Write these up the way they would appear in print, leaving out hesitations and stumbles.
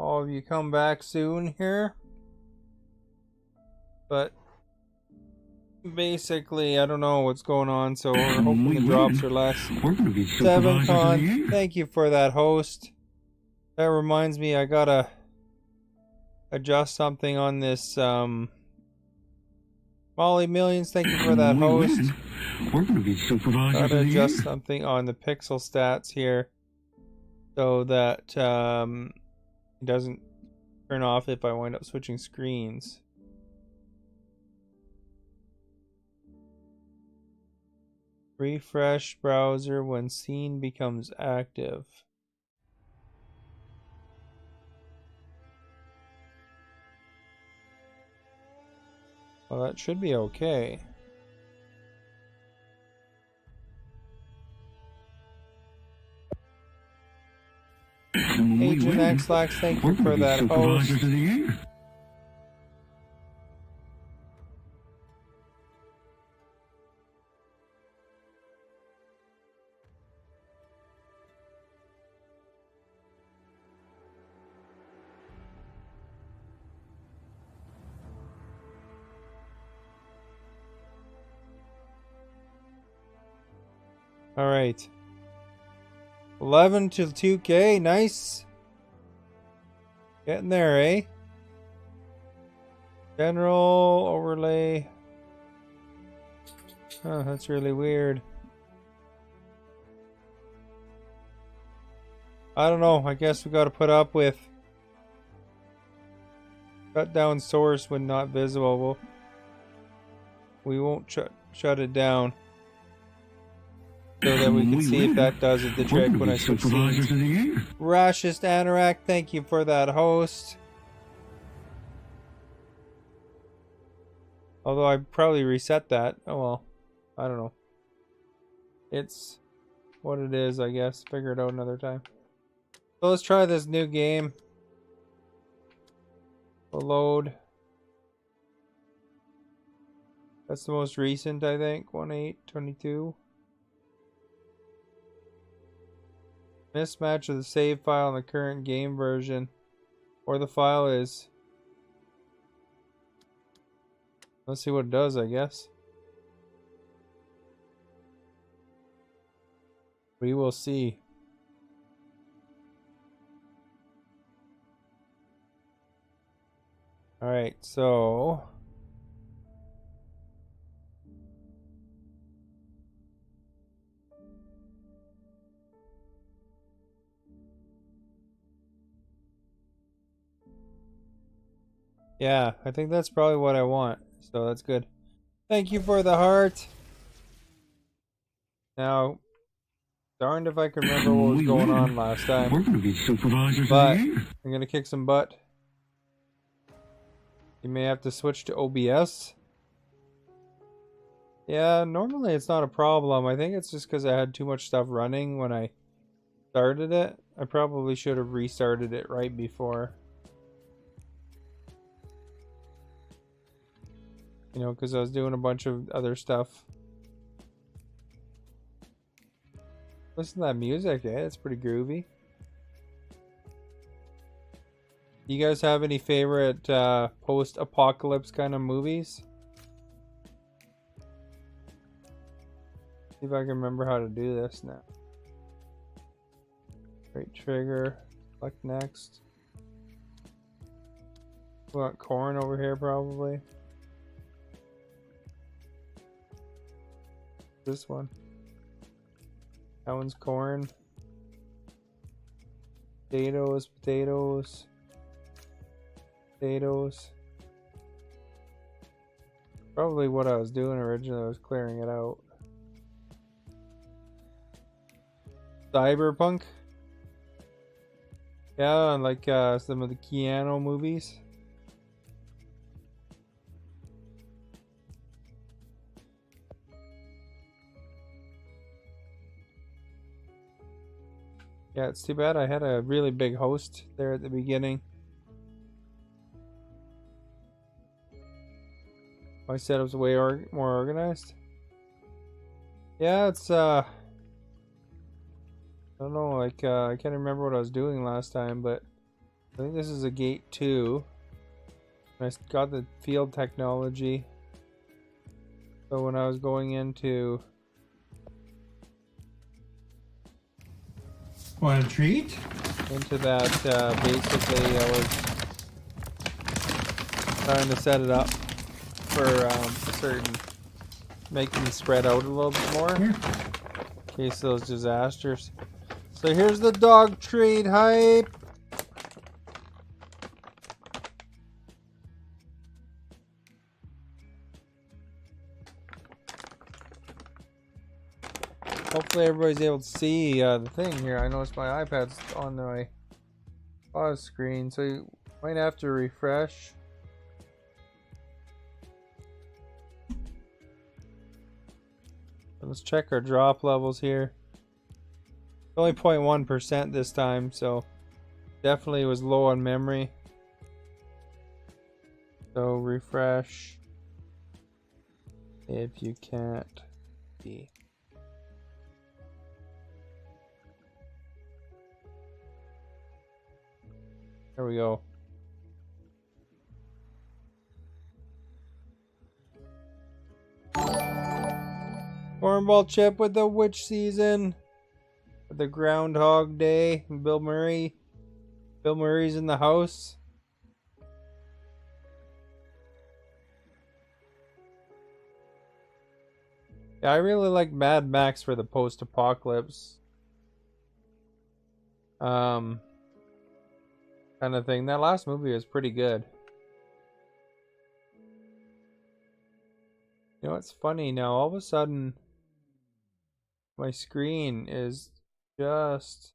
all of you come back soon here. But basically, I don't know what's going on, so we're hoping the drops are less. We're gonna be Seven supervisors of the Con, year. thank you for that host. That reminds me, I gotta adjust something on this. Molly Millions, thank you for that host. We're gonna be supervisors Gotta of the adjust year. something on the pixel stats here, so that it doesn't turn off if I wind up switching screens. Refresh browser when scene becomes active. Well, that should be okay. Agent X-Lax, thank you for that host. Supervisors of the year. All right. 11 to 2K, nice. Getting there, eh? General overlay. Oh, that's really weird. I don't know. I guess we got to put up with shut down source when not visible. We won't shut it down so that we can see if that does it the trick when I switch scenes. Rashist Anorak, thank you for that host. Although I probably reset that. Oh well. I don't know. It's what it is, I guess. Figure it out another time. So let's try this new game. We'll load. That's the most recent, I think. 1/8/22. Mismatch of the save file and the current game version. Or the file is. Let's see what it does, I guess. We will see. Alright, so. Yeah, I think that's probably what I want. So that's good. Thank you for the heart. Now, darned if I can remember what was going on last time. We're gonna be supervisors but of the year. I'm gonna kick some butt. You may have to switch to OBS. Yeah, normally it's not a problem. I think it's just because I had too much stuff running when I started it. I probably should have restarted it right before. You know, because I was doing a bunch of other stuff. Listen to that music, eh? It's pretty groovy. You guys have any favorite post-apocalypse kind of movies? See if I can remember how to do this now. Right trigger. Select next. We want corn over here probably. This one. That one's corn. Potatoes, potatoes. Potatoes. Probably what I was doing originally, I was clearing it out. Cyberpunk. Yeah, like some of the Keanu movies. Yeah, it's too bad I had a really big host there at the beginning. My setup's way more organized. Yeah, it's I don't know, like I can't remember what I was doing last time, but I think this is a gate 2. I got the field technology. So when I was going into Want a treat? that, basically I was trying to set it up for certain, make them spread out a little bit more Here. in case of those disasters. So here's the dog treat hype. Hopefully everybody's able to see the thing here. I noticed my iPad's on my pause screen, so you might have to refresh. Let's check our drop levels here. Only 0.1% this time, so definitely was low on memory. So refresh if you can't see. There we go. Cornball chip with the witch season. With the Groundhog Day. Bill Murray. Bill Murray's in the house. Yeah, I really like Mad Max for the post-apocalypse kind of thing. That last movie was pretty good. You know, it's funny now. All of a sudden, my screen is just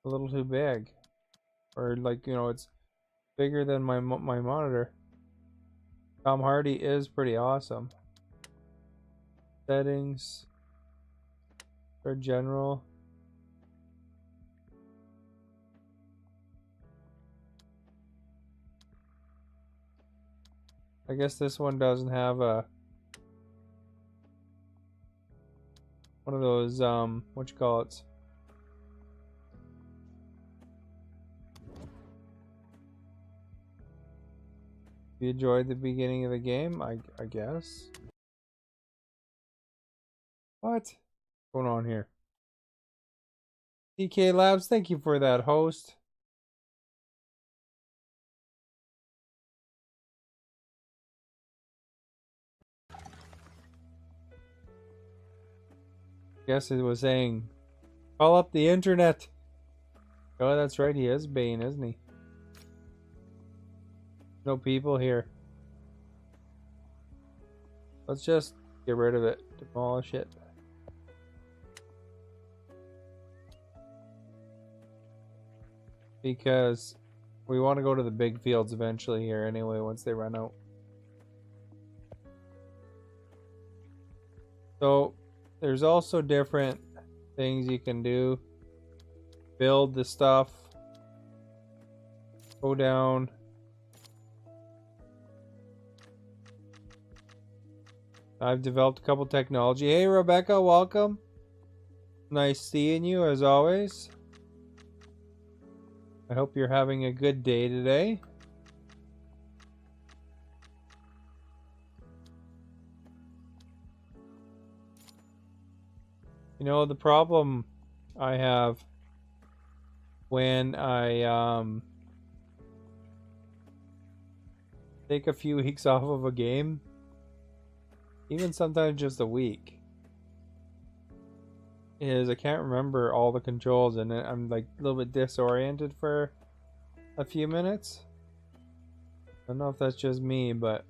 a little too big, or like, you know, it's bigger than my monitor. Tom Hardy is pretty awesome. Settings for general. I guess this one doesn't have a one of those what you call it. You enjoyed the beginning of the game, I guess. What's going on here? DK Labs, thank you for that, host. Guess it was saying, call up the internet. Oh, that's right, he is Bane, isn't he? No people here. Let's just get rid of it, demolish it. Because we want to go to the big fields eventually here anyway, once they run out. So there's also different things you can do. Build the stuff. Go down. I've developed a couple technology. Hey Rebecca, welcome. Nice seeing you as always. I hope you're having a good day today. You know, the problem I have when I take a few weeks off of a game, even sometimes just a week, is I can't remember all the controls and I'm like a little bit disoriented for a few minutes. I don't know if that's just me, but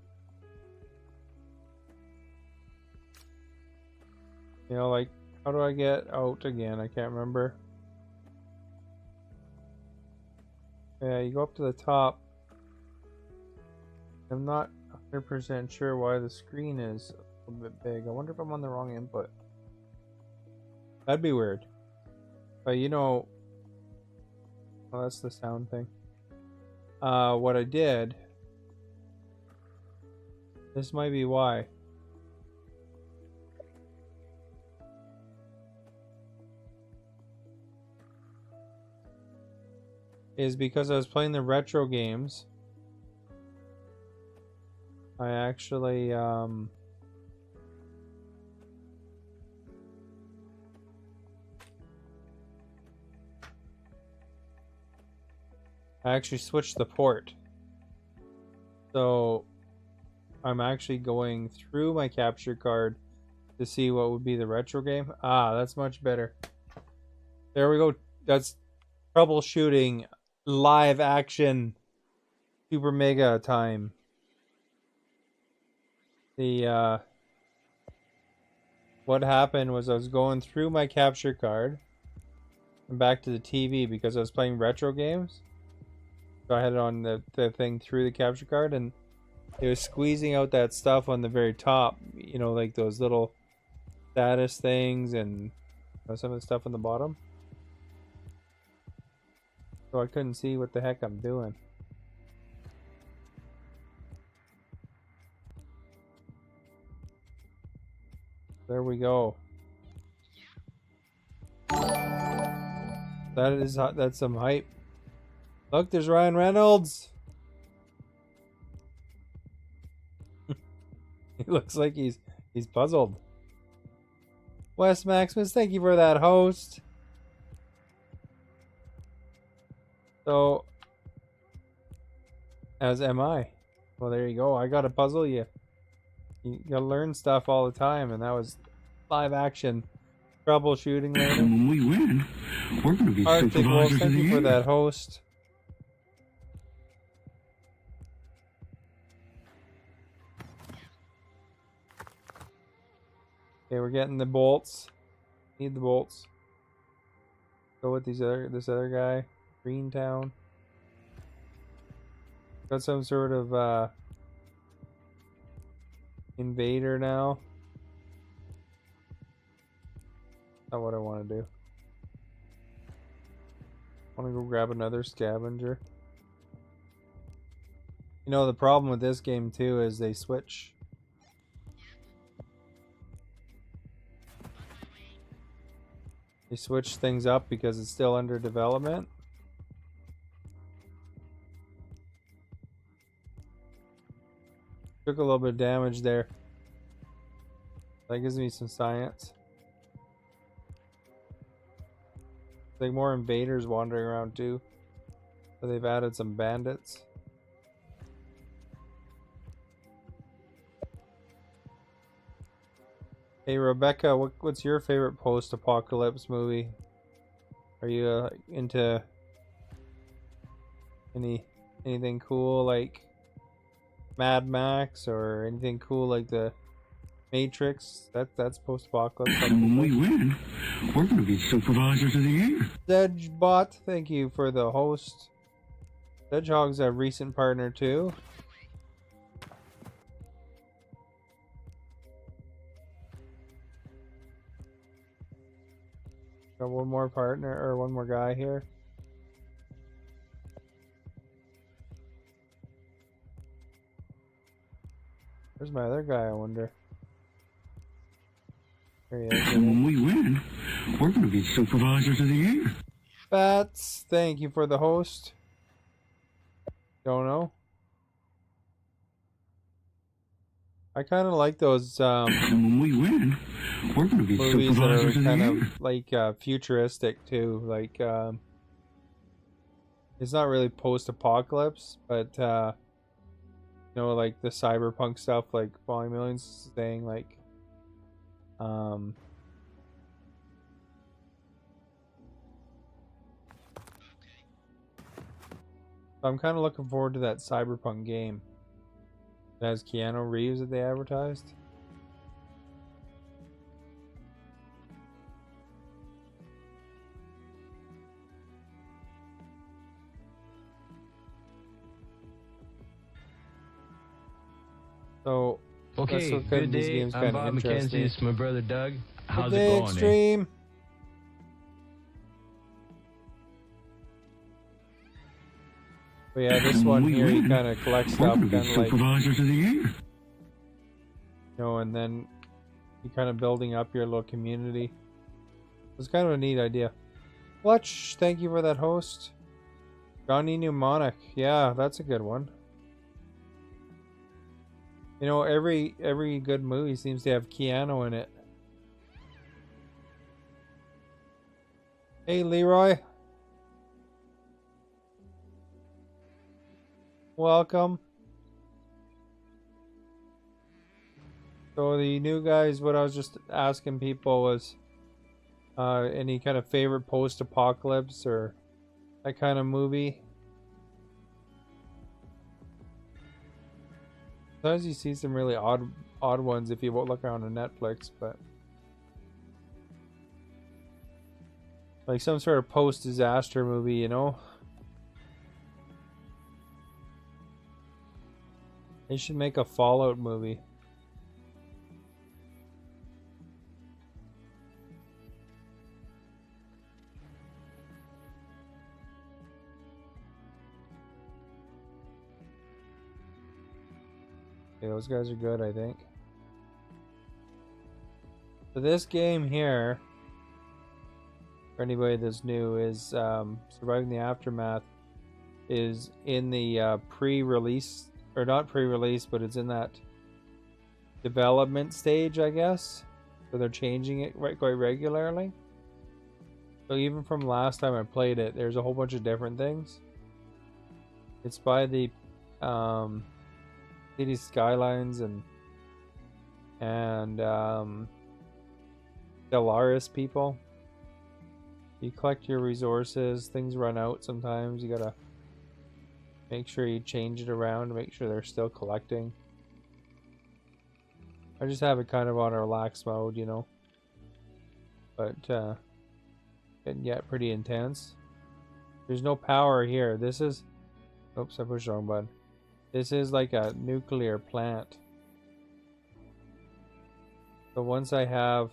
you know, like, how do I get out again? I can't remember. Yeah, you go up to the top. I'm not 100% sure why the screen is a little bit big. I wonder if I'm on the wrong input. That'd be weird. But you know, well, that's the sound thing. What I did, this might be why. is because I was playing the retro games. I actually switched the port. So I'm actually going through my capture card to see what would be the retro game. Ah, that's much better. There we go. That's troubleshooting live action super mega time. The what happened was I was going through my capture card and back to the TV because I was playing retro games. So I had it on the thing through the capture card, and it was squeezing out that stuff on the very top, you know, like those little status things and, you know, some of the stuff on the bottom. So I couldn't see what the heck I'm doing. There we go. That's some hype. Look, there's Ryan Reynolds. He looks like he's puzzled. Wes Maximus, thank you for that host. So, as am I. Well, there you go. I gotta puzzle you. You gotta learn stuff all the time, and that was live action troubleshooting later. When we win, we're going to be Arctic Wolf, supervisors of thank the you for year. that host. Okay, we're getting the bolts. Need the bolts. Go with this other guy. Greentown. Got some sort of invader now. Not what I want to do. I want to go grab another scavenger. You know, the problem with this game too is they switch. They switch things up because it's still under development. Took a little bit of damage there. That gives me some science. Like more invaders wandering around too. So they've added some bandits. Hey Rebecca, what's your favorite post-apocalypse movie? Are you into anything cool like Mad Max or anything cool like the Matrix? That's post-apocalypse. When we win, we're going to be supervisors of the year. Sedgebot, thank you for the host. Sedgehog's a recent partner too. Got one more partner or one more guy here. Where's my other guy, I wonder? There he is. When we win, we're going to be supervisors of the year. Bats, thank you for the host. Don't know. I kind of like those When we win, we're going to be movies that supervisors are of the kind year. of like futuristic too. Like it's not really post-apocalypse, but you know, like the cyberpunk stuff, like Falling Millions is saying, like I'm kind of looking forward to that cyberpunk game. It has Keanu Reeves that they advertised. So let's Okay, look at good these day. games. I'm Kind of Bob McKenzie. interesting. It's my brother Doug. How's Good it day, going? Eh? Extreme. But yeah, this When one we here, you win, kind of collect We're stuff, going to kind be of like, you supervisors of the year. know, and then you kind of building up your little community. It's kind of a neat idea. Fletch, thank you for that host. Johnny Mnemonic. Yeah, that's a good one. You know, every good movie seems to have Keanu in it. Hey, Leroy. Welcome. So the new guys, what I was just asking people was any kind of favorite post-apocalypse or that kind of movie. Sometimes you see some really odd ones if you look on Netflix, but like some sort of post-disaster movie, you know. They should make a Fallout movie. Okay, those guys are good, I think. So this game here, for anybody that's new, is Surviving the Aftermath, is in the pre-release, or not pre-release, but it's in that development stage, I guess. So they're changing it quite regularly. So even from last time I played it, there's a whole bunch of different things. It's by the City Skylines and Stellaris people. You collect your resources, things run out sometimes. You gotta make sure you change it around to make sure they're still collecting. I just have it kind of on a relaxed mode, you know. But can get pretty intense. There's no power here. This is, oops, I pushed the wrong button. This is like a nuclear plant. So once I have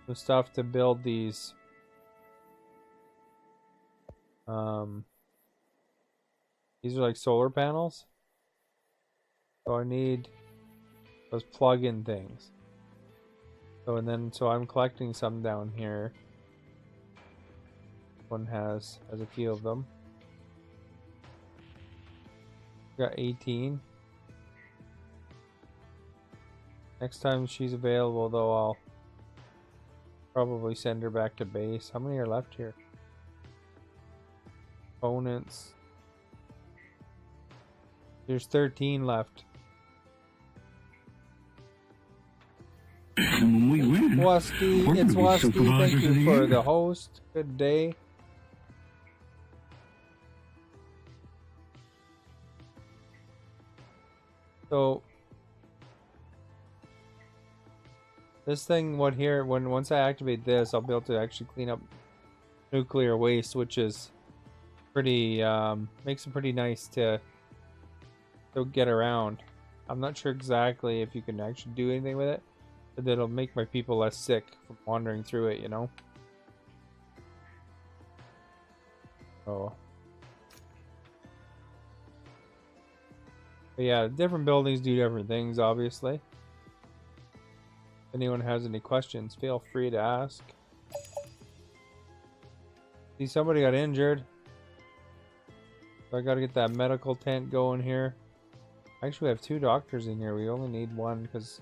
the stuff to build these these are like solar panels. So I need those plug-in things. So so I'm collecting some down here. One has a few of them. Got 18. Next time she's available though, I'll probably send her back to base. How many are left here? Opponents. There's 13 left. When we win, Wusky, we're it's gonna be Wusky. Thank supervisors of you the for year. the host. Good day. So this thing, once I activate this, I'll be able to actually clean up nuclear waste, which is pretty makes it pretty nice to get around. I'm not sure exactly if you can actually do anything with it, but it'll make my people less sick from wandering through it, you know. Oh. But yeah, different buildings do different things, obviously. If anyone has any questions, feel free to ask. See, somebody got injured. So I gotta get that medical tent going here. Actually, we have 2 doctors in here. We only need 1 because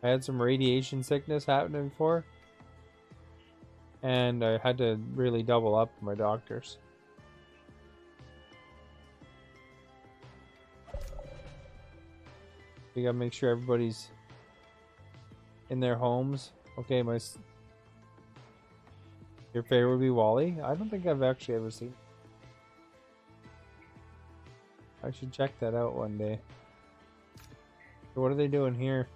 I had some radiation sickness happening before. And I had to really double up my doctors. We gotta make sure everybody's in their homes. Okay, your favorite would be Wally? I don't think I've actually ever seen. I should check that out one day. So what are they doing here?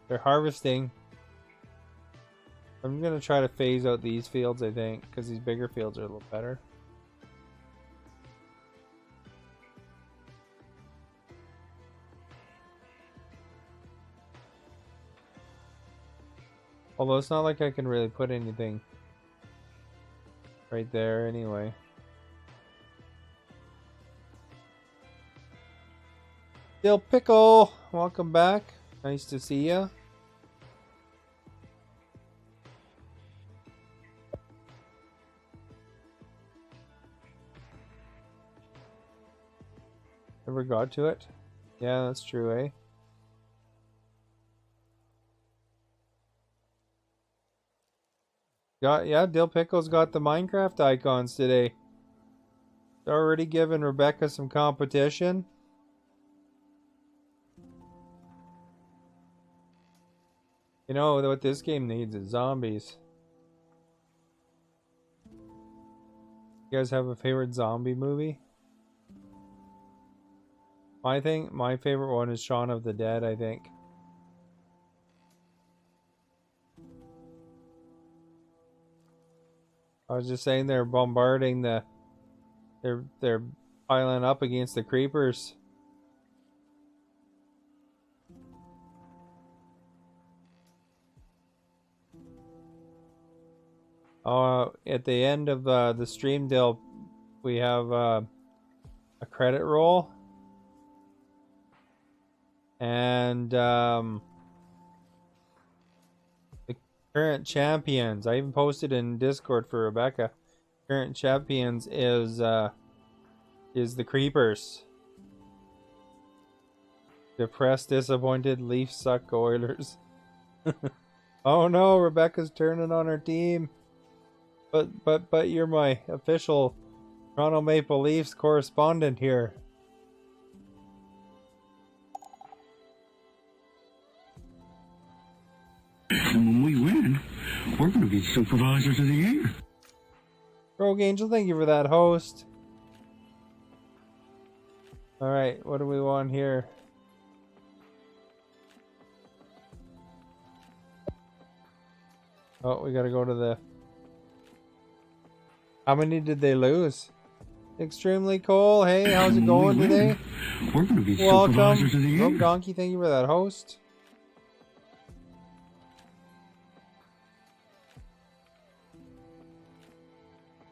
They're harvesting. I'm gonna try to phase out these fields, I think, because these bigger fields are a little better. Although it's not like I can really put anything right there anyway. Dill Pickle, welcome back. Nice to see ya. Never got to it? Yeah, that's true, eh? Dill Pickle's got the Minecraft icons today. They're already giving Rebecca some competition. You know what this game needs is zombies. You guys have a favorite zombie movie? My favorite one is Shaun of the Dead, I think. I was just saying they're bombarding they're piling up against the creepers. At the end of the stream, Dill, we have a credit roll. And the current champions, I even posted in Discord for Rebecca. Current champions is the Creepers. Depressed, disappointed, Leafs suck, Oilers. Oh no, Rebecca's turning on her team. But you're my official Toronto Maple Leafs correspondent here. And when we win, we're going to be supervisors of the year. Rogue Angel, thank you for that host. Alright, what do we want here? Oh, we gotta go to the... How many did they lose? Extremely Cole, hey, how's it going today? We're going to be Welcome. supervisors of the year. Rogue Donkey, thank you for that host.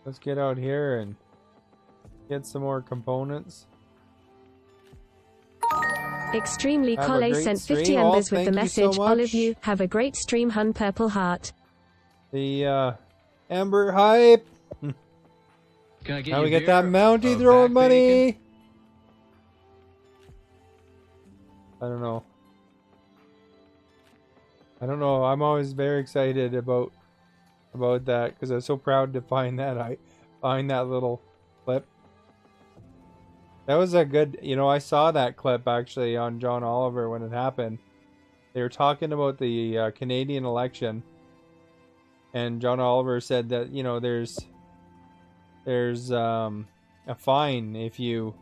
Let's get out here and get some more components. Extremely Have a Cole great sent 50 stream. embers Oh, with the thank you so message, all of much. you, have a great stream, hun, purple heart. The Ember hype. Can I get Now you we get beer that Mountie or throwing back bacon? money. I don't know. I'm always very excited about that because I was so proud to find that little clip. That was a good, I saw that clip actually on John Oliver when it happened. They were talking about the Canadian election, and John Oliver said that there's a fine if you're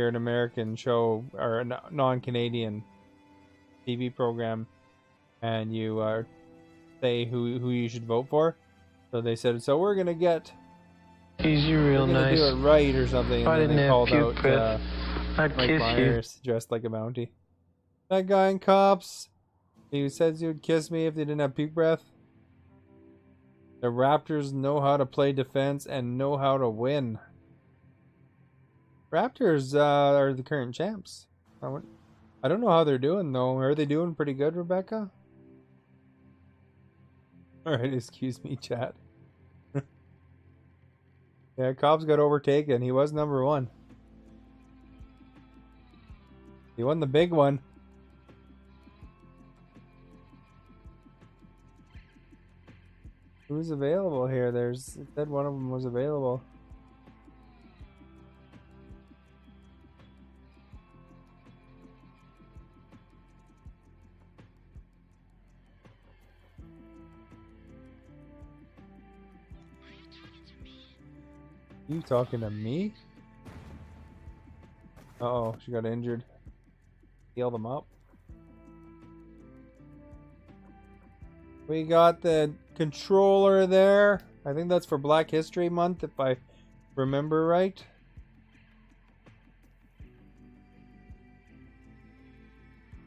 an American show or a non-Canadian TV program, and you say who you should vote for. So they said, so we're gonna get. Easy, real We're gonna nice. do it right or something, If I and then didn't they have called puke out breath, I'd Mike kiss Myers dressed like a Mountie. That guy in Cops, he says he would kiss me if they didn't have puke breath. The Raptors know how to play defense and know how to win. Raptors are the current champs. I don't know how they're doing though. Are they doing pretty good, Rebecca? Alright, excuse me, chat. Yeah, Cobbs got overtaken. He was number one. He won the big one. Who's available here? It said one of them was available. You talking to me? Uh-oh, she got injured. Heal them up. We got the controller there. I think that's for Black History Month, if I remember right.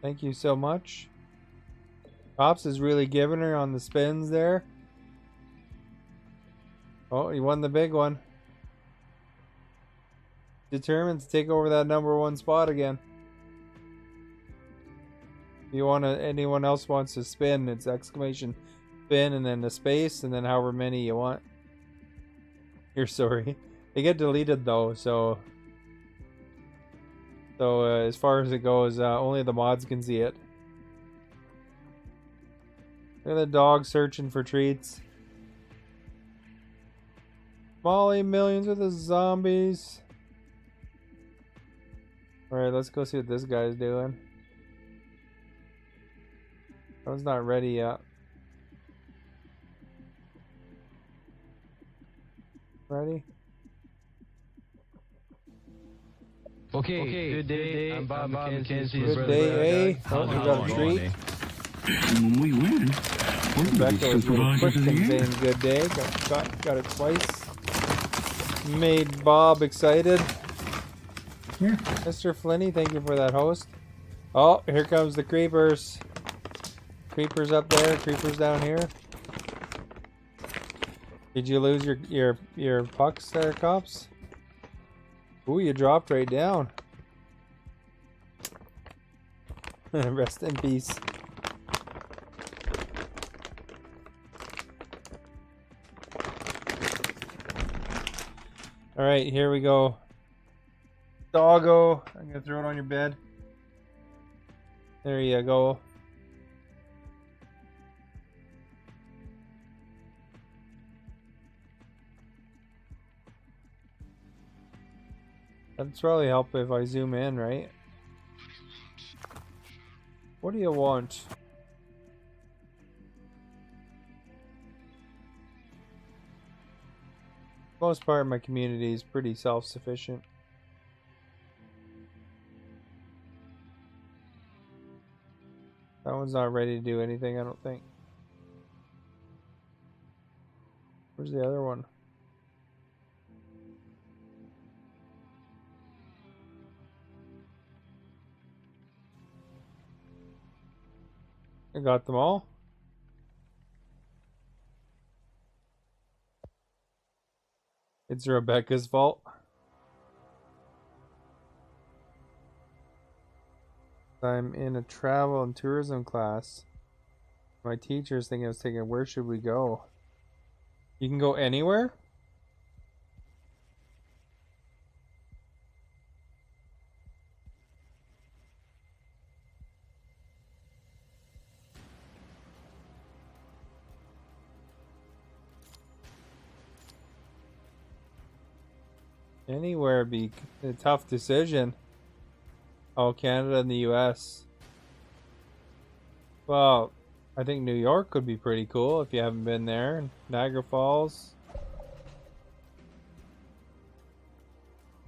Thank you so much. Pops is really giving her on the spins there. Oh, he won the big one. Determined to take over that number one spot again. If anyone else wants to spin, it's exclamation spin and then the space and then however many you want. You're sorry. They get deleted though, so So as far as it goes, only the mods can see it. Look at the dog searching for treats. Molly millions with the zombies. Alright, let's go see what this guy's doing. I was not ready yet. Ready? Okay, good day. I'm Bob McKenzie. Good day, eh? Oh, you got a treat. And when we win, we're gonna be Rebecca was really quick supervisors of the in year. saying good day. Got it twice. Made Bob excited. Yeah. Mr. Flinney, thank you for that host. Oh, here comes the creepers. Creepers up there, creepers down here. Did you lose your pucks there, cops? Ooh, you dropped right down. Rest in peace. Alright, here we go. Doggo. I'm gonna throw it on your bed. There you go. That'd probably help if I zoom in, right? What do you want? Most part of my community is pretty self-sufficient. That one's not ready to do anything, I don't think. Where's the other one? I got them all. It's Rebecca's fault. I'm in a travel and tourism class. My teacher's thinking I was thinking, where should we go? You can go anywhere? Anywhere be a tough decision. Oh, Canada and the US. Well, I think New York could be pretty cool if you haven't been there. Niagara Falls.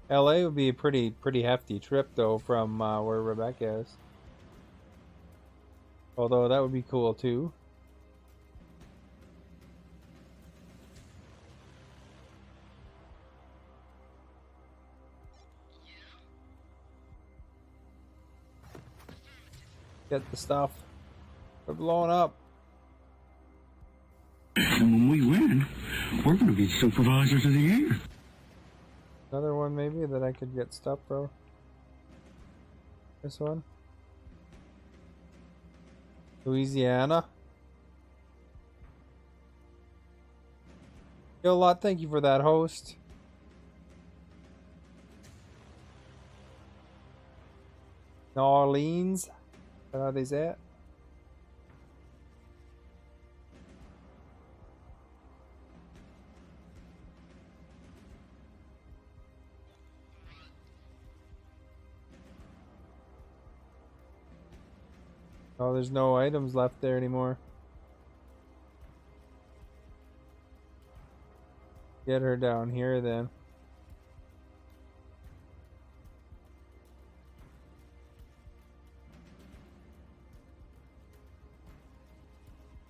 LA would be a pretty hefty trip though from where Rebecca is. Although that would be cool too. Get the stuff. We're blowing up. And when we win, we're gonna be supervisors of the year. Another one maybe that I could get stuff for. This one. Louisiana. Yo, lot, thank you for that host. New Orleans. Is that how they say it? Oh, there's no items left there anymore. Get her down here then.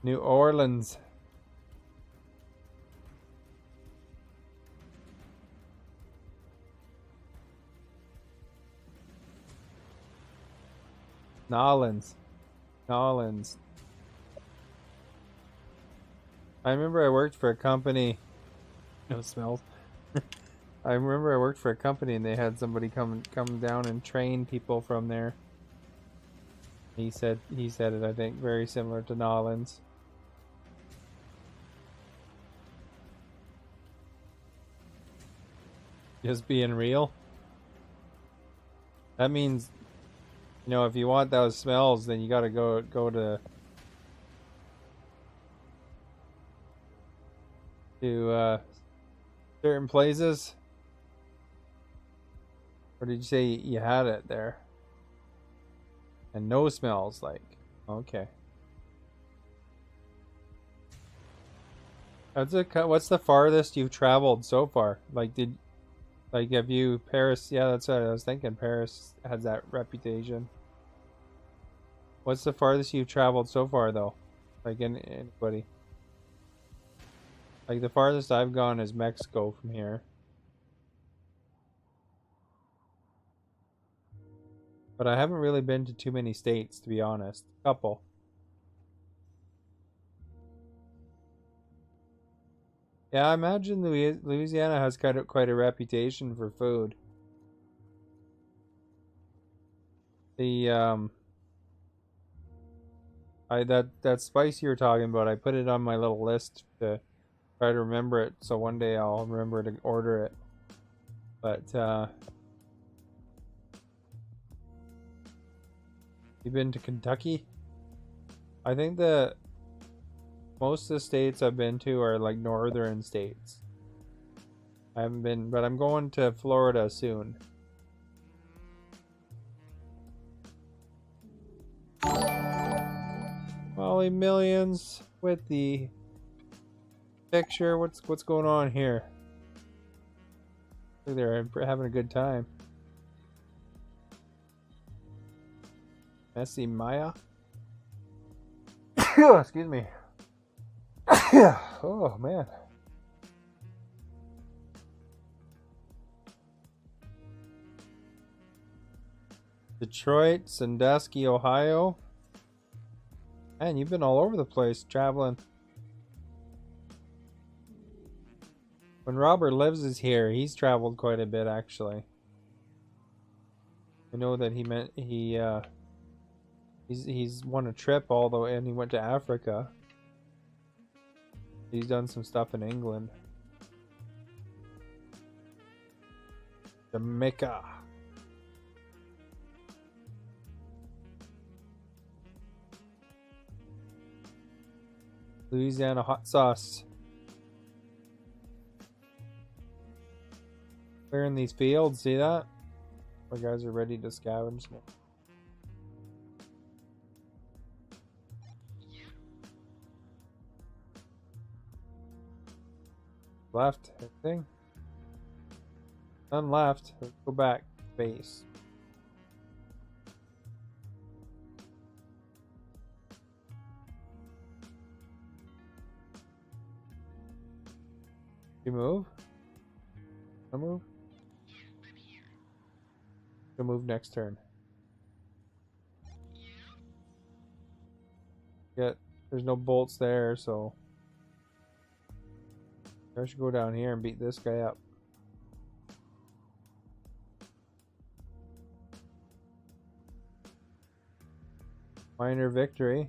New Orleans. Nolans. Nolans. I remember I worked for a company. No smells. I remember I worked for a company and they had somebody come down and train people from there. He said it, I think, very similar to Nolans. Just being real. That means, you know, if you want those smells, then you gotta go to certain places. Or did you say you had it there? And no smells, like, okay. What's the farthest you've traveled so far? Have you Paris? Yeah, that's what I was thinking. Paris has that reputation. What's the farthest you've traveled so far, though? Like, anybody? Like, the farthest I've gone is Mexico from here. But I haven't really been to too many states, to be honest. A couple. Yeah, I imagine Louisiana has quite a reputation for food. The that spice you were talking about, I put it on my little list to try to remember it, so one day I'll remember to order it. But you been to Kentucky? I think most of the states I've been to are like northern states. I haven't been, but I'm going to Florida soon. Molly Millions with the picture. What's going on here? Look, they're having a good time. Messi Maya. Excuse me. Oh man. Detroit, Sandusky, Ohio. Man, you've been all over the place traveling. When Robert Lives is here, he's traveled quite a bit actually. I know that he's won a trip all the way, and he went to Africa. He's done some stuff in England. Jamaica. Louisiana hot sauce. Clearing these fields, see that? My guys are ready to scavenge now. Left, anything? None left. Let's go back. Base. You move? I move? You'll move next turn. Yeah, there's no bolts there, so I should go down here and beat this guy up. Minor victory.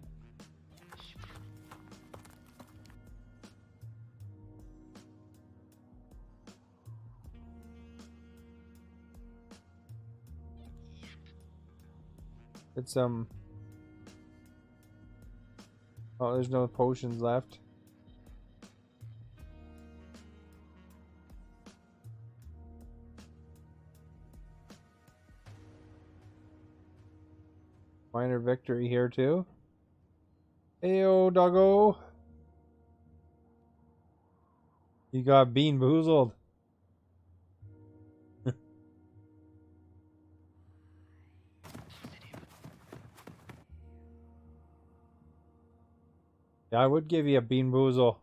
It's oh, there's no potions left. Minor victory here too. Ayo, doggo. You got bean boozled. Yeah, I would give you a bean boozle.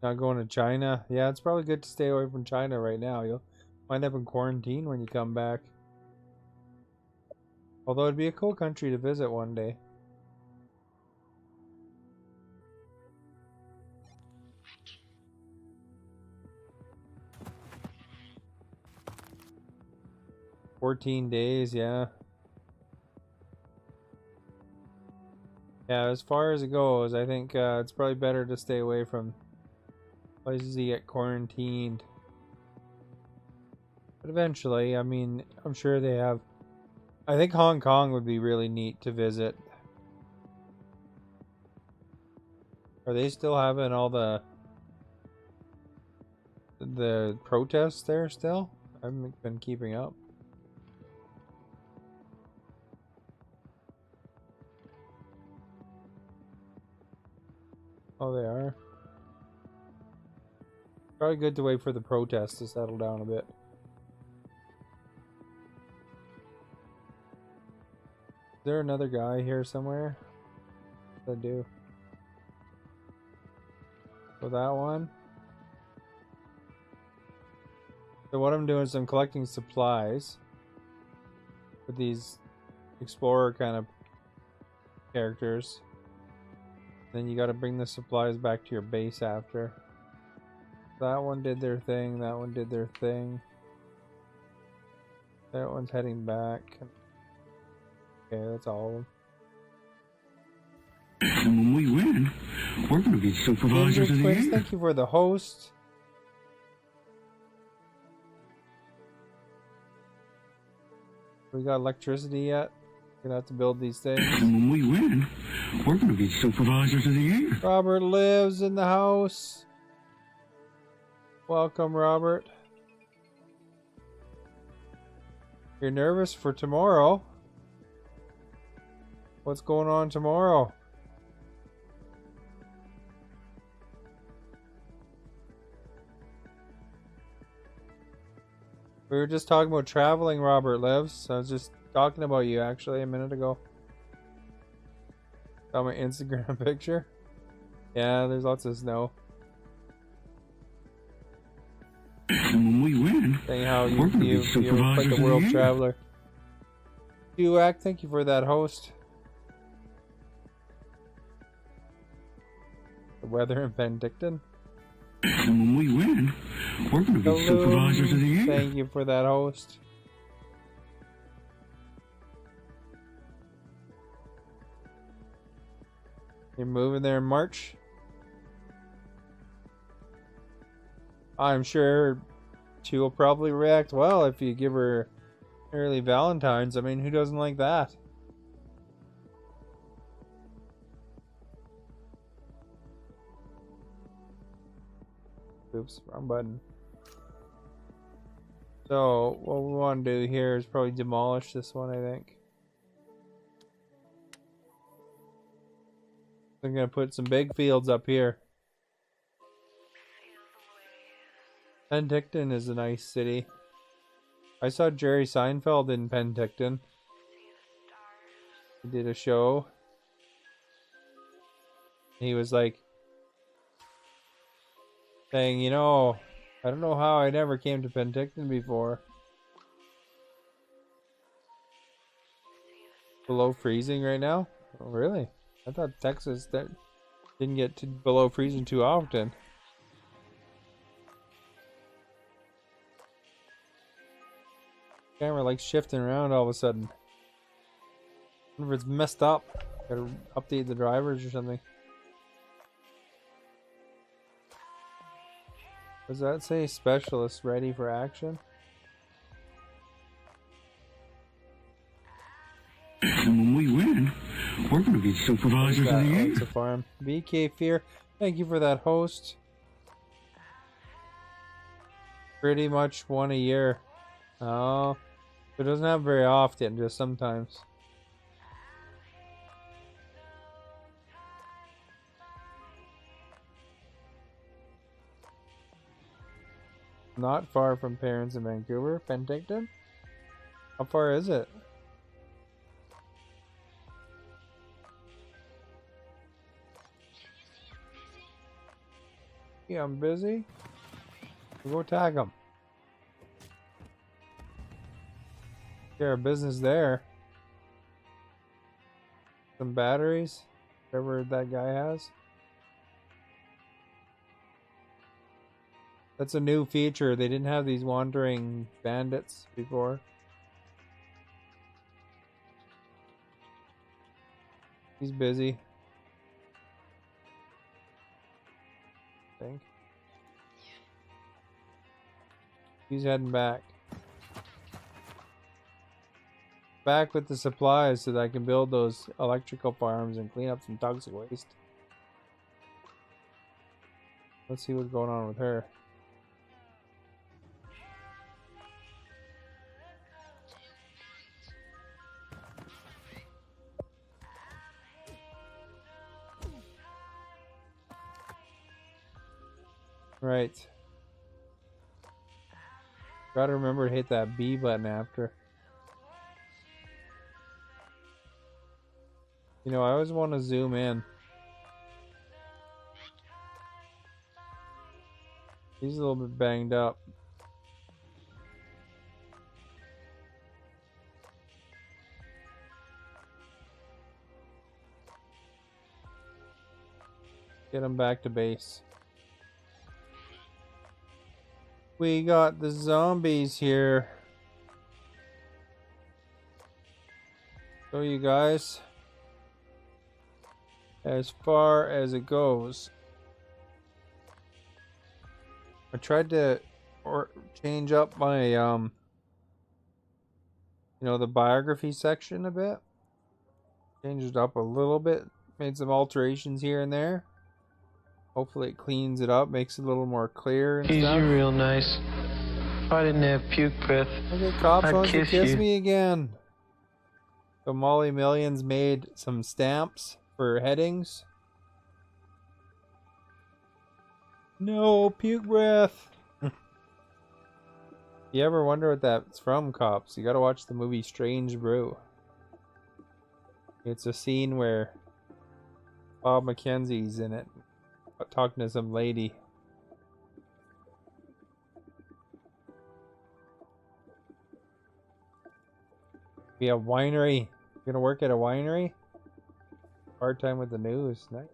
Not going to China. Yeah, it's probably good to stay away from China right now. You'll wind up in quarantine when you come back. Although it'd be a cool country to visit one day. "14 days, yeah. Yeah, as far as it goes, I think it's probably better to stay away from places you get quarantined. But eventually, I mean, I'm sure they have. I think Hong Kong would be really neat to visit. Are they still having all the protests there still? I haven't been keeping up. Oh, they are. Probably good to wait for the protests to settle down a bit. Is there another guy here somewhere? I do. For that one. So what I'm doing is I'm collecting supplies with these explorer kind of characters. Then you got to bring the supplies back to your base after. That one did their thing. That one did their thing. That one's heading back. Okay, that's all of them. And when we win, we're going to be supervisors of the Quiz, year. thank you for the host. We got electricity yet? Gonna have to build these things. And when we win, we're going to be supervisors of the year. Robert lives in the house. Welcome, Robert. You're nervous for tomorrow? What's going on tomorrow? We were just talking about traveling, Robert lives. I was just talking about you actually a minute ago. Saw my Instagram picture. Yeah, there's lots of snow. And when we win, Saying how we're going to be you're supervisors quite of the the world year. traveler. Duac, thank you for that host. The weather in Penticton. And when we win, we're going to be supervisors of the year. Thank you for that host. You're moving there in March? I'm sure she will probably react well if you give her early Valentine's. I mean, who doesn't like that? Oops, wrong button. So, what we want to do here is probably demolish this one, I think. I'm going to put some big fields up here. Penticton is a nice city. I saw Jerry Seinfeld in Penticton. He did a show. He was like saying, you know, I don't know how I never came to Penticton before. Below freezing right now? Oh, really? I thought Texas that didn't get to below freezing too often. Camera like shifting around all of a sudden. Wonder if it's messed up. Gotta update the drivers or something. Does that say specialist ready for action? And when we win, we're going to be supervisors of the Oh, year. it's a farm. BK Fear, thank you for that host. Pretty much one a year. Oh, it doesn't happen very often, just sometimes. Not far from parents in Vancouver, Penticton. How far is it? Yeah, I'm busy. We'll go tag them. There, a business there. Some batteries, whatever that guy has. That's a new feature. They didn't have these wandering bandits before. He's busy. I think. He's heading back. back with the supplies so that I can build those electrical farms and clean up some toxic waste. Let's see what's going on with her. Right. Gotta remember to hit that B button after. You know, I always want to zoom in. He's a little bit banged up. Get him back to base. We got the zombies here. So you guys, as far as it goes, I tried to change up my you know, the biography section a bit. Changed it up a little bit, made some alterations here and there. Hopefully it cleans it up, makes it a little more clear and Easy stuff. real nice. If I didn't have puke breath, Look at Cops I'd wants to kiss you. me again. So Molly Millions made some stamps for headings. No puke breath. You ever wonder what that's from, Cops? You gotta watch the movie Strange Brew. It's a scene where Bob McKenzie's in it, talking to some lady. Be a winery. You're gonna work at a winery? Part time with the news. Nice.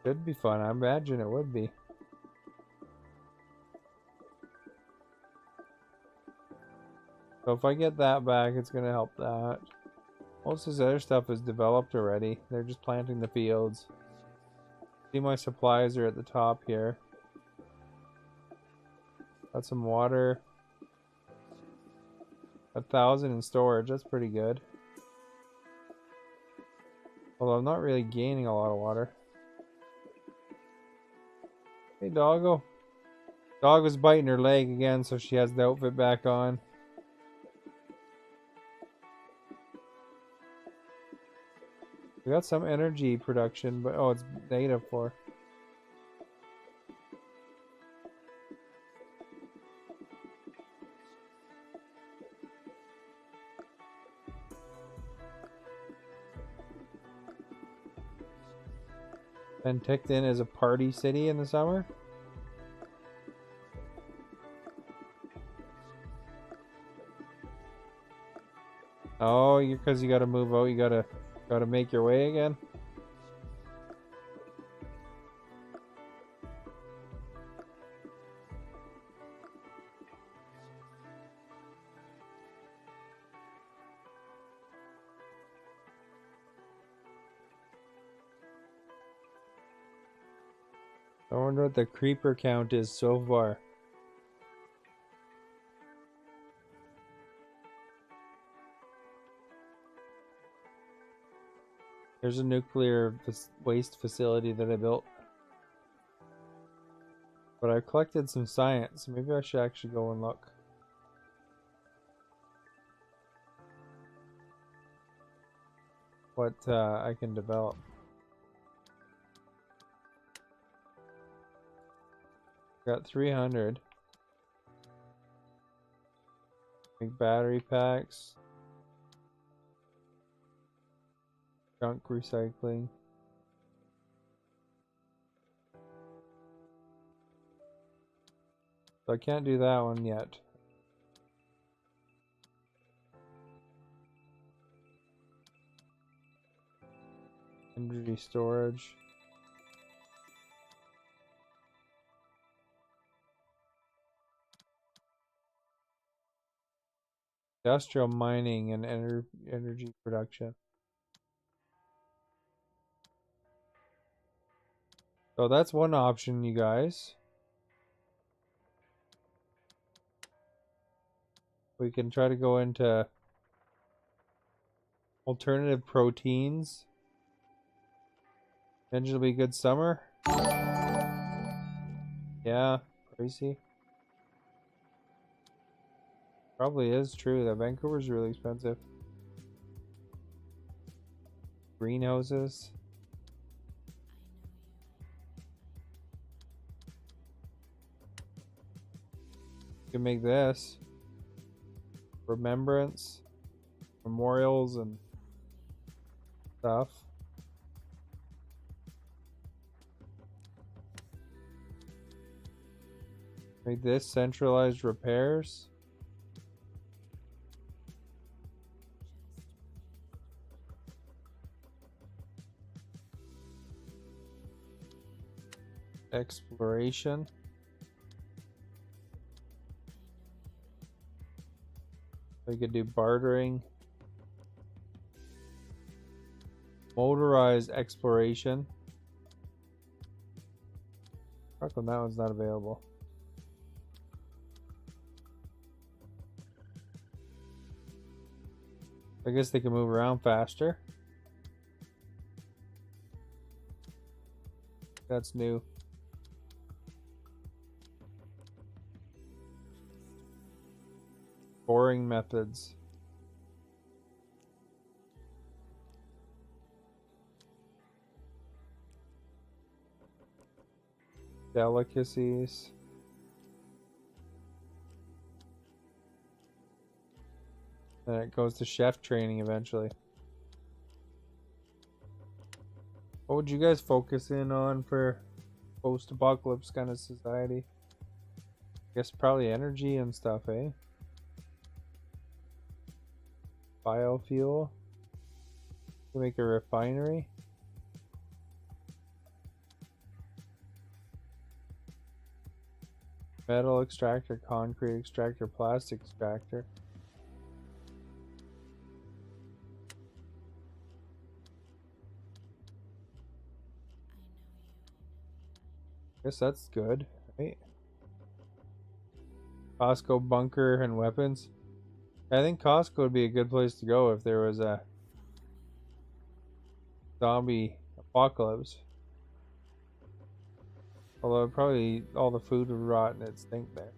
Should be fun. I imagine it would be. So if I get that back, it's gonna help that. Most of this other stuff is developed already. They're just planting the fields. See, my supplies are at the top here. Got some water. 1,000 in storage. That's pretty good. Although I'm not really gaining a lot of water. Hey, doggo. Dog was biting her leg again, so she has the outfit back on. We got some energy production, but oh, it's -4. Penticton is a party city in the summer. Oh, because you gotta move out, you gotta make your way again. I wonder what the creeper count is so far. There's a nuclear waste facility that I built. But I collected some science. Maybe I should actually go and look. What I can develop. Got 300. Make battery packs. Junk recycling. So I can't do that one yet. Energy storage. Industrial mining and energy production. So that's one option, you guys. We can try to go into alternative proteins. Potentially it'll be a good summer. Yeah, pricey. Probably is true that Vancouver's really expensive. Greenhouses. You can make this. Remembrance. Memorials and stuff. Make this centralized repairs. Exploration. We could do bartering. Motorized exploration. How come that one's not available? I guess they can move around faster. That's new. Boring methods. Delicacies. And it goes to chef training eventually. What would you guys focus in on for post-apocalypse kind of society? Guess probably energy and stuff, eh? Biofuel. To make a refinery. Metal extractor, concrete extractor, plastic extractor. Guess that's good, right? Costco bunker and weapons. I think Costco would be a good place to go if there was a zombie apocalypse. Although probably all the food would rot and it'd stink there.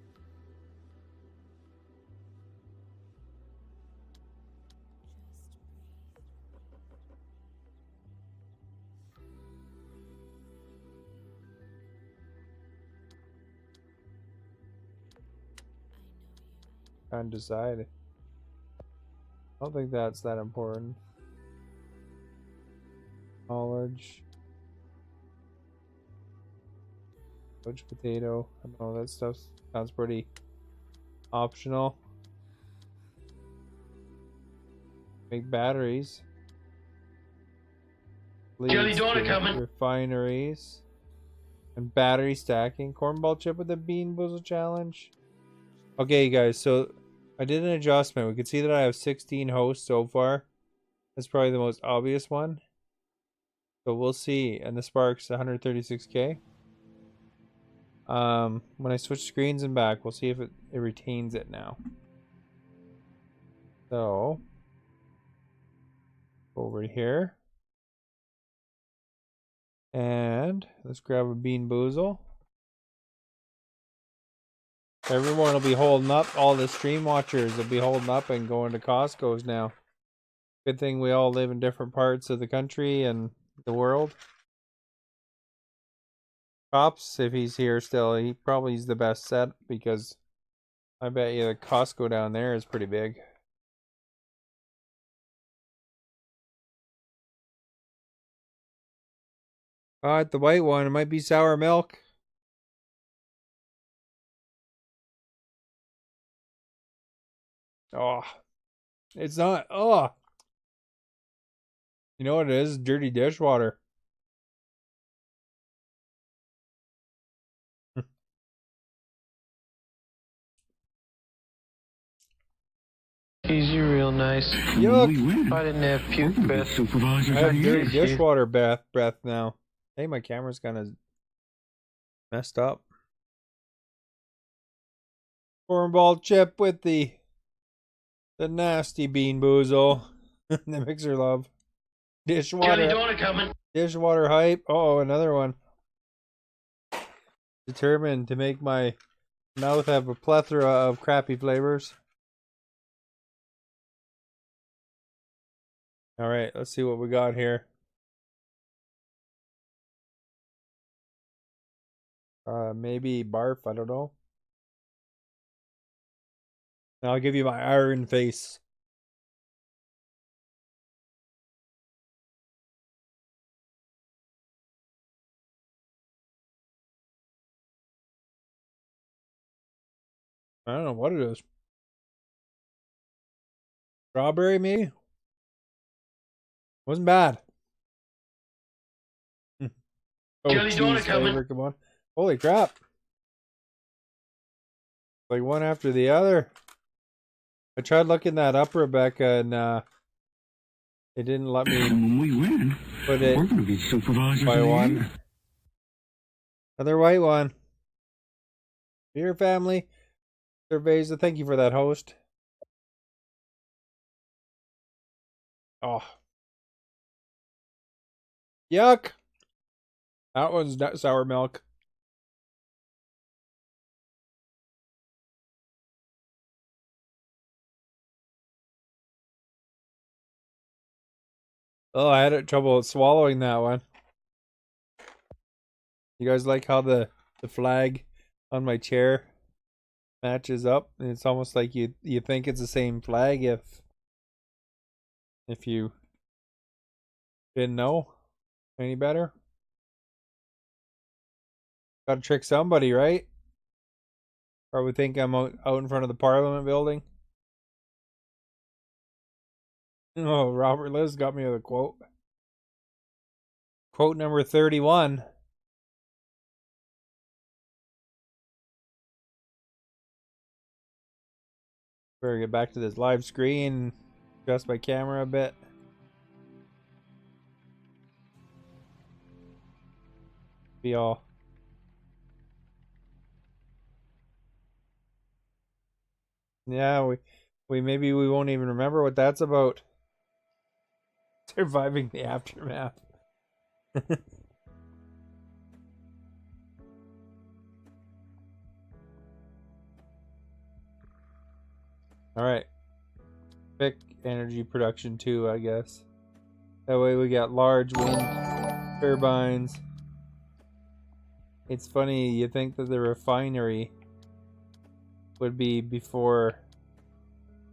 Trying to decide. I don't think that's that important. Knowledge. Coach potato. I don't know, that stuff sounds pretty optional. Make batteries. Jelly Leads donut to coming. refineries. And battery stacking. Cornball chip with the Bean Boozle challenge. Okay, guys, so I did an adjustment. We can see that I have 16 hosts so far. That's probably the most obvious one. So we'll see. And the Spark's 136k. When I switch screens and back, we'll see if it retains it now. So, over here. And let's grab a Bean Boozle. Everyone will be holding up. All the stream watchers will be holding up and going to Costco's now. Good thing we all live in different parts of the country and the world. Cops, if he's here still, he probably is the best set because I bet you the Costco down there is pretty big. Alright, the white one, it might be sour milk. Oh, it's not. Oh, you know what it is? Dirty dishwater. Easy, real nice. Yuck. We win. If I didn't have puke We're gonna be breath, supervisors I of have the dirty year. dishwater breath now. Hey, my camera's kind of Messed up. Cornball chip with the nasty bean boozle. The mixer love. Dishwater. Dishwater hype. Oh, another one. Determined to make my mouth have a plethora of crappy flavors. All right, let's see what we got here. Maybe barf, I don't know. I'll give you my iron face. I don't know what it is. Strawberry, maybe? Wasn't bad. Oh, Jelly donut cheese coming. flavor, come on. Holy crap. Like one after the other. I tried looking that up, Rebecca, and it didn't let me When we win, put it we're going to be supervisors by of the one. year. Another white one. Dear family, surveys, thank you for that, host. Oh. Yuck. That one's not sour milk. Oh, I had trouble swallowing that one. You guys like how the flag on my chair matches up? And it's almost like you think it's the same flag if you didn't know any better. Gotta trick somebody, right? Probably think I'm out in front of the Parliament building. Oh, Robert Liz got me with a quote. Quote number 31. Better get back to this live screen. Adjust my camera a bit. Be all. Yeah, we maybe we won't even remember what that's about. Surviving the aftermath. All right. Pick energy production 2, I guess. That way we got large wind turbines. It's funny, you think that the refinery would be before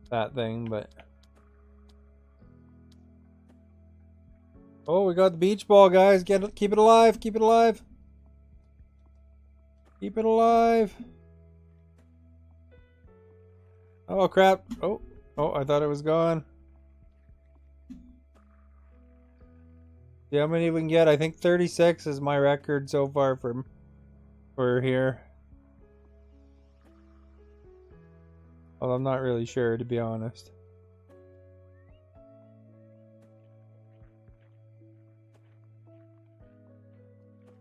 that thing, but... Oh, we got the beach ball, guys. Keep it alive. Keep it alive. Keep it alive. Oh, crap. Oh, I thought it was gone. See how many we can get? I think 36 is my record so far for here. Well, I'm not really sure, to be honest.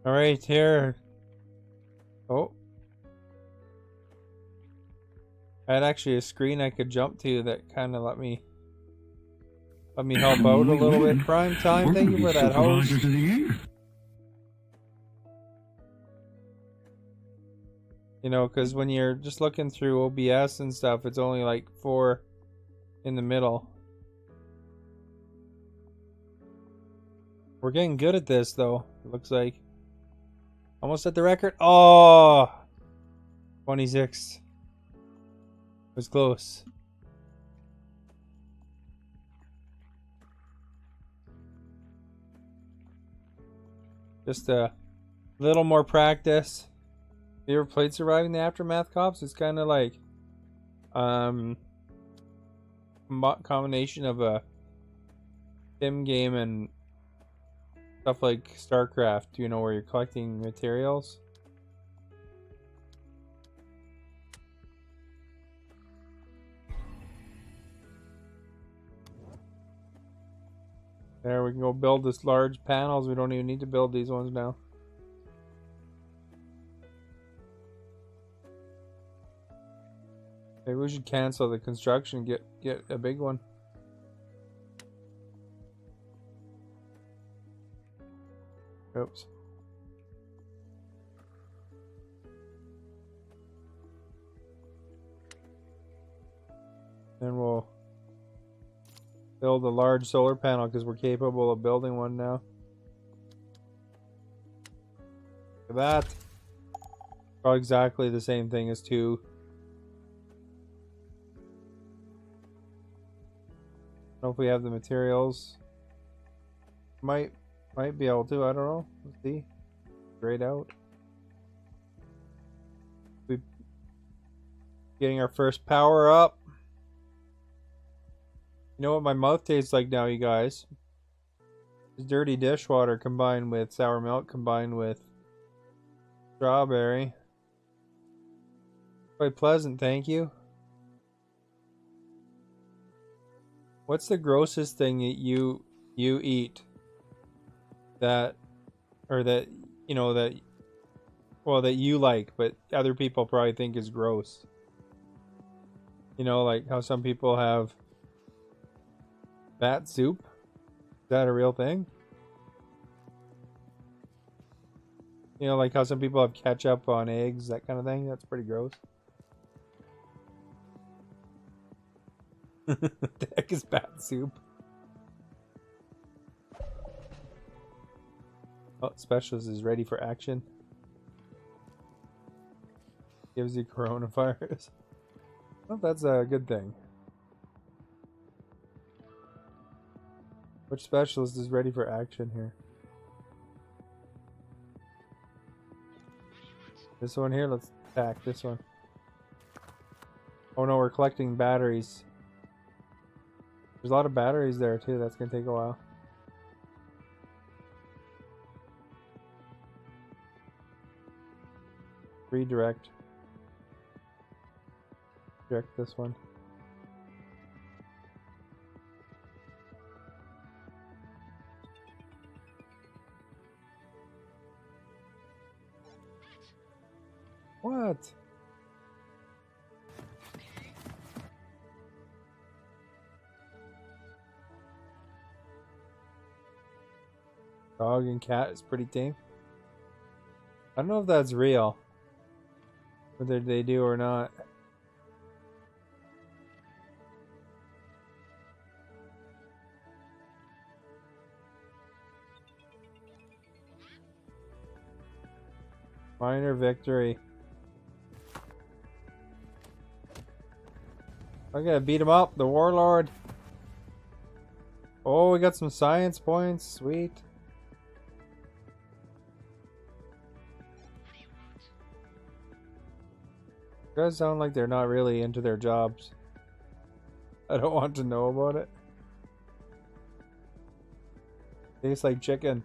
All right, here. Oh. I had actually a screen I could jump to that kind of let me help out a little bit. Prime time, thank you for that, host. Supervisors of the year. You know, because when you're just looking through OBS and stuff, it's only like 4 in the middle. We're getting good at this, though. It looks like. Almost at the record. Oh! 26. It was close. Just a little more practice. You ever played Surviving the Aftermath, Cops? It's kind of like combination of a sim game and stuff like StarCraft, you know, where you're collecting materials. There, we can go build this large panels. We don't even need to build these ones now. Maybe we should cancel the construction and get a big one. Oops. Then we'll build a large solar panel because we're capable of building one now. Look at that. Probably exactly the same thing as 2. I don't know if we have the materials. Might be able to, I don't know. Let's see. Grayed out. We getting our first power up. You know what my mouth tastes like now, you guys? It's dirty dishwater combined with sour milk combined with strawberry. Quite pleasant, thank you. What's the grossest thing that you eat that, or that, you know, that, well, that you like, but other people probably think is gross? You know, like how some people have bat soup. Is that a real thing? You know, like how some people have ketchup on eggs, that kind of thing. That's pretty gross. What the heck is bat soup? Oh, Specialist is ready for action. Gives you coronavirus. Well, that's a good thing. Which Specialist is ready for action here? This one here? Let's attack this one. Oh no, we're collecting batteries. There's a lot of batteries there too. That's gonna take a while. Redirect. Direct this one. What? Dog and cat is pretty tame. I don't know if that's real. Whether they do or not. Minor victory. I gotta beat him up, the warlord. Oh, we got some science points. Sweet. You guys sound like they're not really into their jobs. I don't want to know about it. Tastes like chicken.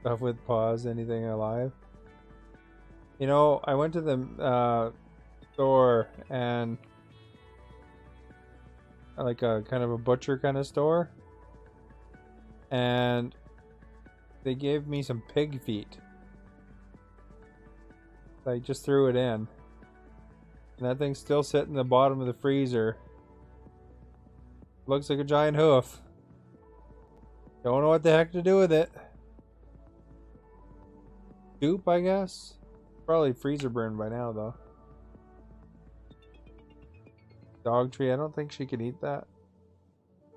Stuff with paws, anything alive. You know, I went to the store and like a kind of a butcher kind of store, and they gave me some pig feet. I just threw it in, and that thing's still sitting in the bottom of the freezer. Looks like a giant hoof. Don't know what the heck to do with it. Soup, I guess. Probably freezer burned by now, though. Dog tree, I don't think she could eat that.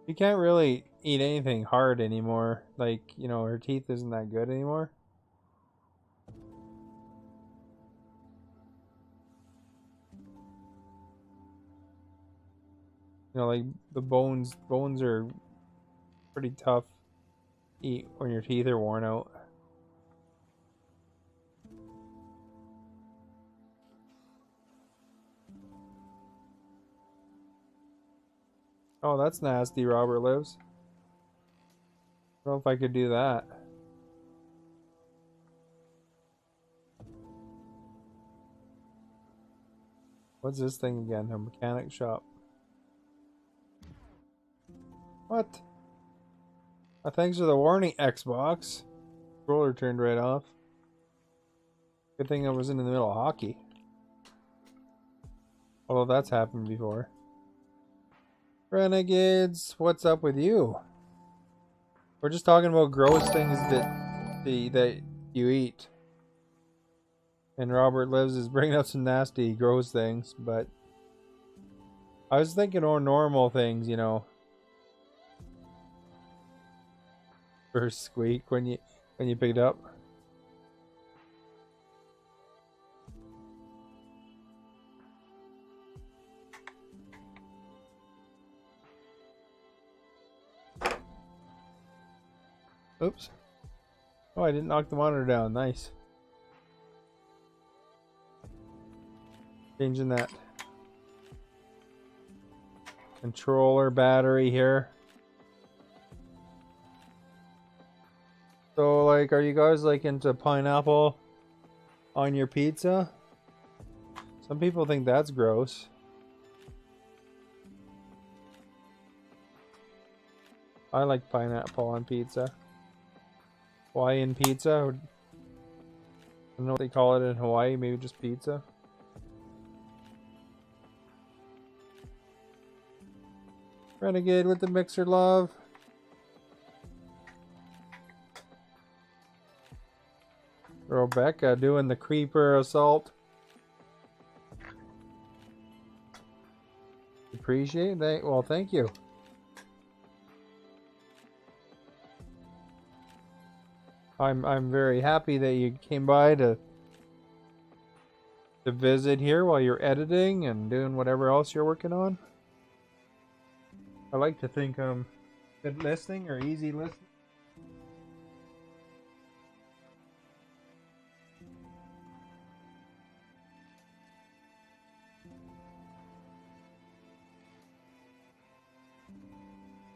She can't really eat anything hard anymore. Like, you know, her teeth isn't that good anymore. You know, like the bones are pretty tough to eat when your teeth are worn out. Oh, that's nasty, Robert Lives. I don't know if I could do that. What's this thing again? A mechanic shop. What? Thanks for the warning, Xbox. Controller turned right off. Good thing I wasn't in the middle of hockey. Although that's happened before. Renegades, what's up with you? We're just talking about gross things that you eat. And Robert Lives is bringing up some nasty, gross things, but I was thinking more normal things, you know. First squeak when you picked up. Oops. Oh, I didn't knock the monitor down. Nice. Changing that controller battery here. So, like, are you guys, like, into pineapple on your pizza? Some people think that's gross. I like pineapple on pizza. Hawaiian pizza. I don't know what they call it in Hawaii. Maybe just pizza. Renegade with the mixer, love. Rebecca doing the creeper assault. Appreciate that. Well, thank you. I'm very happy that you came by to visit here while you're editing and doing whatever else you're working on. I like to think I'm good listening or easy listening.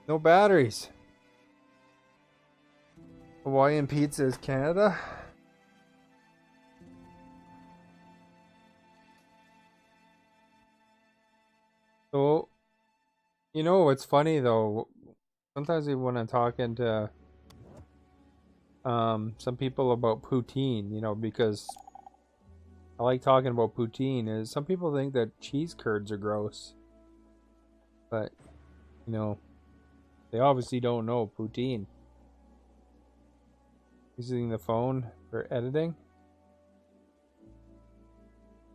No batteries. Hawaiian pizza is Canada. So, you know what's funny though? Sometimes when I'm talking to some people about poutine, you know, because I like talking about poutine, is some people think that cheese curds are gross. But, you know, they obviously don't know poutine. Using the phone for editing.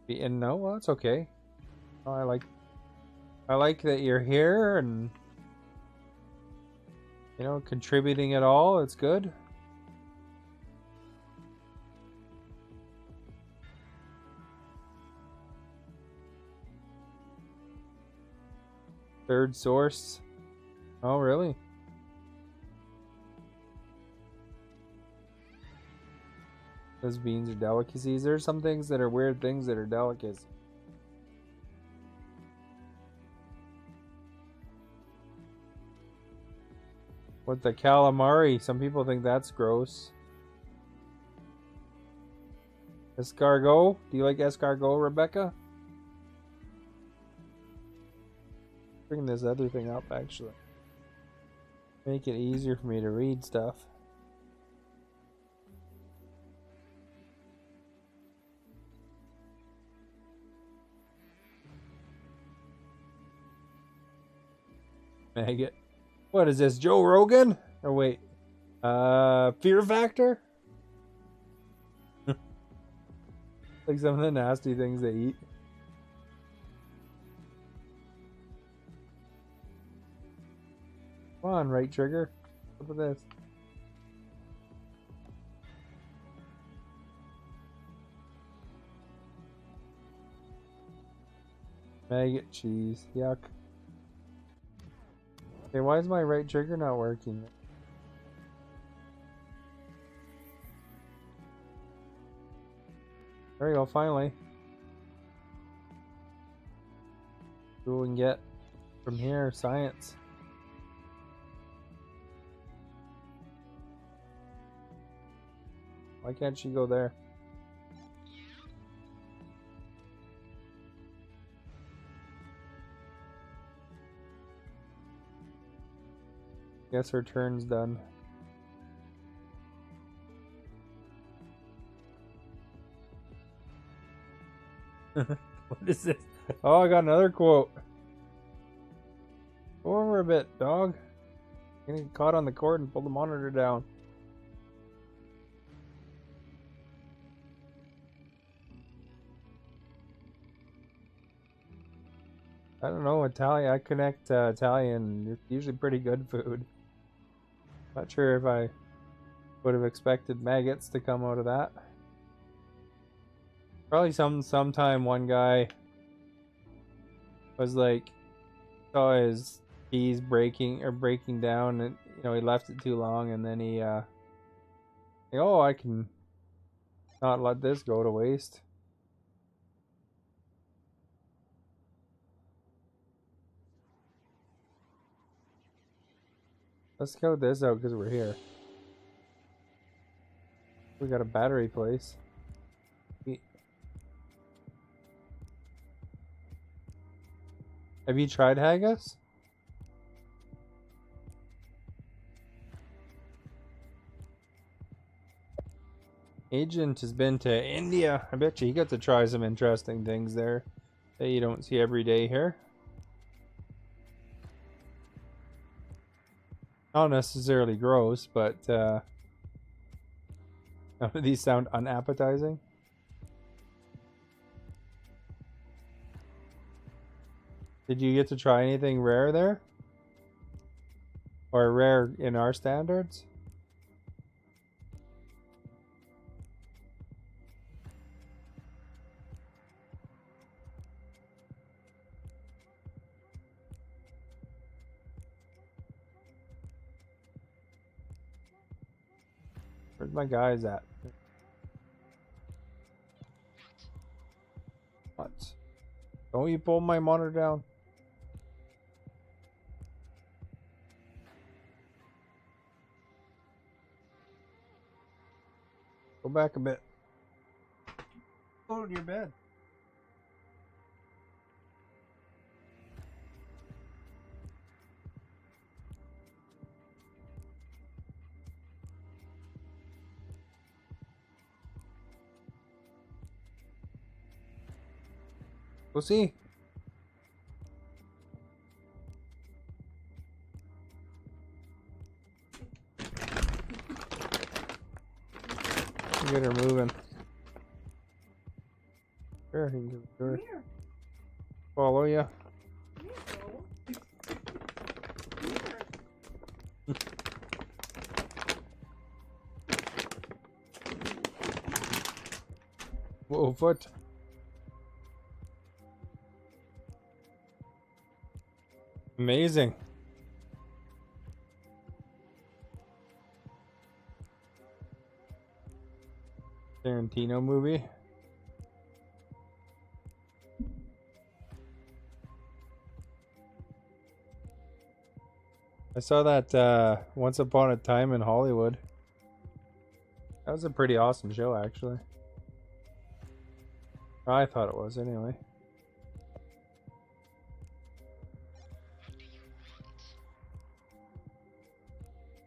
And no, well, it's okay. Oh, I like that you're here and, you know, contributing at all. It's good. Third source. Oh, really? Those beans are delicacies. There's some things that are weird things that are delicacies. What, the calamari? Some people think that's gross. Escargot? Do you like escargot, Rebecca? Bring this other thing up, actually. Make it easier for me to read stuff. Maggot. What is this, Joe Rogan? Or wait, Fear Factor? Like some of the nasty things they eat. Come on, right trigger. What's up with this? Maggot cheese. Yuck. Okay, why is my right trigger not working? There we go, finally. See what we can get from here. Science. Why can't she go there? Guess her turn's done. What is this? Oh, I got another quote. Go over a bit, dog. You're gonna get caught on the cord and pull the monitor down. I don't know, Italian. I connect Italian. It's usually pretty good food. Not sure if I would have expected maggots to come out of that. Probably sometime one guy was like, saw his keys breaking down, and he left it too long, and then he like, oh, I can not let this go to waste. Let's scout this out because we're here. We got a battery place. Have you tried haggis? Agent has been to India. I bet you he got to try some interesting things there that you don't see every day here. Not necessarily gross, but none of these sound unappetizing. Did you get to try anything rare there? Or rare in our standards? Where's my guys at? What? Don't you pull my monitor down? Go back a bit. Go to your bed. We'll see. Get her moving. Sure, he can give it to her. Follow ya. Whoa, foot. Amazing. Tarantino movie. I saw that Once Upon a Time in Hollywood. That was a pretty awesome show, actually. I thought it was, anyway.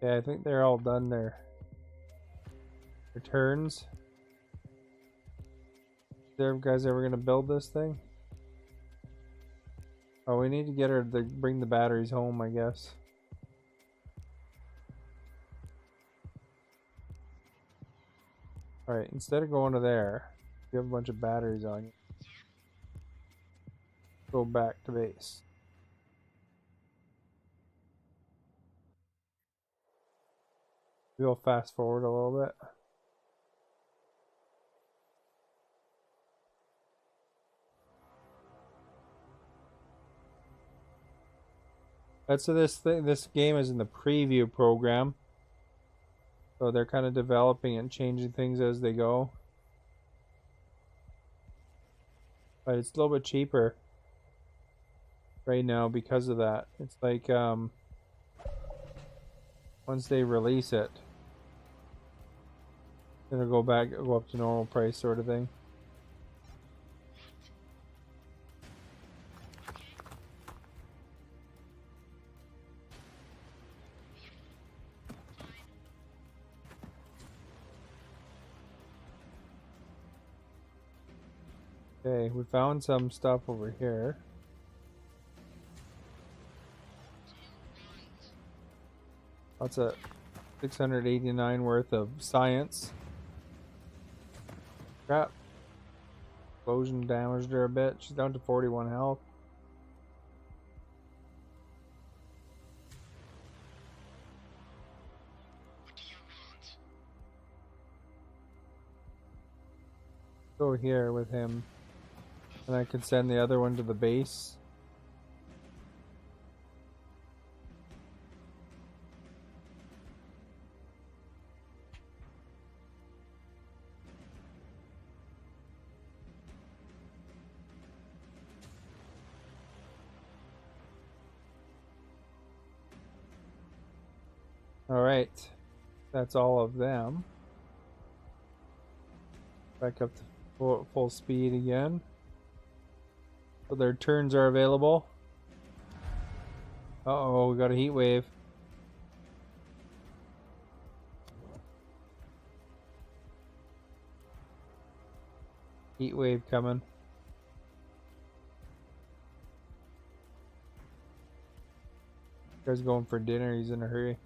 Yeah, I think they're all done their turns. Are you guys ever gonna build this thing? Oh, we need to get her to bring the batteries home, I guess. Alright, instead of going to there, you have a bunch of batteries on you. Go back to base. We'll fast forward a little bit. So this game is in the preview program. So they're kind of developing and changing things as they go. But it's a little bit cheaper right now because of that. It's like once they release it, it'll go up to normal price sort of thing. Okay, we found some stuff over here. That's a 689 worth of science. Crap. Explosion damaged her a bit. She's down to 41 health. Go here with him. And I could send the other one to the base. Alright. That's all of them. Back up to full speed again. So their turns are available. Uh-oh, we got a heat wave. Heat wave coming. Guy's going for dinner, he's in a hurry.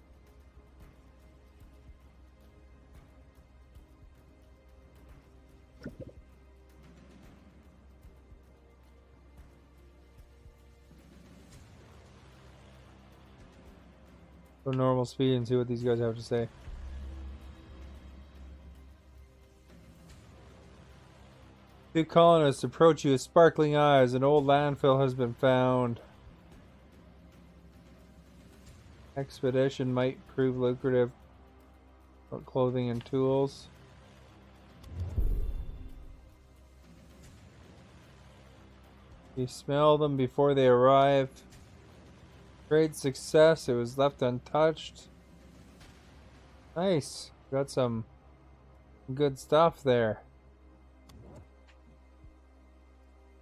Go normal speed and see what these guys have to say. Two colonists approach you with sparkling eyes. An old landfill has been found. Expedition might prove lucrative. Clothing and tools. You smell them before they arrive. Great success. It was left untouched. Nice. Got some good stuff there.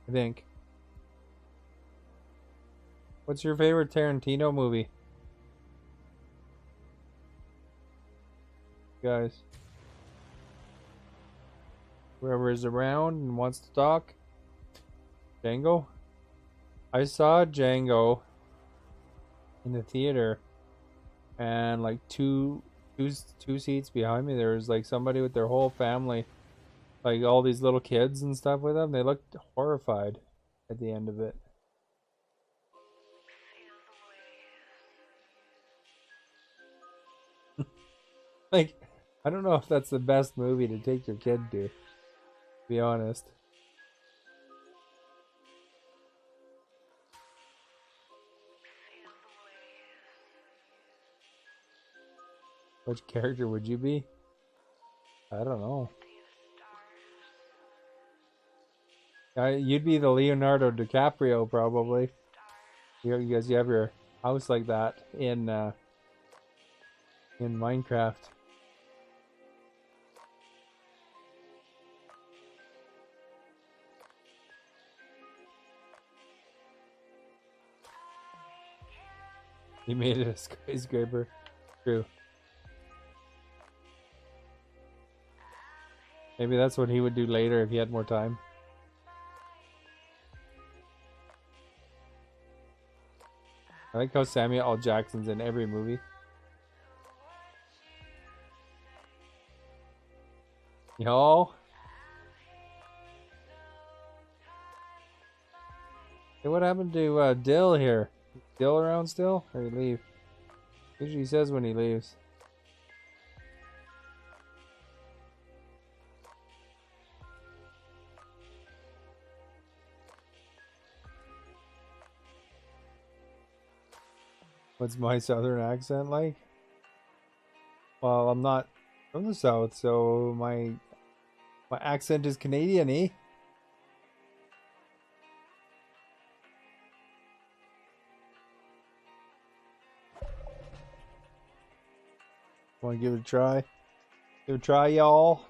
I think. What's your favorite Tarantino movie? Guys. Whoever is around and wants to talk. Django? I saw Django in the theater, and like two seats behind me there was like somebody with their whole family, like all these little kids and stuff with them. They looked horrified at the end of it. Like, I don't know if that's the best movie to take your kid to be honest. Which character would you be? I don't know. You'd be the Leonardo DiCaprio probably. You have your house like that in Minecraft. He made it a skyscraper. True. Maybe that's what he would do later if he had more time. I like how Samuel L. Jackson's in every movie. Yo. Hey, what happened to Dill here? Is Dill around still? Or he leave? Usually he says when he leaves. What's my southern accent like? Well, I'm not from the south, so my accent is Canadian, eh? Want to give it a try? Give it a try, y'all.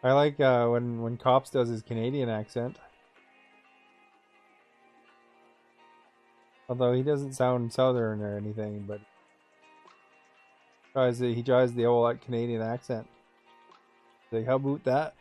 I like when Cops does his Canadian accent. Although he doesn't sound southern or anything, but he tries the whole Canadian accent. Like, how about that?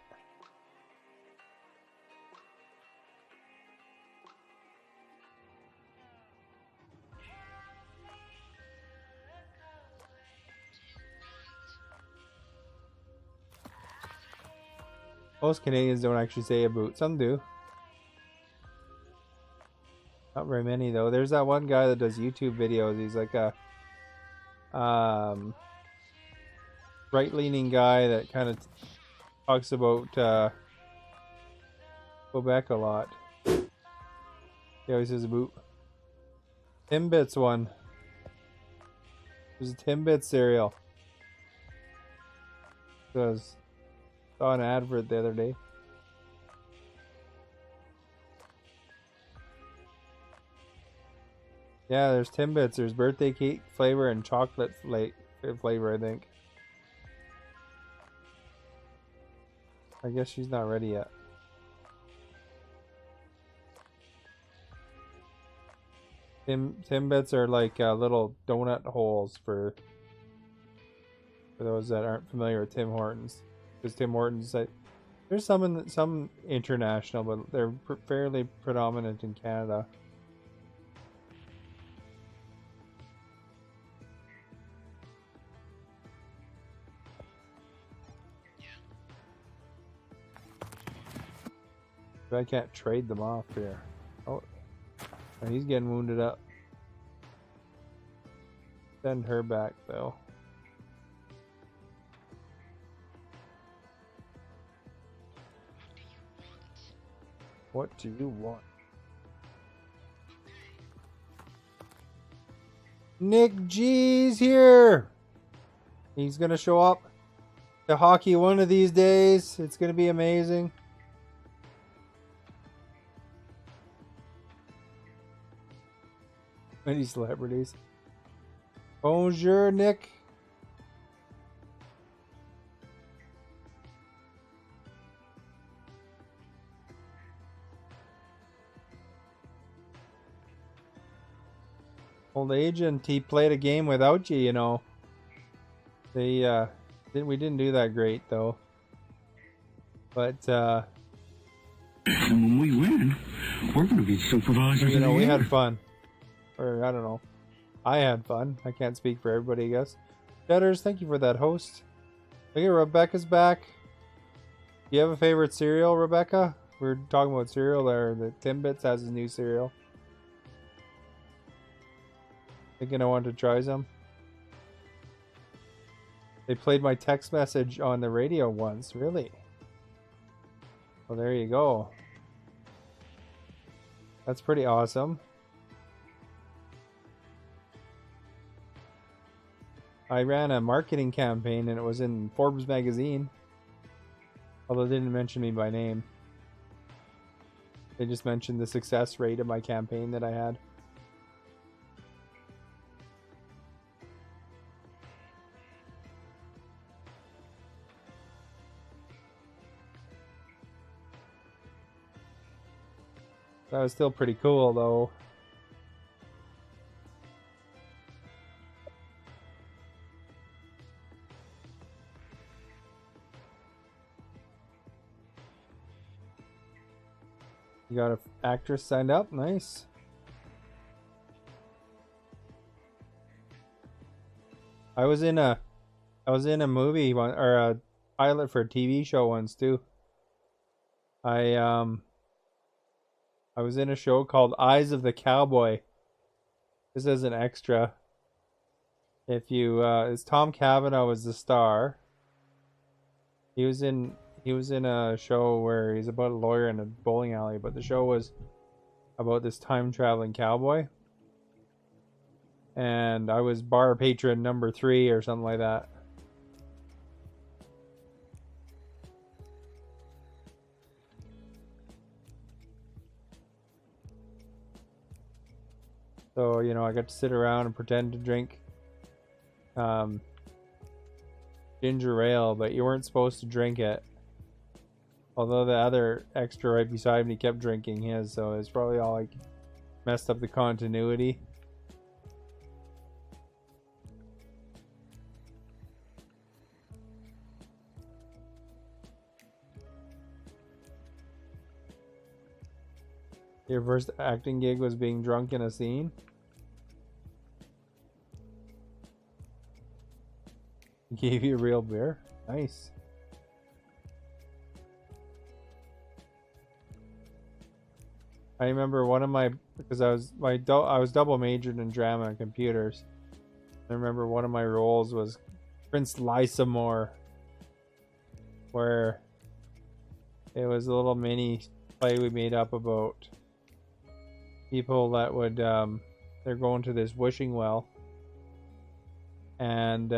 Most Canadians don't actually say a boot. Some do. Not very many though. There's that one guy that does YouTube videos. He's like a right-leaning guy that kind of talks about Quebec a lot. He always says a boot. Timbits one. There's a Timbits cereal. Because saw an advert the other day. Yeah, there's Timbits. There's birthday cake flavor and chocolate flavor, I think. I guess she's not ready yet. Timbits are like little donut holes for those that aren't familiar with Tim Hortons. Because Tim Hortons, there's some international, but they're fairly predominant in Canada. But I can't trade them off here. Oh, he's getting wounded up. Send her back though. What do you want? Nick G's here. He's gonna show up to hockey one of these days. It's gonna be amazing. Many celebrities. Bonjour, Nick. Old agent, he played a game without you, you know. We didn't do that great though. But And when we win, we're going to be supervisors you know, of the we year. had fun. Or I don't know. I had fun. I can't speak for everybody, I guess. Jetters, thank you for that host. Look at Rebecca's back. Do you have a favorite cereal, Rebecca? We were talking about cereal there. The Timbits has his new cereal. Thinking I want to try some. They played my text message on the radio once, really? Well, there you go. That's pretty awesome. I ran a marketing campaign and it was in Forbes magazine. Although they didn't mention me by name. They just mentioned the success rate of my campaign that I had. That was still pretty cool though. You got an actress signed up, nice. I was in a movie or a pilot for a TV show once too. I was in a show called Eyes of the Cowboy. This is an extra. If you it's Tom Cavanaugh was the star. He was in a show where he's about a lawyer in a bowling alley, but the show was about this time traveling cowboy. And I was bar patron number 3 or something like that. So, you know, I got to sit around and pretend to drink ginger ale, but you weren't supposed to drink it. Although the other extra right beside me kept drinking his, so it's probably all like messed up the continuity. Your first acting gig was being drunk in a scene? Gave you a real beer? Nice. I remember one of my, because I was double majored in drama and computers. I remember one of my roles was Prince Lysamore, where it was a little mini play we made up about people that would they're going to this wishing well, and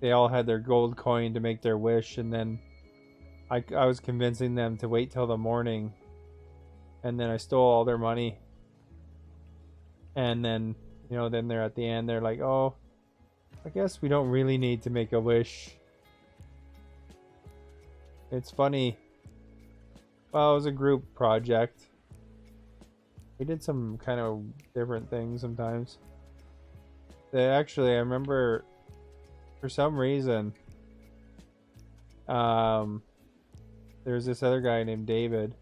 they all had their gold coin to make their wish, and then I was convincing them to wait till the morning, and then I stole all their money, and then then they're at the end, they're like, oh, I guess we don't really need to make a wish. It's funny. Well, it was a group project. We did some kind of different things sometimes. I remember, for some reason, there's this other guy named David.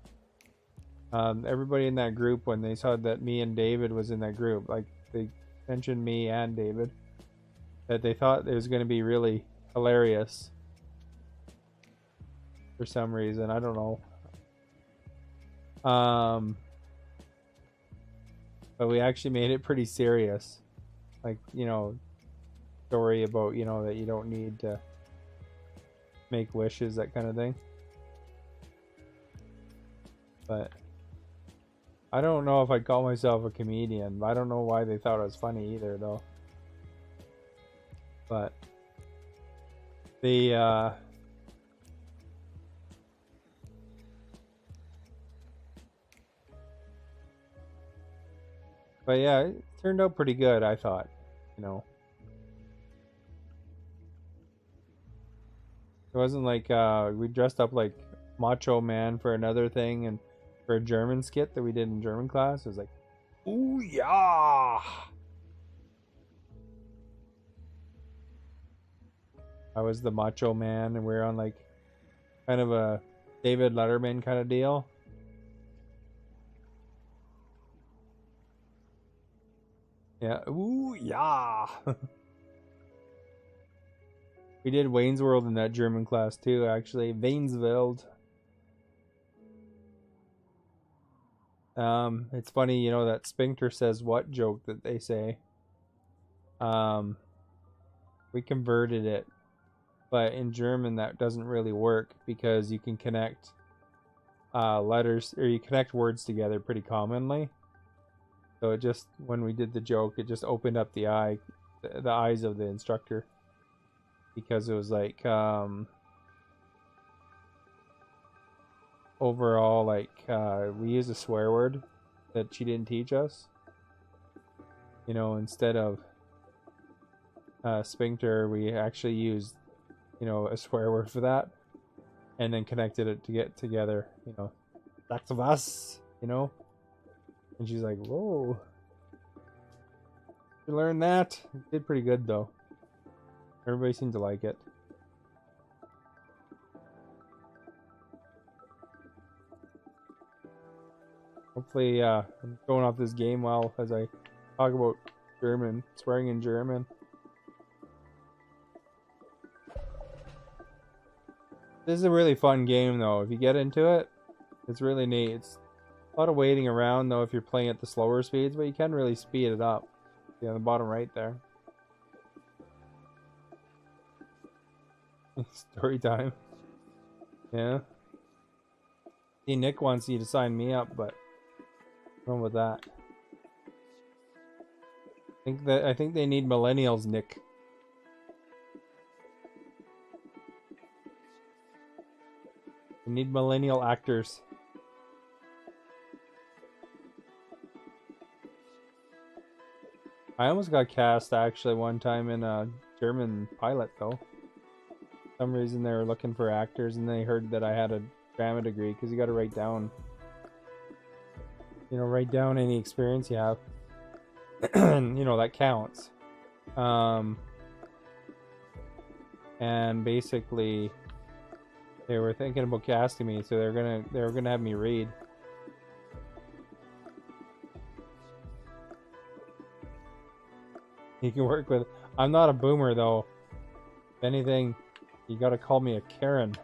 Everybody in that group, when they saw that me and David was in that group, like they mentioned me and David, that they thought it was going to be really hilarious. For some reason, I don't know. But we actually made it pretty serious. Like, story about, that you don't need to make wishes, that kind of thing. But I don't know if I'd call myself a comedian. I don't know why they thought it was funny either, though. But but yeah, it turned out pretty good, I thought. It wasn't like we dressed up like Macho Man for another thing, and for a German skit that we did in German class, it was like, ooh yeah. I was the Macho Man, and we were on like kind of a David Letterman kind of deal. Yeah, ooh yeah. We did Wayne's World in that German class too, actually. Waynesveld. It's funny, that Sphincter says what joke that they say. We converted it, but in German that doesn't really work because you can connect letters, or you connect words together pretty commonly. So it just, when we did the joke, it just opened up the eyes of the instructor, because it was like overall, like we used a swear word that she didn't teach us. Instead of sphincter, we actually used a swear word for that, and then connected it to get together. Back to us. And she's like, whoa. You learned that? You did pretty good, though. Everybody seemed to like it. Hopefully, I'm going off this game well as I talk about German, swearing in German. This is a really fun game, though. If you get into it, it's really neat. It's a lot of waiting around, though, if you're playing at the slower speeds, but you can really speed it up. See on the bottom right there. Story time. Yeah. See, Nick wants you to sign me up, but what's wrong with that? I think they need millennials, Nick. We need millennial actors. I almost got cast actually one time in a German pilot, though. For some reason they were looking for actors, and they heard that I had a drama degree, because you got to write down any experience you have. And that counts. And basically they were thinking about casting me, so they were gonna have me read. You can work with. I'm not a boomer, though. If anything, you gotta call me a Karen.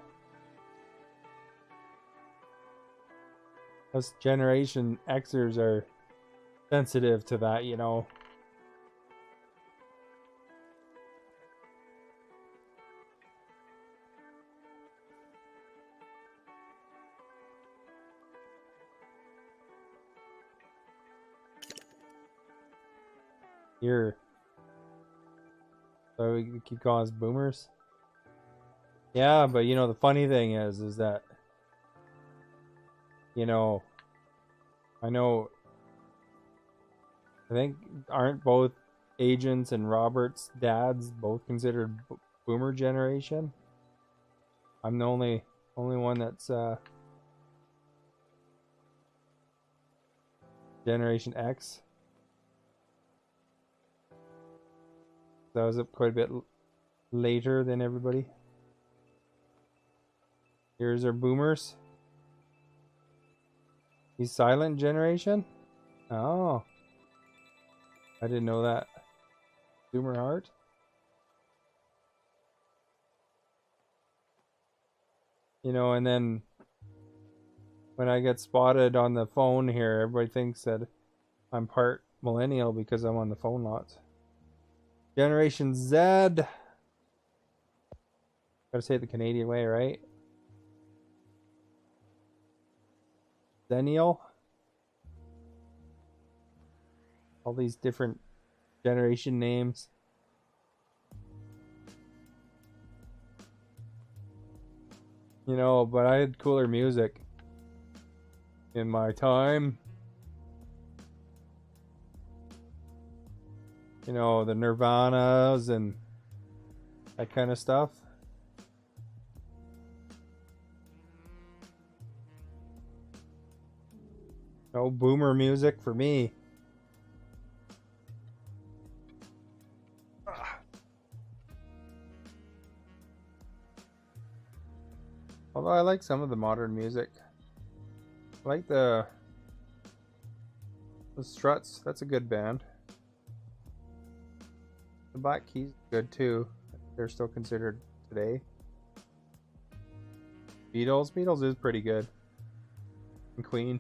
Us Generation Xers are sensitive to that, you know. Here. So we keep calling us boomers? Yeah, but you know, the funny thing is that, you know, I think, aren't both Agents and Robert's dads both considered boomer generation? I'm the only one that's Generation X. That was up quite a bit later than everybody. Here's our boomers. He's silent generation? Oh. I didn't know that. Boomer heart? You know, and then when I get spotted on the phone here, everybody thinks that I'm part millennial because I'm on the phone lots. Generation Z. Gotta say it the Canadian way, right? Zennial. All these different generation names. You know, but I had cooler music in my time. You know, the Nirvanas and that kind of stuff. No boomer music for me. Although I like some of the modern music. I like the Struts. That's a good band. The Black Keys good too. They're still considered today. Beatles is pretty good. And Queen.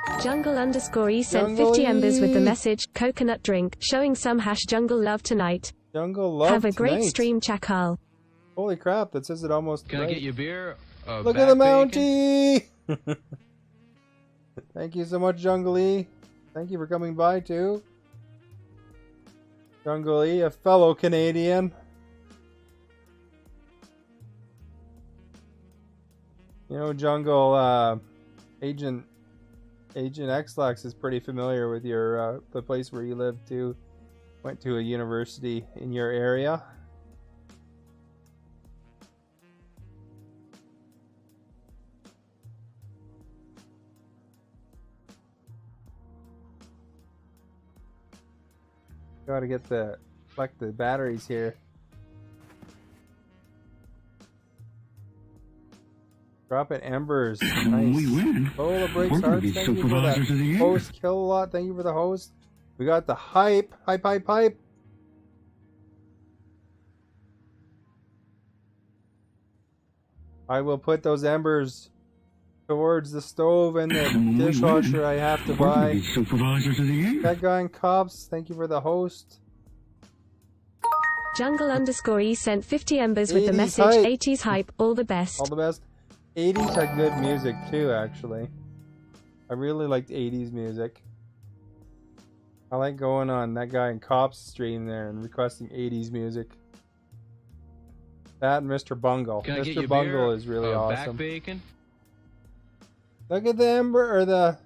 Jungle_E sent 50 embers with the message, coconut drink, showing some #jungle love tonight. Jungle love Have a great tonight. stream, Chakal. Holy crap, that says it almost Can right. I get you a beer? Look at the Mountie! Thank you so much, Jungle E. Thank you for coming by too. Jungle E, a fellow Canadian. You know, Jungle, Agent Xlax is pretty familiar with your the place where you live too. Went to a university in your area. Gotta get collect the batteries here. Drop it embers. And when we win, Lola Breaks we're gonna Hearts, be thank you for supervisors of the that. year. Host Kill a Lot, thank you for the host. We got the hype. Hype. I will put those embers towards the stove and the And when we dishwasher win, I have to we're gonna buy. be supervisors of the year. That guy in Cops, thank you for the host. Jungle_E sent 50 embers with the 80s message, hype. 80s hype, all the best. All the best. 80s had good music too, actually. I really liked 80s music. I like going on that guy in Cops stream there and requesting 80s music. That and Mr. Bungle. Can I get you Mr. a Bungle beer? is really Back awesome. bacon? Look at the Ember, or the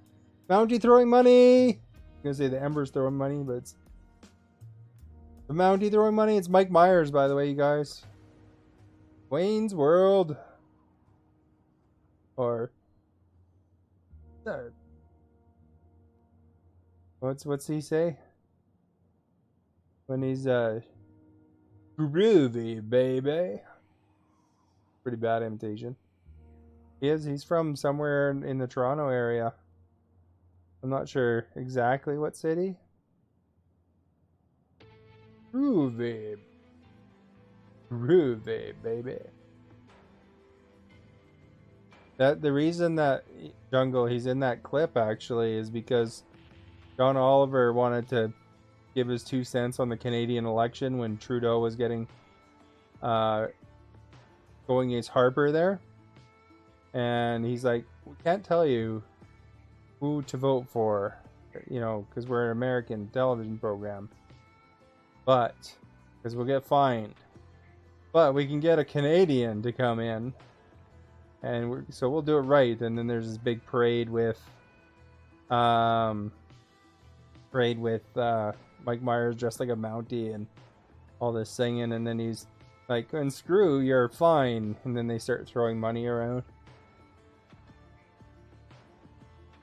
Mountie throwing money. I'm gonna say the Ember's throwing money, but it's the Mountie throwing money. It's Mike Myers, by the way, you guys. Wayne's World. Or what's he say? When he's groovy, baby. Pretty bad imitation. He's from somewhere in the Toronto area. I'm not sure exactly what city. Groovy, baby. That the reason that Jungle he's in that clip actually is because John Oliver wanted to give his 2 cents on the Canadian election when Trudeau was getting going against Harper there, and he's like, we can't tell you who to vote for, because we're an American television program, but because we'll get fined, but we can get a Canadian to come in, and so we'll do it right. And then there's this big parade with Mike Myers dressed like a Mountie and all this singing, and then he's like, and screw you're fine, and then they start throwing money around.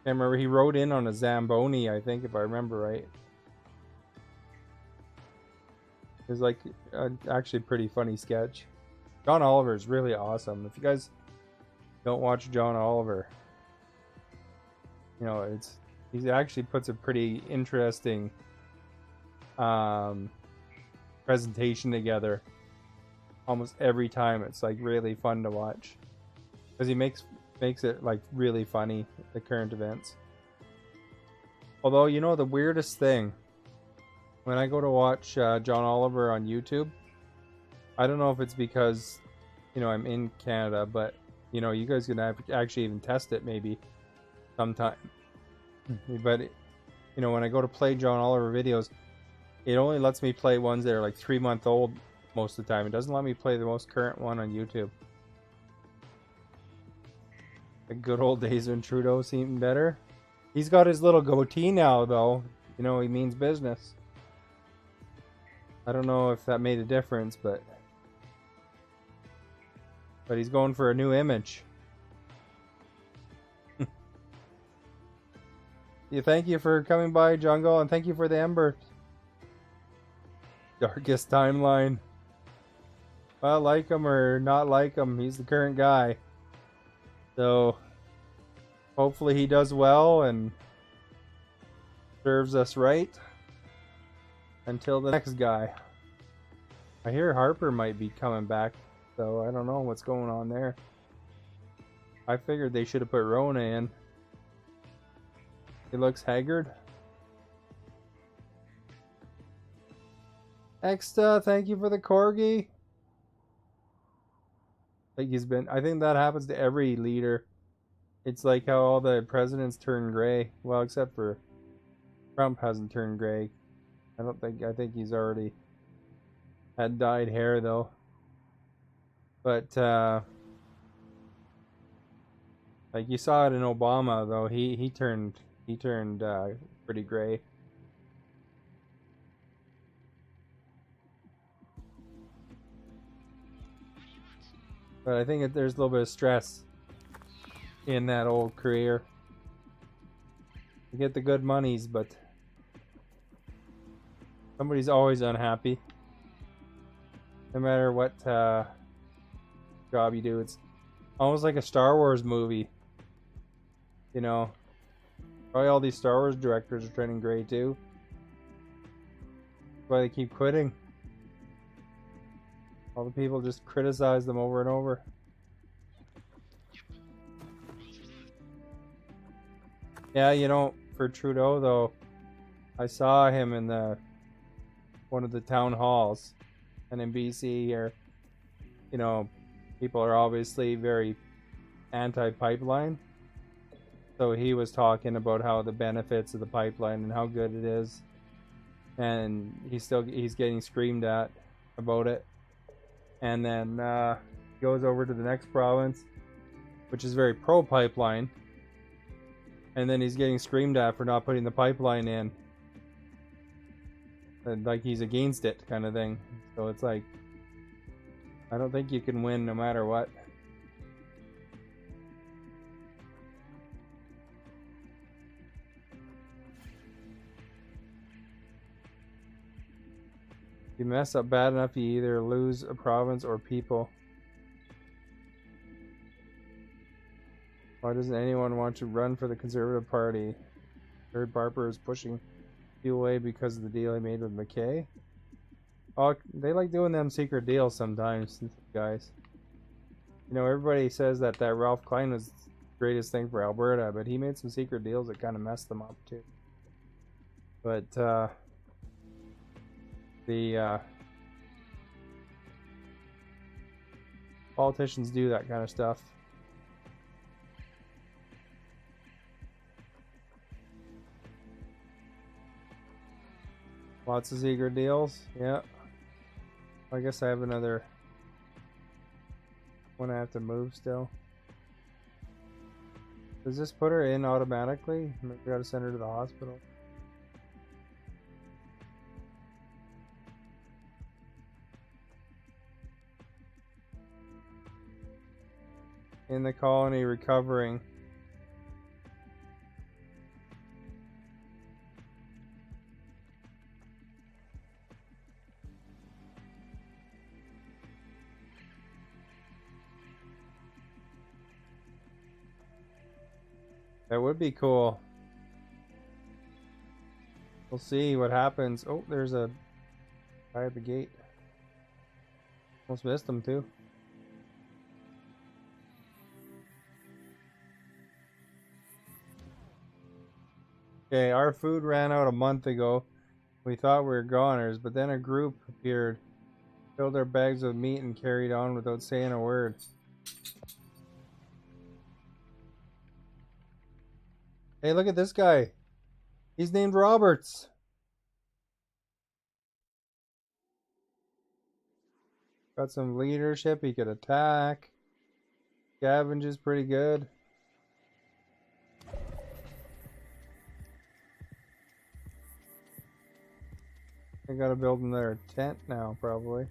I remember he rode in on a Zamboni, I think, if I remember right. It was like actually pretty funny sketch. John Oliver is really awesome. If you guys don't watch John Oliver, he actually puts a pretty interesting presentation together almost every time. It's like really fun to watch because he makes it like really funny, the current events. Although, the weirdest thing, when I go to watch John Oliver on YouTube, I don't know if it's because I'm in Canada, but you guys can actually even test it maybe sometime. But when I go to play John Oliver videos, it only lets me play ones that are like 3-month old most of the time. It doesn't let me play the most current one on YouTube. The good old days when Trudeau seemed better. He's got his little goatee now, though. He means business. I don't know if that made a difference, but he's going for a new image. Yeah, thank you for coming by, Jungle, and thank you for the Ember. Darkest timeline. Well, like him or not like him, he's the current guy. So, hopefully he does well and serves us right until the next guy. I hear Harper might be coming back, so I don't know what's going on there. I figured they should have put Rona in. He looks haggard. Exta, thank you for the corgi. Like I think that happens to every leader. It's like how all the presidents turn gray. Well, except for Trump hasn't turned gray. I think he's already had dyed hair though. But like you saw it in Obama though, he turned pretty gray. But I think there's a little bit of stress in that old career. You get the good monies, but somebody's always unhappy. No matter what job you do, it's almost like a Star Wars movie. Probably all these Star Wars directors are turning gray too. That's why they keep quitting. All the people just criticize them over and over. Yeah, for Trudeau though, I saw him in one of the town halls, and in BC here, people are obviously very anti-pipeline. So he was talking about how the benefits of the pipeline and how good it is, and he's getting screamed at about it. And then goes over to the next province, which is very pro-pipeline, and then he's getting screamed at for not putting the pipeline in, and like he's against it kind of thing. So it's like, I don't think you can win no matter what. If you mess up bad enough, you either lose a province or people. Why doesn't anyone want to run for the Conservative Party? Heard Barber is pushing you away because of the deal he made with McKay. Oh, they like doing them secret deals sometimes, guys. You know, everybody says that Ralph Klein was the greatest thing for Alberta, but he made some secret deals that kind of messed them up too. But the politicians do that kind of stuff. Lots of secret deals. Yeah. I guess I have another one I have to move still. Does this put her in automatically? Maybe we gotta send her to the hospital. In the colony, recovering. That would be cool. We'll see what happens. Oh, there's a guy at the gate. Almost missed him too. Okay, our food ran out a month ago. We thought we were goners, but then a group appeared, filled our bags with meat, and carried on without saying a word. Hey, look at this guy. He's named Roberts. Got some leadership. He could attack. Scavenge is pretty good. I gotta build another tent now, probably.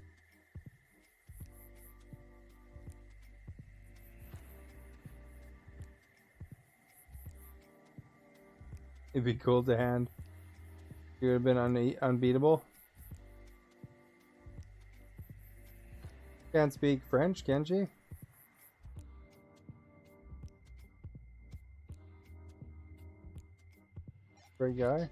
It'd be cool to hand. You would have been unbeatable. Can't speak French, can she? Great guy.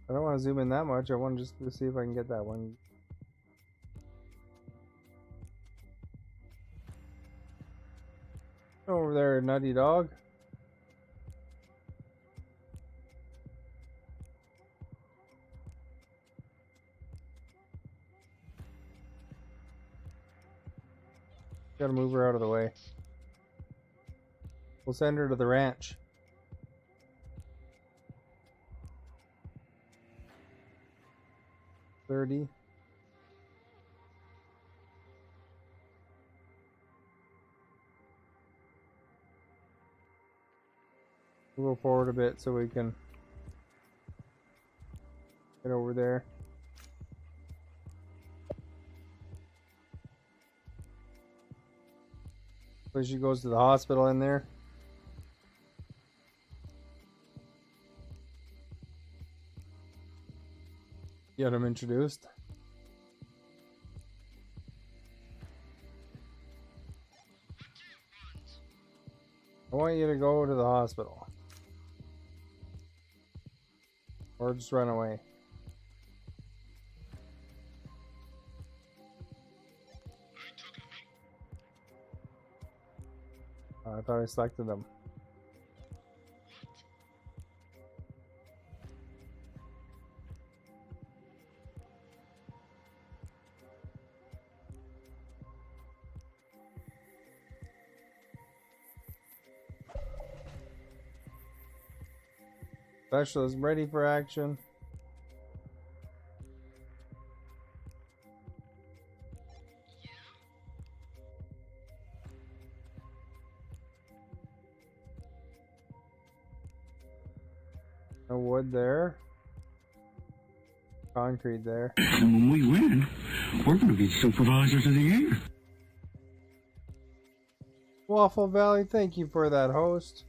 I don't want to zoom in that much. I want just to see if I can get that one. Over there, nutty dog. Gotta move her out of the way. We'll send her to the ranch. $30. We'll go forward a bit so we can get over there. So she goes to the hospital in there. Get him introduced. I want you to go to the hospital. Or just run away. Oh, I thought I selected them. Specialist ready for action. No wood there. Concrete there. And when we win, we're going to be supervisors of the year. Waffle Valley, thank you for that, host.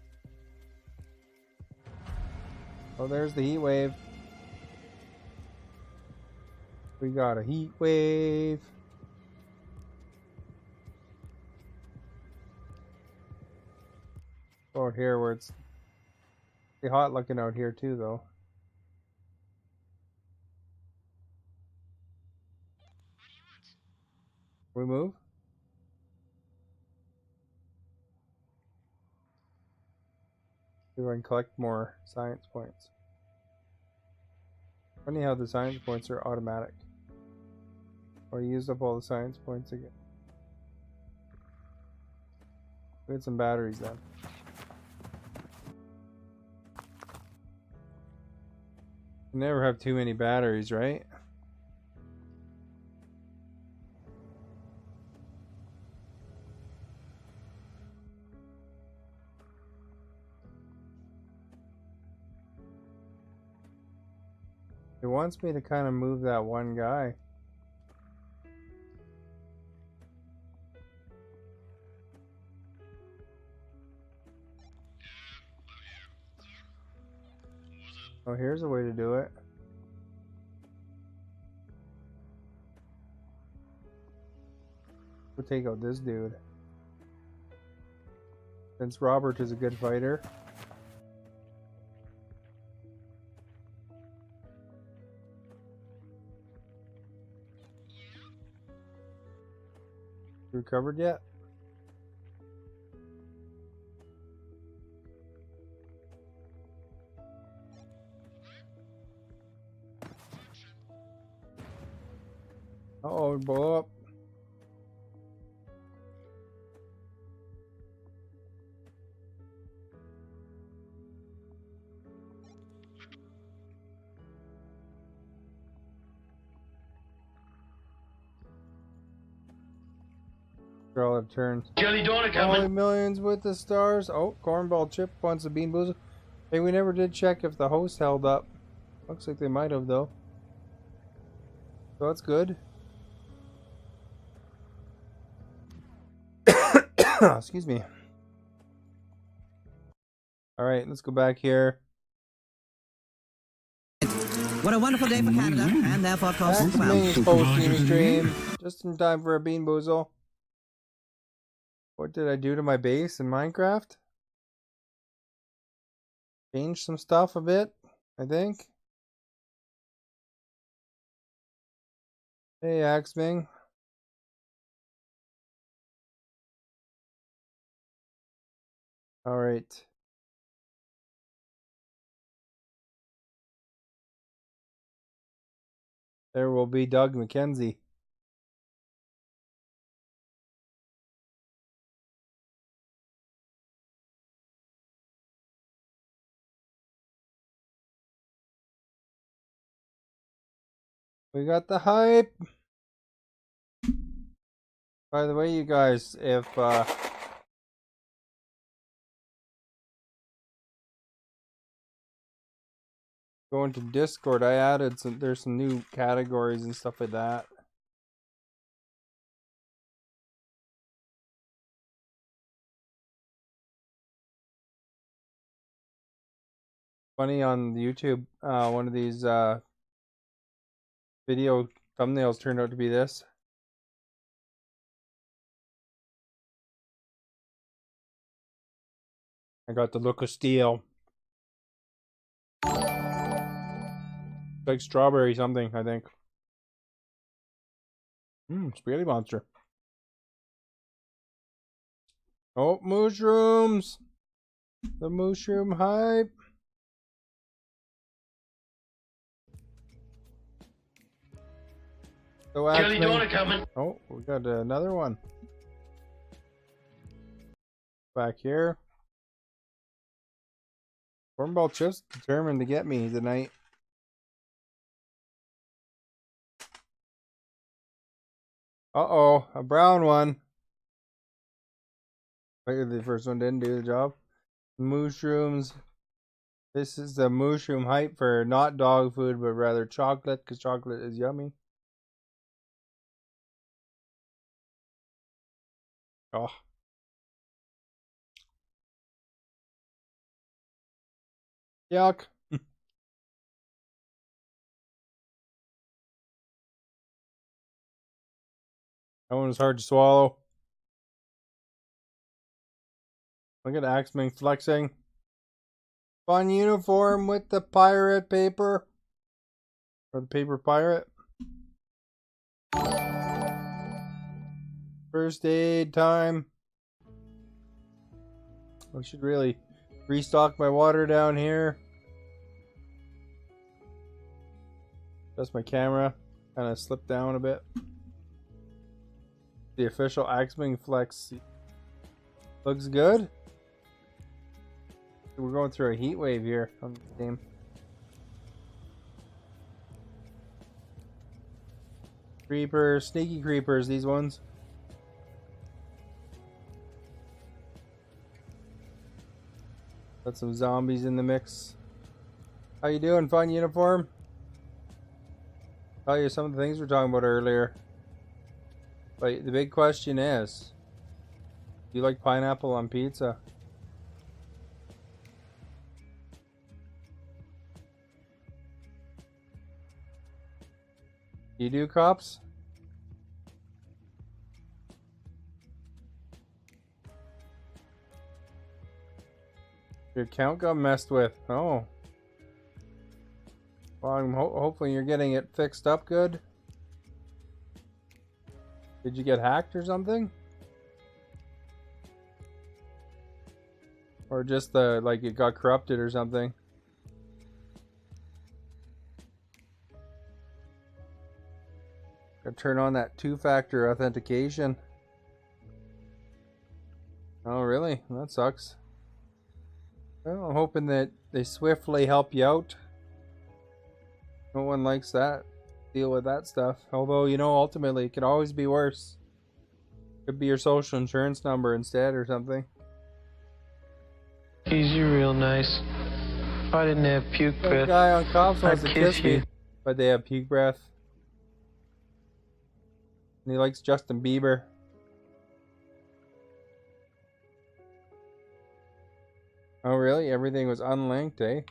Oh, there's the heat wave. We got a heat wave. Go out here where it's pretty hot looking out here too, though. We move? See if I can collect more science points. Funny how the science points are automatic. Or I used up all the science points again. We had some batteries then. You never have too many batteries, right? It wants me to kind of move that one guy. Oh, here's a way to do it. We'll take out this dude. Since Robert is a good fighter. Recovered yet? Uh-oh, blow up. All have turned. Jelly donut Only coming. millions with the stars. Oh, Cornball Chip wants a Bean Boozle. Hey, we never did check if the host held up. Looks like they might have, though. So that's good. Excuse me. Alright, let's go back here. What a wonderful day for Canada, and therefore across That's the world. Ming's post-game stream. Just in time for a Bean Boozle. What did I do to my base in Minecraft? Change some stuff a bit, I think. Hey, Axming. Alright. There will be Doug McKenzie. We got the hype. By the way, you guys, if going to Discord, I added there's some new categories and stuff like that. Funny on YouTube, one of these video thumbnails turned out to be this. I got the look of steel. Like strawberry something, I think. Spaghetti monster. Oh, mushrooms! The mushroom hype. So Jelly donut coming. oh, we got another one. Back here. Cornball Chip's determined to get me tonight. Uh-oh, a brown one. The first one didn't do the job. Mushrooms. This is the mushroom hype for not dog food, but rather chocolate, because chocolate is yummy. Oh. Yuck. That one was hard to swallow. Look at Axming flexing. Fun uniform with the pirate paper. Or the paper pirate. First aid time. I should really restock my water down here. Just my camera kind of slipped down a bit. The official Axwing Flex looks good. We're going through a heat wave here on the game. Creepers, sneaky creepers, these ones. Got some zombies in the mix. How you doing, Fun Uniform? Tell you some of the things we were talking about earlier. But the big question is, do you like pineapple on pizza? You do, cops? Your account got messed with. Oh. Well, hopefully you're getting it fixed up good. Did you get hacked or something? Or just like it got corrupted or something? Gotta turn on that two-factor authentication. Oh, really? That sucks. Well, I'm hoping that they swiftly help you out. No one likes that. Deal with that stuff. Although, you know, ultimately, it could always be worse. Could be your social insurance number instead or something. Easy, real nice. If I didn't have puke That breath, guy on cops wants I'd to kiss kiss me, you. but they have puke breath. And he likes Justin Bieber. Oh, really? Everything was unlinked, eh?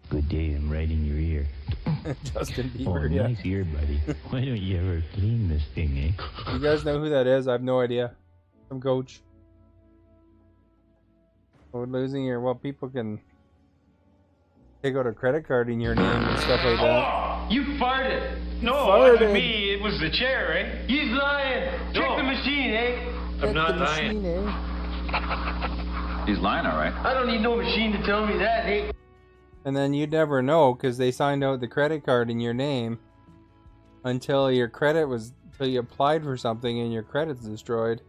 Good day, I'm right in your ear. Justin Oh, Bieber, yeah. nice ear, buddy. Why don't you ever clean this thing, eh? You guys know who that is? I have no idea. Some coach. Oh, losing your... Well, people can take out a credit card in your name and stuff like that. You farted. No, Farted. it wasn't me. It was the chair, eh? He's lying. Check the machine, eh? I'm not lying. Machine, eh? He's lying, all right. I don't need no machine to tell me that, eh? And then you'd never know because they signed out the credit card in your name until your credit was... Until you applied for something and your credit's destroyed.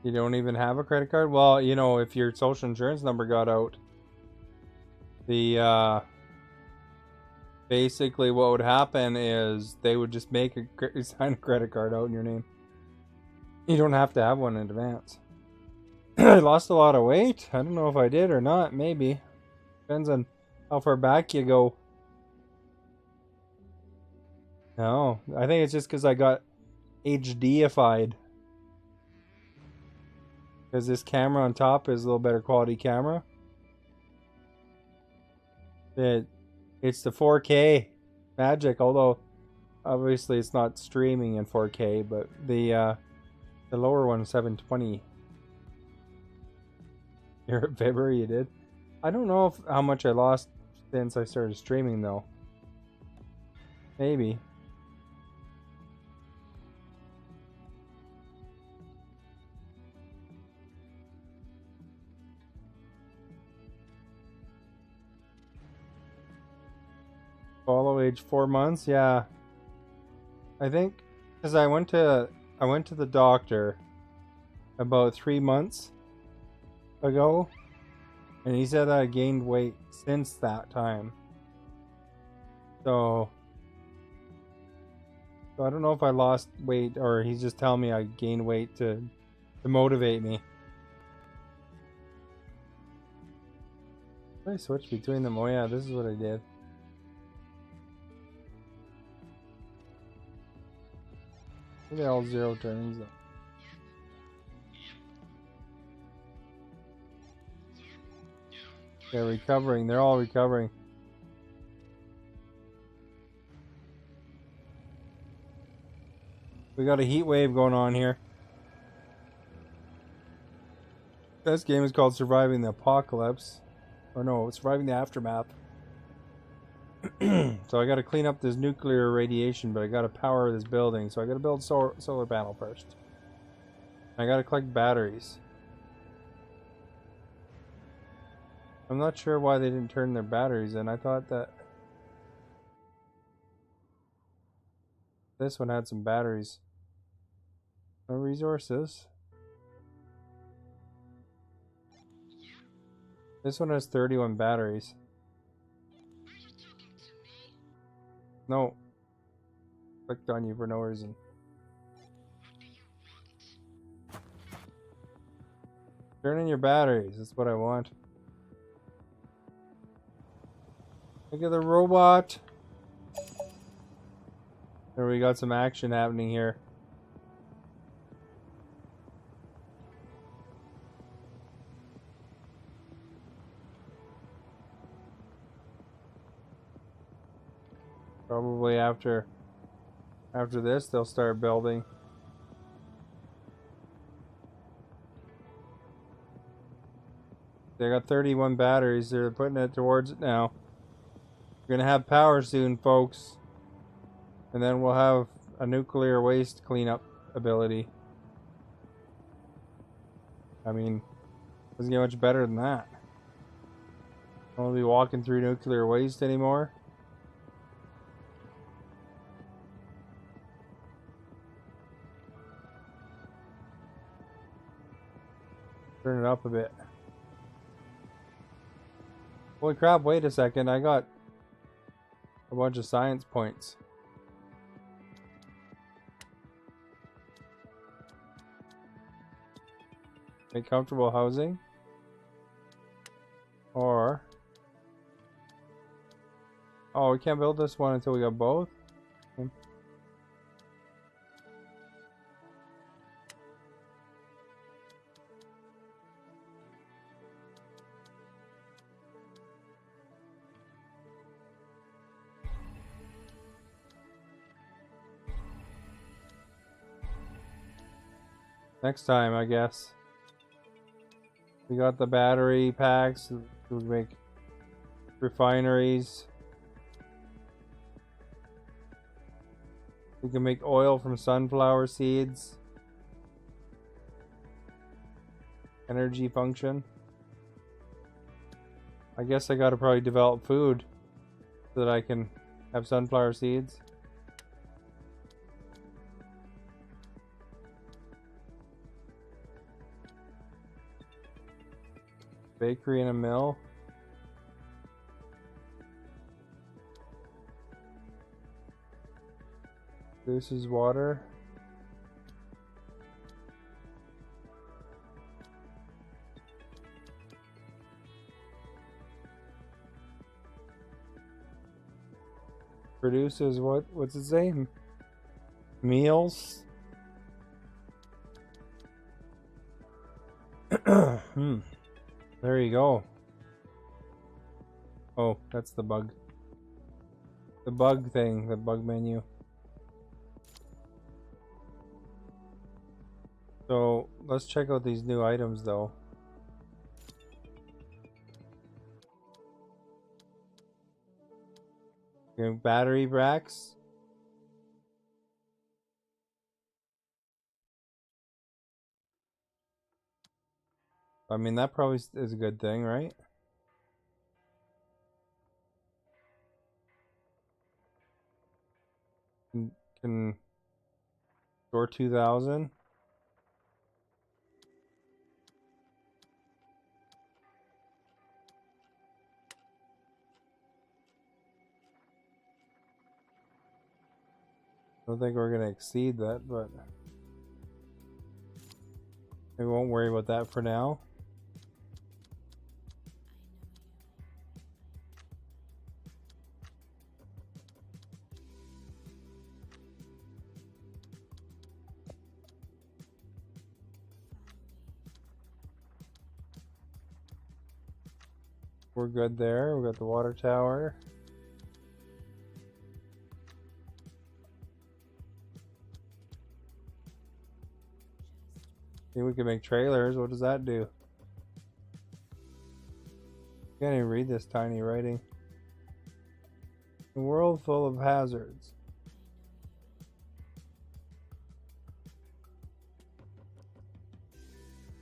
You don't even have a credit card? Well, you know, if your social insurance number got out, the basically what would happen is they would just make sign a credit card out in your name. You don't have to have one in advance. I lost a lot of weight. I don't know if I did or not. Maybe. Depends on how far back you go. No, I think it's just because I got HDified. Because this camera on top is a little better quality camera. It's the 4K magic, although obviously it's not streaming in 4K, but the lower one is 720. You're at February, you did? I don't know how much I lost since I started streaming though. Maybe. Follow age 4 months, yeah. I think because I went to the doctor about 3 months ago, and he said I gained weight since that time. So I don't know if I lost weight or he's just telling me I gained weight to motivate me. Did I switch between them? Oh yeah, this is what I did. They're all 0 turns though. They're recovering. They're all recovering. We got a heat wave going on here. This game is called Surviving the Apocalypse. Or no, Surviving the Aftermath. So I gotta clean up this nuclear radiation, but I gotta power this building. So I gotta build solar panel first. I gotta collect batteries. I'm not sure why they didn't turn their batteries in. I thought that this one had some batteries. No resources. This one has 31 batteries. No. Clicked on you for no reason. Turn in your batteries. That's what I want. Look at the robot. There, we got some action happening here. Probably after this, they'll start building. They got 31 batteries. They're putting it towards it now. We're gonna have power soon, folks. And then we'll have a nuclear waste cleanup ability. I mean, doesn't get much better than that. I won't be walking through nuclear waste anymore. Turn it up a bit. Holy crap, wait a second. I got a bunch of science points. Make comfortable housing. Or... oh, we can't build this one until we got both? Okay. Next time, I guess. We got the battery packs. We make refineries. We can make oil from sunflower seeds. Energy function. I guess I gotta probably develop food so that I can have sunflower seeds. Bakery and a mill. This is water. Produces what? What's it say? Meals. There you go. Oh, that's the bug. The bug thing, the bug menu. So, let's check out these new items though. Okay, battery racks. I mean, that probably is a good thing, right? Can store 2,000. I don't think we're gonna exceed that, but we won't worry about that for now. We're good there. We got the water tower. See, we can make trailers. What does that do? Can't even read this tiny writing. A world full of hazards.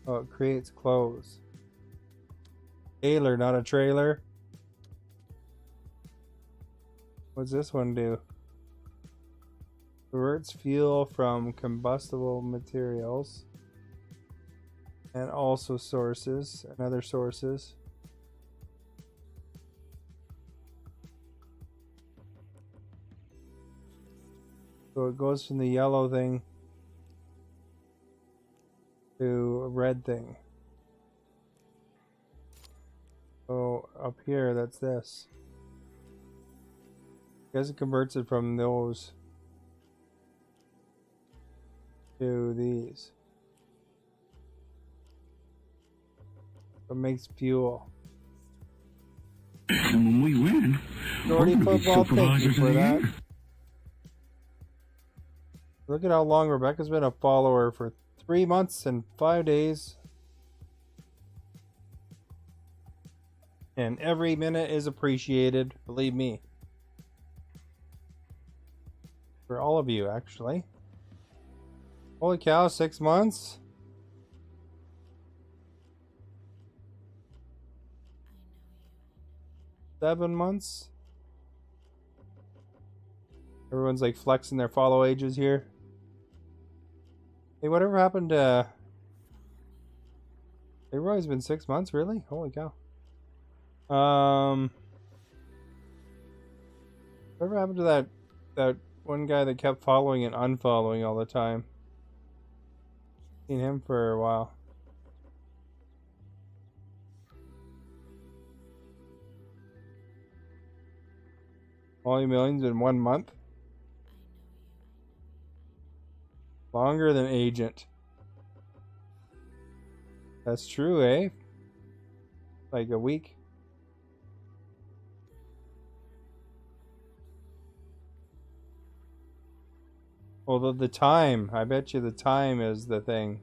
Oh, it creates clothes. Trailer, not a trailer. What's this one do? Diverts fuel from combustible materials and also sources and other sources. So it goes from the yellow thing to a red thing. So up here, that's this. I guess it converts it from those to these. It makes fuel. And when we win, we're Jordy going to be Football, thank you supervisors of for the that. year. Look at how long Rebecca's been a follower for 3 months and 5 days. And every minute is appreciated, believe me. For all of you, actually. Holy cow, 6 months? Seven months? Everyone's like flexing their follow ages here. Hey, whatever happened to... Everybody's been 6 months, really? Holy cow. Whatever happened to that one guy that kept following and unfollowing all the time? Seen him for a while. Only millions in 1 month? Longer than Agent. That's true, eh? Like a week. Well, the time. I bet you the time is the thing.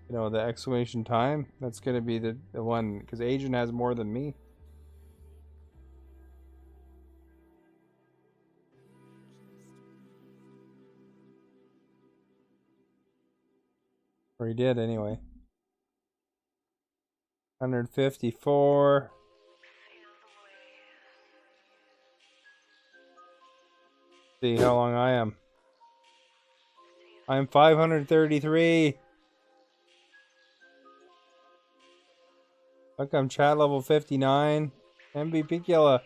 You know, the exclamation time. That's going to be the one. Because Agent has more than me. Or he did anyway. 154. See how long I am. I'm 533. Look, I'm chat level 59. MVP Killa,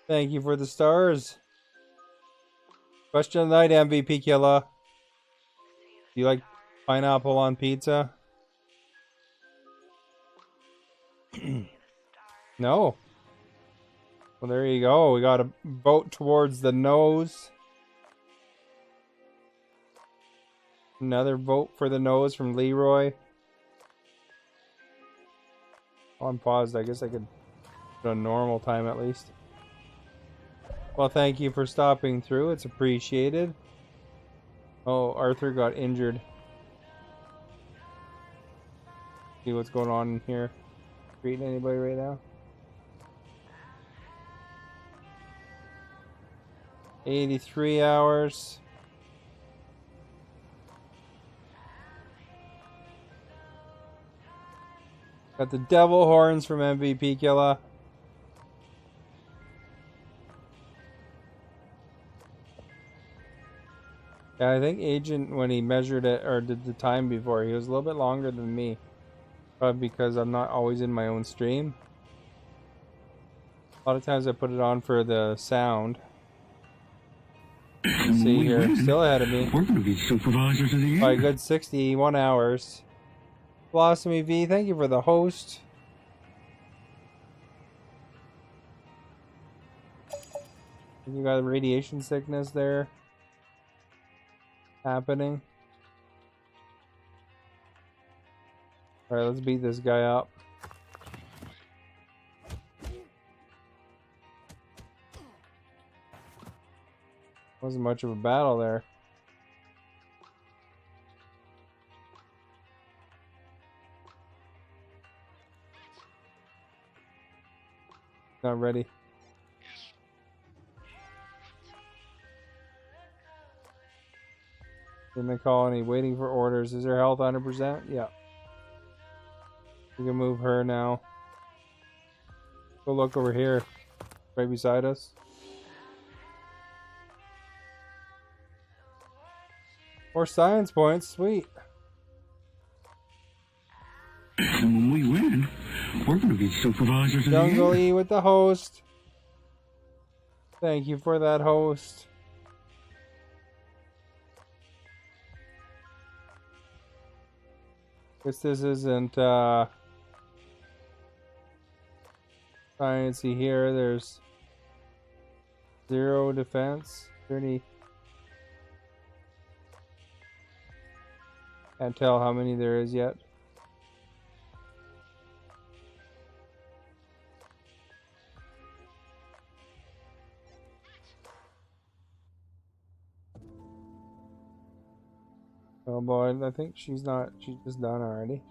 thank you for the stars. Question of the night, MVP Killa. Do you like pineapple on pizza? No. Well, there you go. We got a vote towards the nose. Another vote for the nose from Leroy. On paused. I guess I could put a normal time at least. Well, thank you for stopping through. It's appreciated. Oh, Arthur got injured. See what's going on in here. Treating anybody right now? 83 hours. Got the devil horns from MVP Killa. Yeah, I think Agent, when he measured it or did the time before, he was a little bit longer than me. Probably because I'm not always in my own stream. A lot of times I put it on for the sound. Let's see here, still ahead of me. We're going to be supervisors of the year. By a good 61 hours. Blossomy V, thank you for the host. You got radiation sickness there happening. Alright, let's beat this guy up. Wasn't much of a battle there. Not ready. In the colony, waiting for orders. Is her health 100%? Yeah. We can move her now. Go look over here. Right beside us. More science points. Sweet. And when we win, we're going to be supervisors of the Jungle year. E with the host. Thank you for that, host. Guess this isn't sciencey here. There's 0 defense. 30. Can't tell how many there is yet. Oh boy, I think she's just done already.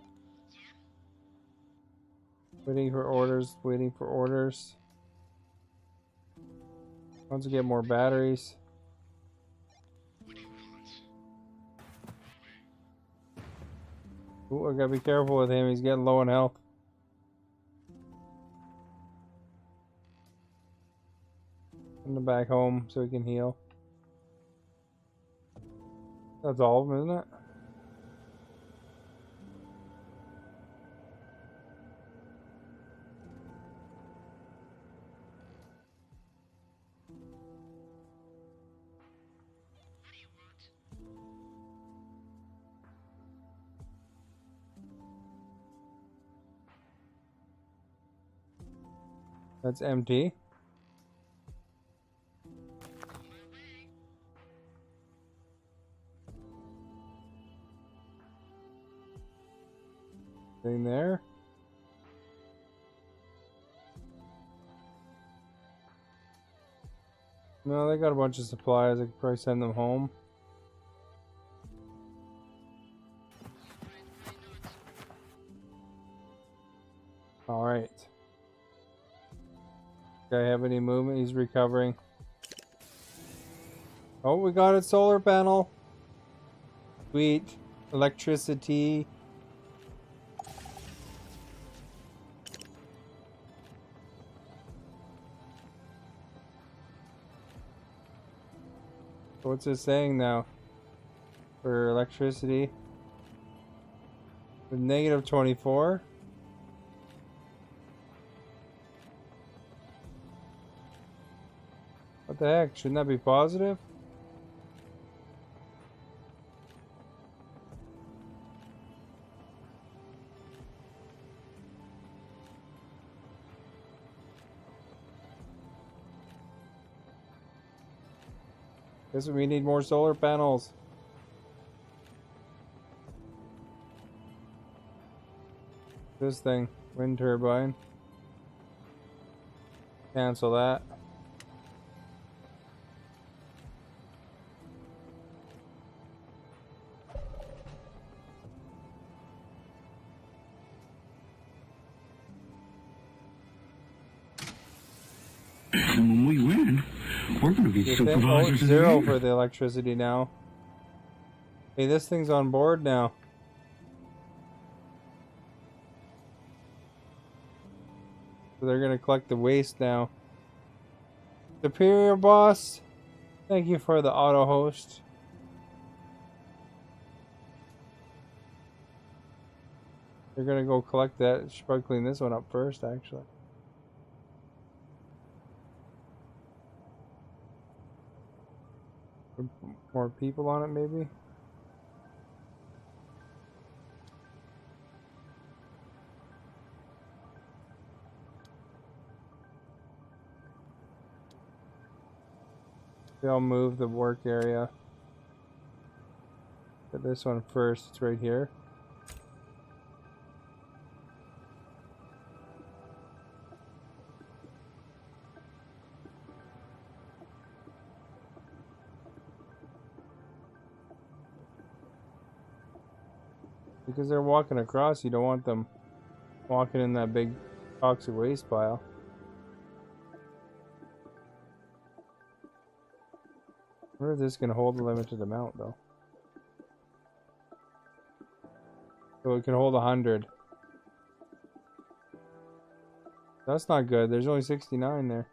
Waiting for orders, waiting for orders. Wants to get more batteries. Ooh, I gotta be careful with him, he's getting low in health. Send him back home so he can heal. That's all of them, isn't it? That's empty. Thing there. No, they got a bunch of supplies. I could probably send them home. Alright. Guy have any movement? He's recovering. Oh, we got a solar panel. Sweet. Electricity. What's it saying now? For electricity? With negative 24? What the heck? Shouldn't that be positive? Guess we need more solar panels. This thing, wind turbine. Cancel that. And when we win, we're going to be You think? Oh, supervisors it's of the 0 year. for the electricity now. Hey, this thing's on board now. So they're gonna collect the waste now. Superior boss, thank you for the auto host. They're gonna go collect that. Should probably clean this one up first, actually. More people on it, maybe? I'll move the work area. Get this one first. It's right here. Because they're walking across, you don't want them walking in that big toxic waste pile. wonder if this can hold a limited amount though. So it can hold 100. That's not good. There's only 69 there.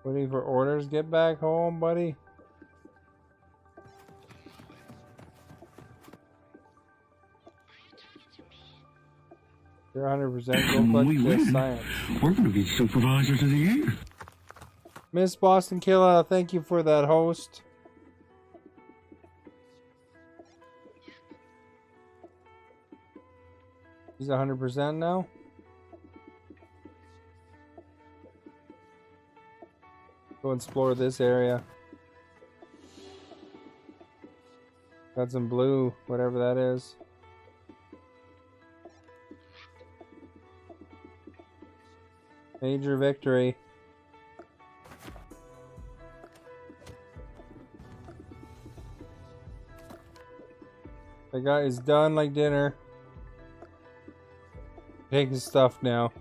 Waiting for orders. Get back home, buddy. You're 100%. Go We click this win. science. We're going to be supervisors of the year. Miss Boston Killa, thank you for that host. He's 100% now. Go explore this area. Got some blue, whatever that is. Major victory. The guy is done like dinner. Take his stuff now.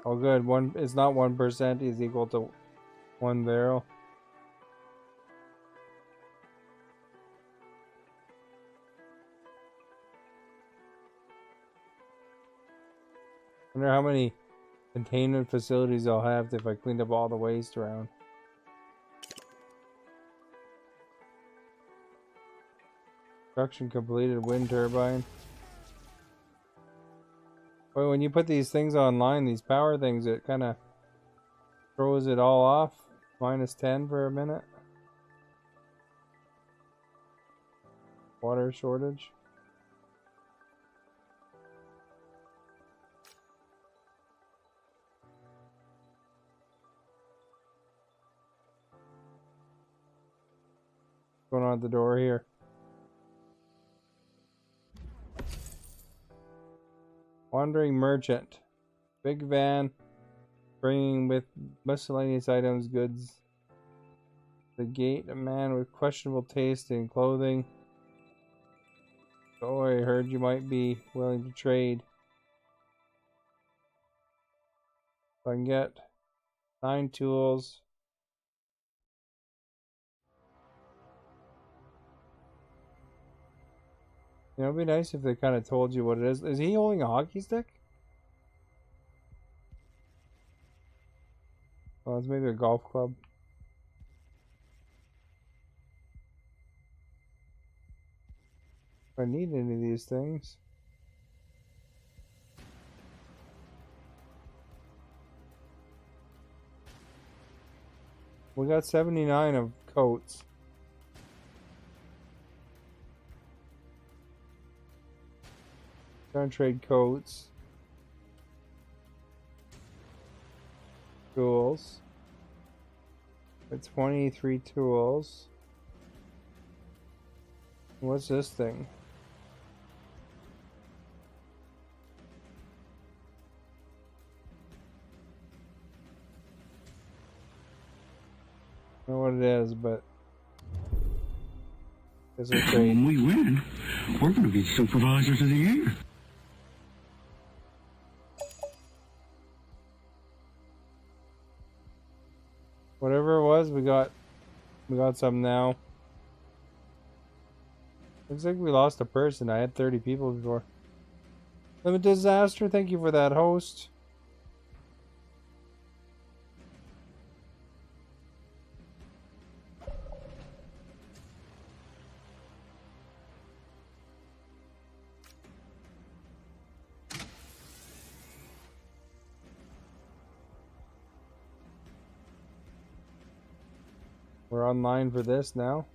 Oh good, it's not 1% is equal to 1 barrel. Wonder how many containment facilities I'll have if I cleaned up all the waste around. Construction completed. Wind turbine. Boy, when you put these things online, these power things, it kind of throws it all off. -10 for a minute. Water shortage. Going on at the door here. Wandering merchant. Big van. Bringing with miscellaneous items, goods. The gate, a man with questionable taste in clothing. Oh, I heard you might be willing to trade. If I can get 9 tools. You know, it'd be nice if they kind of told you what it is. Is he holding a hockey stick? Oh, it's maybe a golf club. If I need any of these things. We got 79 of coats. Trying to trade coats. Tools. It's 23 tools. What's this thing? I don't know what it is, but guess we'll trade. When we win, we're going to be supervisors of the year. Whatever it was, we got some now. Looks like we lost a person. I had 30 people before. Limited Disaster, thank you for that host. We're online for this now.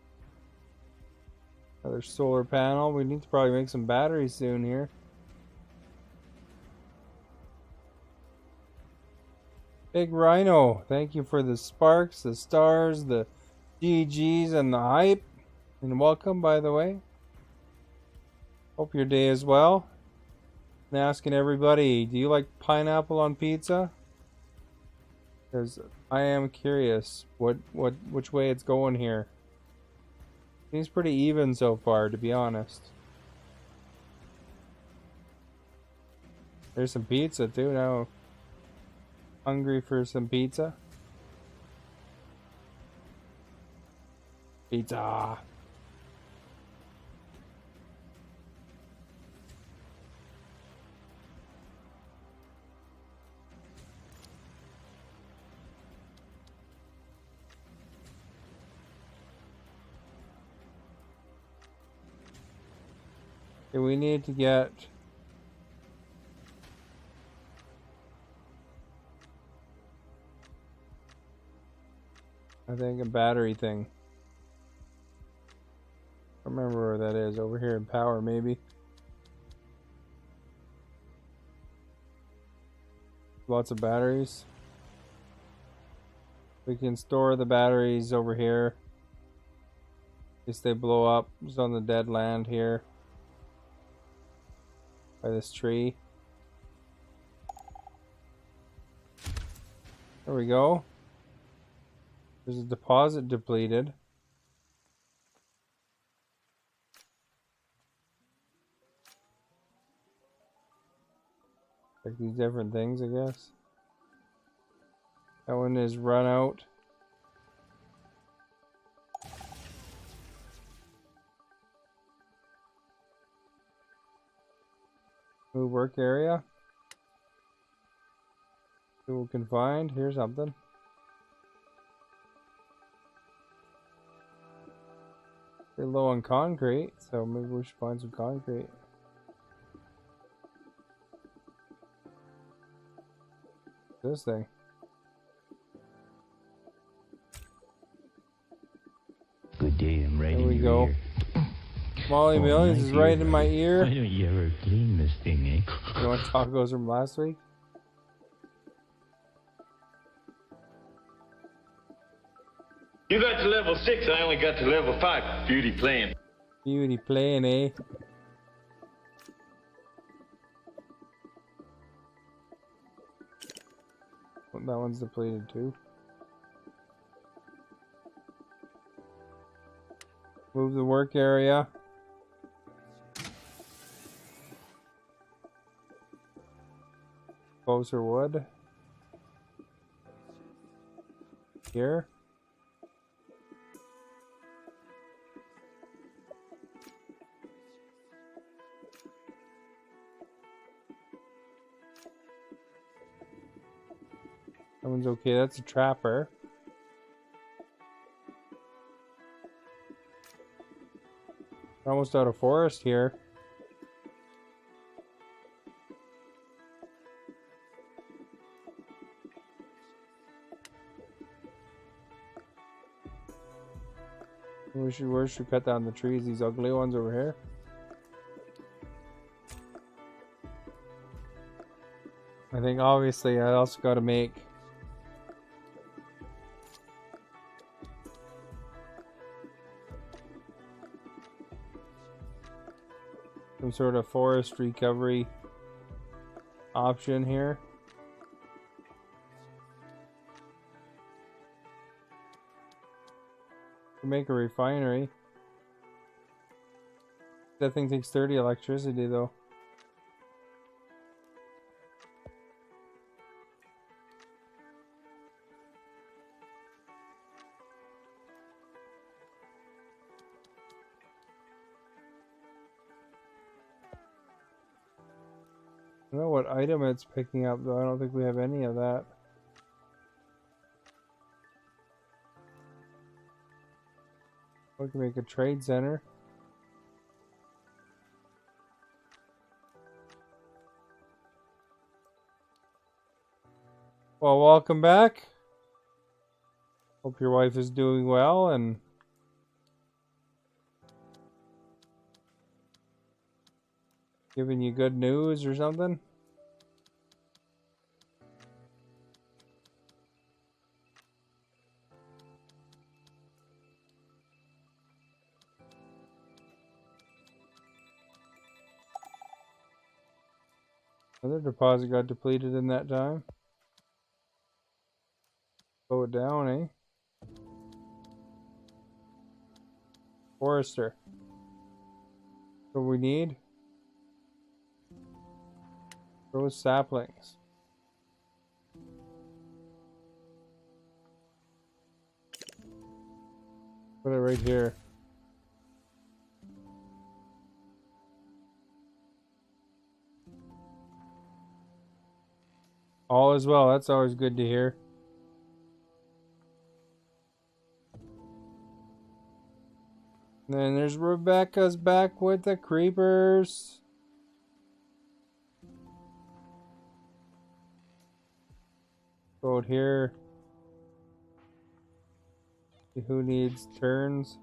Another solar panel. We need to probably make some batteries soon here. Big Rhino, thank you for the sparks, the stars, the GGs, and the hype. And welcome, by the way. Hope your day is well. I'm asking everybody, do you like pineapple on pizza? Because I am curious which way it's going here. Seems pretty even so far, to be honest. There's some pizza too now. Hungry for some pizza? Pizza! Okay, we need to get... I think a battery thing. I don't remember where that is. Over here in power, maybe. Lots of batteries. We can store the batteries over here. In case they blow up. Just on the dead land here. By this tree. There we go. There's a deposit depleted. Like these different things, I guess. That one is run out. Move work area. Tool confined. Here's something. They're low on concrete, so maybe we should find some concrete. This thing. Good day, I'm right There in we your go. ear. Molly Oh, Millions my is right dear. in my ear. Why don't you ever clean this thing, eh? You want tacos from last week? You got to level 6, I only got to level 5. Beauty playing. Beauty playing, eh? Well, that one's depleted too. Move the work area. Closer wood. Here. That one's okay, that's a trapper. We're almost out of forest here. Where should we cut down the trees? These ugly ones over here. I think obviously I also got to make some sort of forest recovery option here. To make a refinery. That thing takes 30 electricity though. I don't know what item it's picking up though. I don't think we have any of that. We can make a trade center. Well, welcome back. Hope your wife is doing well and giving you good news or something. Another deposit got depleted in that time. Slow it down, eh? Forester. What we need? Those saplings. Put it right here. All is well. That's always good to hear. And then there's Rebecca's back with the creepers. Go out here. See who needs turns.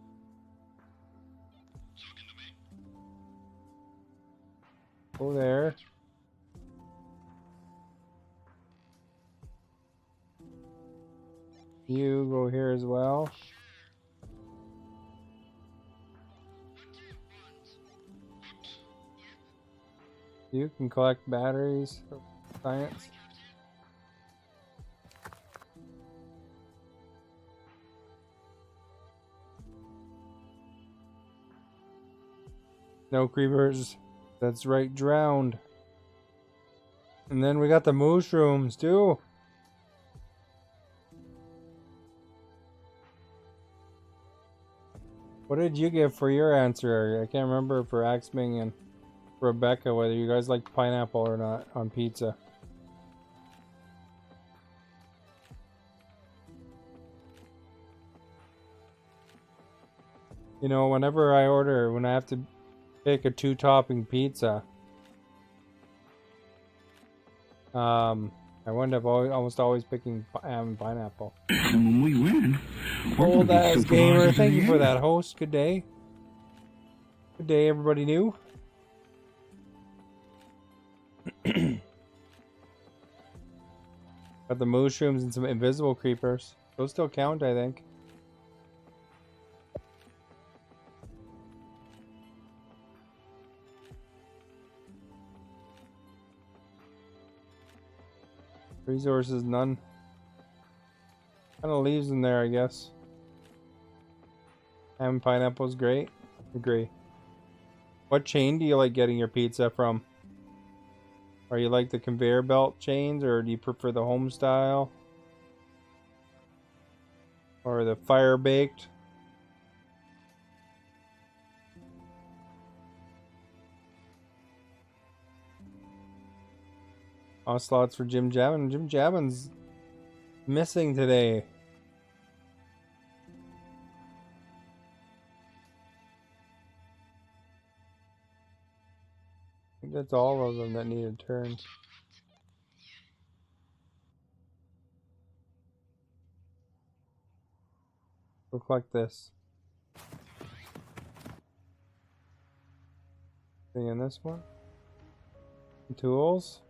Go there. You go here as well. You can collect batteries for science. No creepers. That's right, drowned. And then we got the mushrooms too. What did you give for your answer? I can't remember for Axming and Rebecca whether you guys like pineapple or not on pizza. You know, whenever I order, when I have to pick a 2-topping pizza, I wind up almost always picking pineapple. And when we win, we're Old gonna be ass gamer, supervisors of thank the you for year. that host. Good day. Good day, everybody new. Got the mushrooms and some invisible creepers. Those still count, I think. Resources, none. Kind of leaves in there, I guess. And pineapple's great. Agree. What chain do you like getting your pizza from? Are you like the conveyor belt chains, or do you prefer the home style? Or the fire baked? Ocelots for Jim Javin. Jim Javin's missing today. I think that's all of them that need a turn. Look like this. Thing in this one. Tools.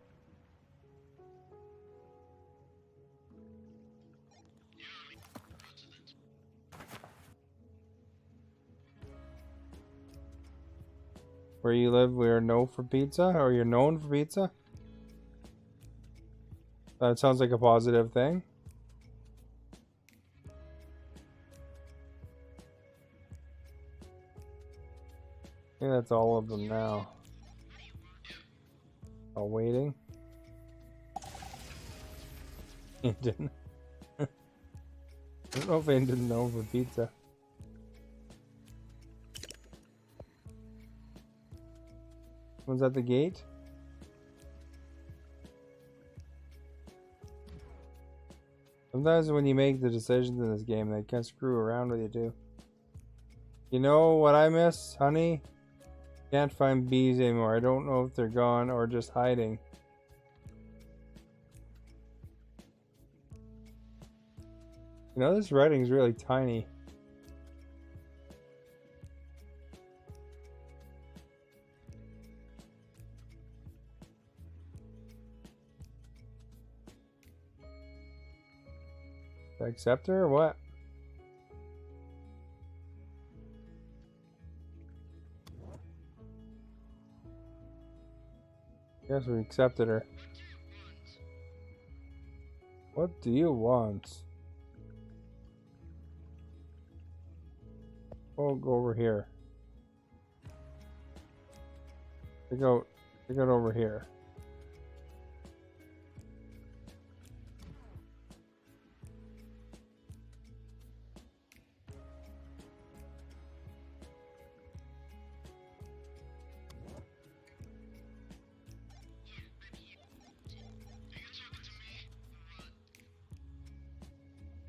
Where you live, we are known for pizza, or you're known for pizza? That sounds like a positive thing. I think that's all of them now. All waiting. He didn't. I don't know if he didn't know for pizza. Was that the gate? Sometimes when you make the decisions in this game, they can screw around with you too. You know what I miss, honey? Can't find bees anymore. I don't know if they're gone or just hiding. You know, this writing's really tiny. Accept her or what? Guess we accepted her. What do you want? Oh, go over here. Take out over here.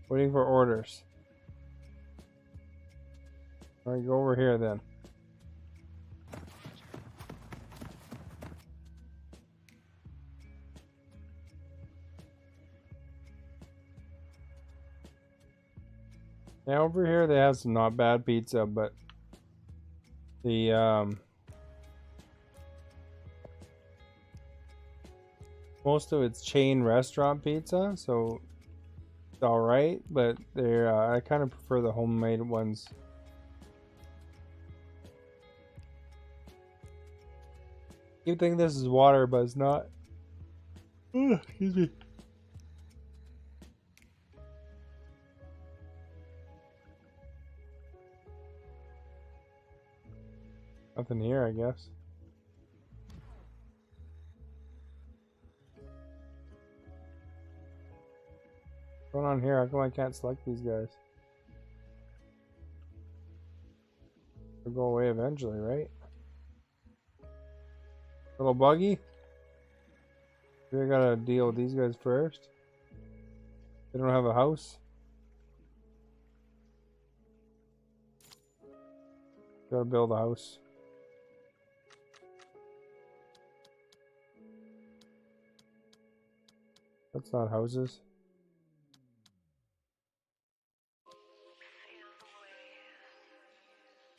Waiting for orders. Alright, go over here then. Now over here they have some not bad pizza, but the most of it's chain restaurant pizza, so it's alright, but they're I kind of prefer the homemade ones. You think this is water, but it's not. Excuse me. Nothing here, I guess. What's going on here? How come I can't select these guys? They'll go away eventually, right? Little buggy? Maybe I gotta deal with these guys first. They don't have a house. Gotta build a house. That's not houses.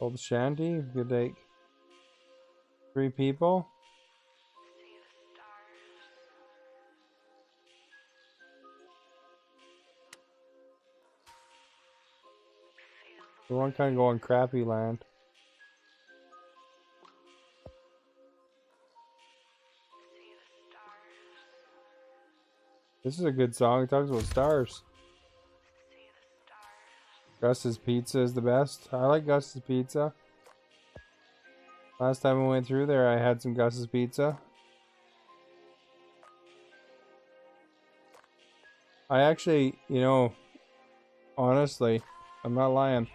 Old shanty, could take 3 people. The one kind of go on crappy land. This is a good song. It talks about stars. Gus's Pizza is the best. I like Gus's Pizza. Last time I went through there, I had some Gus's Pizza. I actually, you know, honestly, I'm not lying.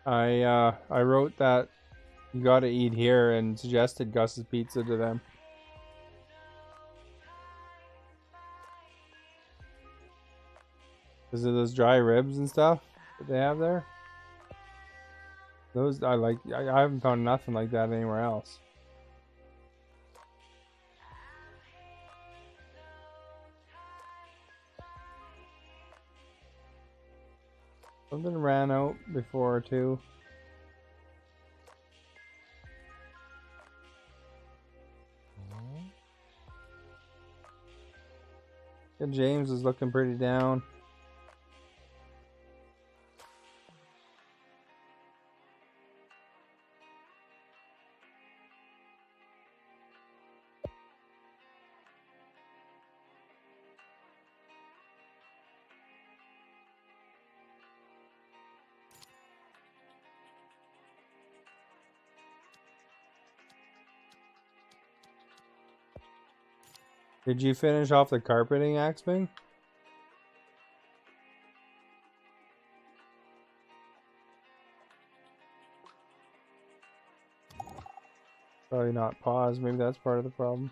I wrote that you gotta eat here and suggested Gus's Pizza to them. Because of those dry ribs and stuff that they have there. Those I like. I haven't found nothing like that anywhere else. Something ran out before too. And James is looking pretty down. Did you finish off the carpeting, Axman? Probably not. Pause. Maybe that's part of the problem.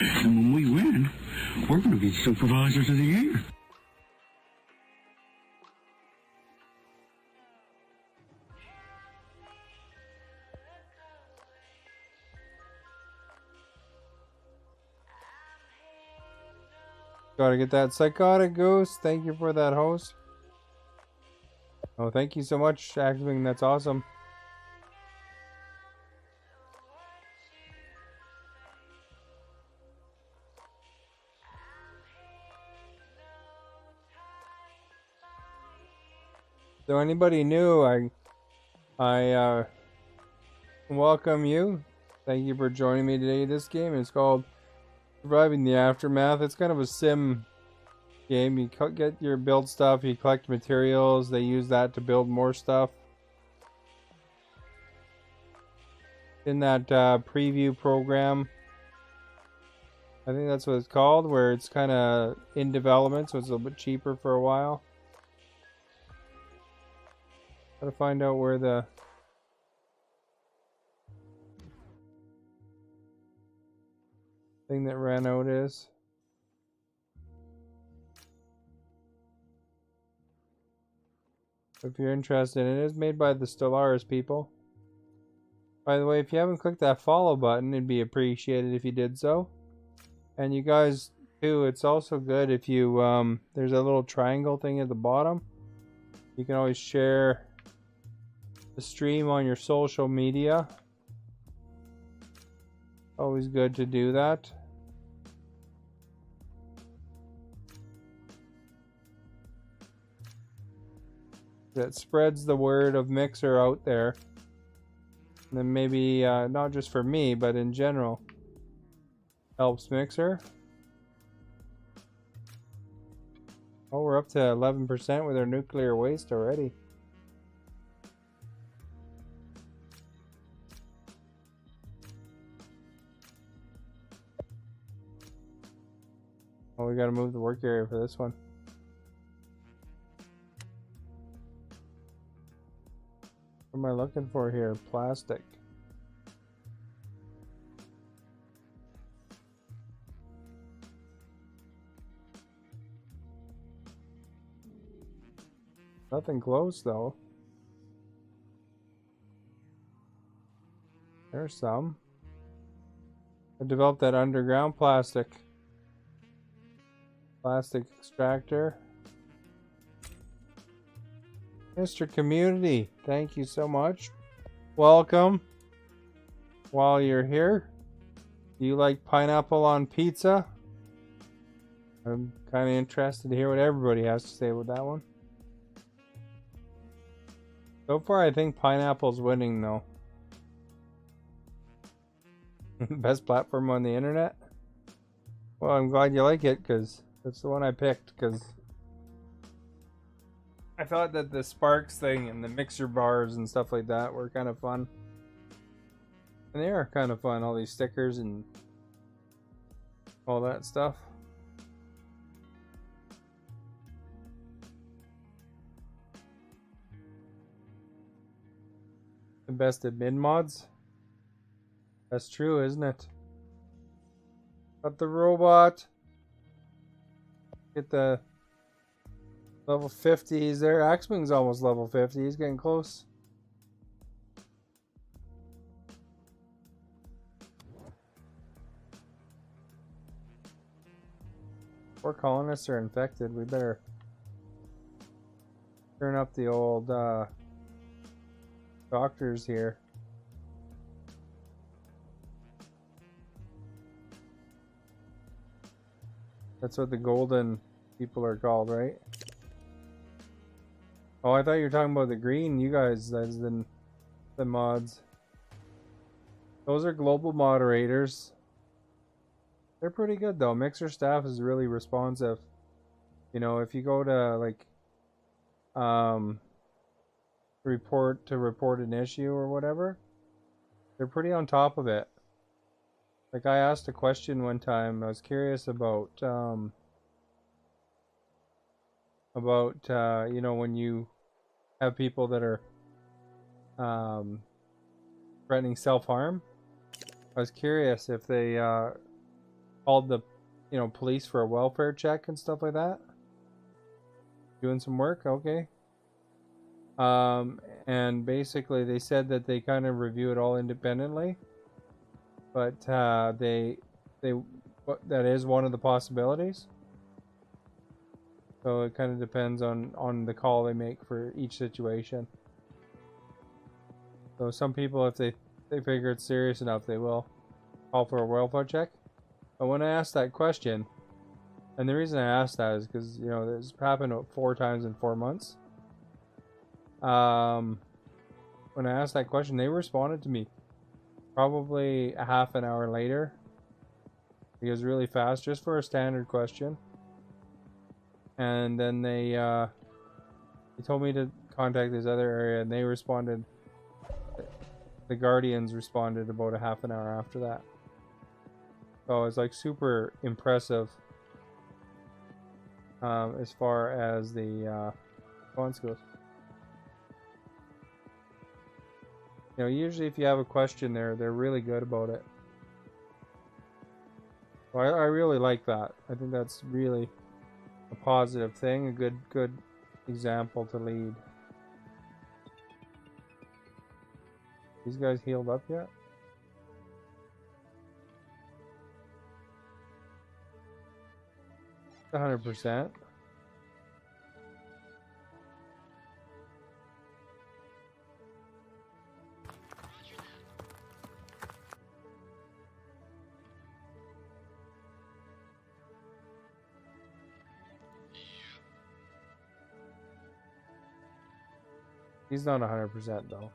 And when we win, we're going to be supervisors of the year. Gotta get that Psychotic Goose. Thank you for that host. Oh, thank you so much, Axman. That's awesome. So anybody new, I welcome you. Thank you for joining me today. This game is called Surviving the Aftermath. It's kind of a sim game. You get your build stuff, you collect materials, they use that to build more stuff. In that preview program, I think that's what it's called, where it's kind of in development, so it's a little bit cheaper for a while. Gotta find out where the thing that ran out is. If you're interested, it is made by the Stellaris people. By the way, if you haven't clicked that follow button, it'd be appreciated if you did so. And you guys too, it's also good if you there's a little triangle thing at the bottom. You can always share the stream on your social media. Always good to do that. That spreads the word of Mixer out there. And then maybe not just for me, but in general, helps Mixer. Oh, we're up to 11% with our nuclear waste already. Oh, we gotta move the work area for this one. What am I looking for here? Plastic. Nothing close though. There's some. I developed that underground plastic extractor. Mr. Community, thank you so much. Welcome. While you're here, do you like pineapple on pizza? I'm kind of interested to hear what everybody has to say with that one. So far, I think pineapple's winning, though. Best platform on the internet? Well, I'm glad you like it, because that's the one I picked, because I thought that the Sparks thing and the Mixer bars and stuff like that were kind of fun. And they are kind of fun, all these stickers and all that stuff. The best admin mods? That's true, isn't it? Got the robot. Get the level 50s there. Axwing's almost level 50. He's getting close. Four colonists are infected. We better turn up the old doctors here. That's what the golden people are called, right? Oh, I thought you were talking about the green. You guys, as in the mods. Those are global moderators. They're pretty good though. Mixer staff is really responsive. You know, if you go to like report an issue or whatever, they're pretty on top of it. Like I asked a question one time. I was curious about you know, when you have people that are threatening self-harm. I was curious if they called the, you know, police for a welfare check and stuff like that. Doing some work, okay. And basically they said that they kind of review it all independently, but that is one of the possibilities. So it kind of depends on the call they make for each situation. So some people, if they figure it's serious enough, they will call for a welfare check. But when I asked that question, and the reason I asked that is because, you know, this happened 4 times in 4 months. When I asked that question, they responded to me probably a half an hour later. It was really fast, just for a standard question. And then they told me to contact this other area, and they responded. The Guardians responded about a half an hour after that. So it's like super impressive as far as the response goes. You know, usually if you have a question, they're really good about it. So I really like that. I think that's really a positive thing, a good example to lead. These guys healed up yet? It's 100%. He's not 100% though.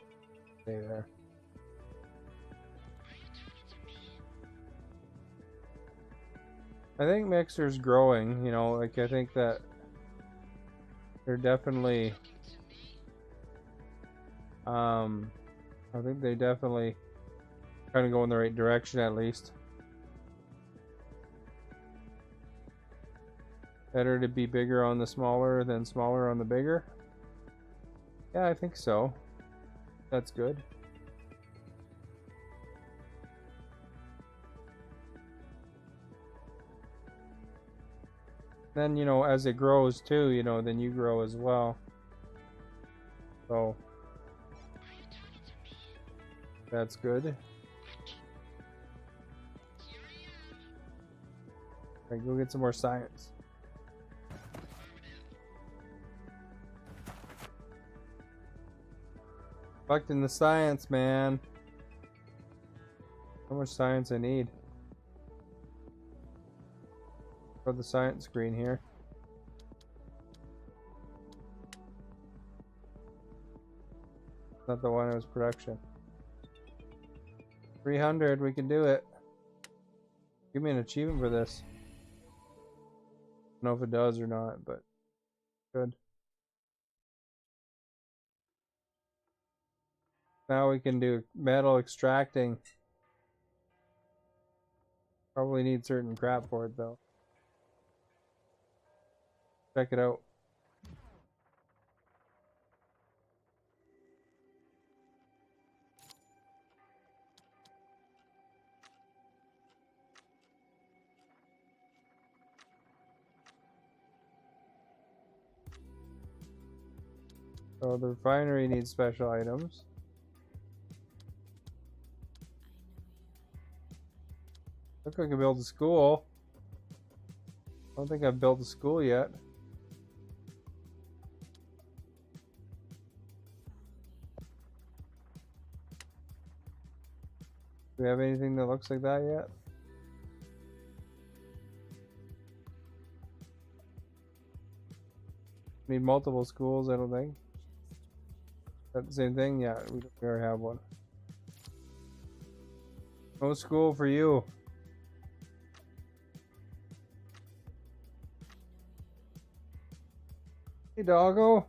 Stay there. I think Mixer's growing, you know, like I think that they're definitely I think they definitely kind of go in the right direction at least. Better to be bigger on the smaller than smaller on the bigger. Yeah, I think so. That's good. Then, you know, as it grows too, you know, then you grow as well. So that's good. Alright, go get some more science. Collecting the science, man. How much science I need? For the science screen here. Not the one, it was production. 300, we can do it. Give me an achievement for this. I don't know if it does or not, but good. Now we can do metal extracting. Probably need certain crap for it though. Check it out. So the refinery needs special items. Look like I can build a school. I don't think I've built a school yet. Do we have anything that looks like that yet? Need multiple schools, I don't think. Is that the same thing? Yeah, we already have one. No school for you. Hey, doggo.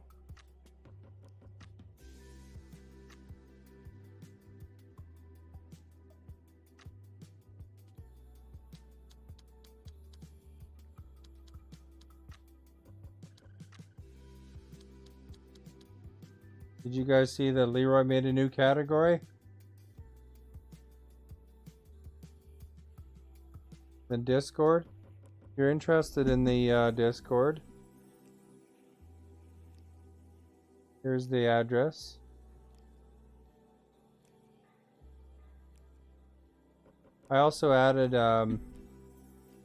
Did you guys see that Leroy made a new category? The Discord? If you're interested in the Discord, here's the address. I also added a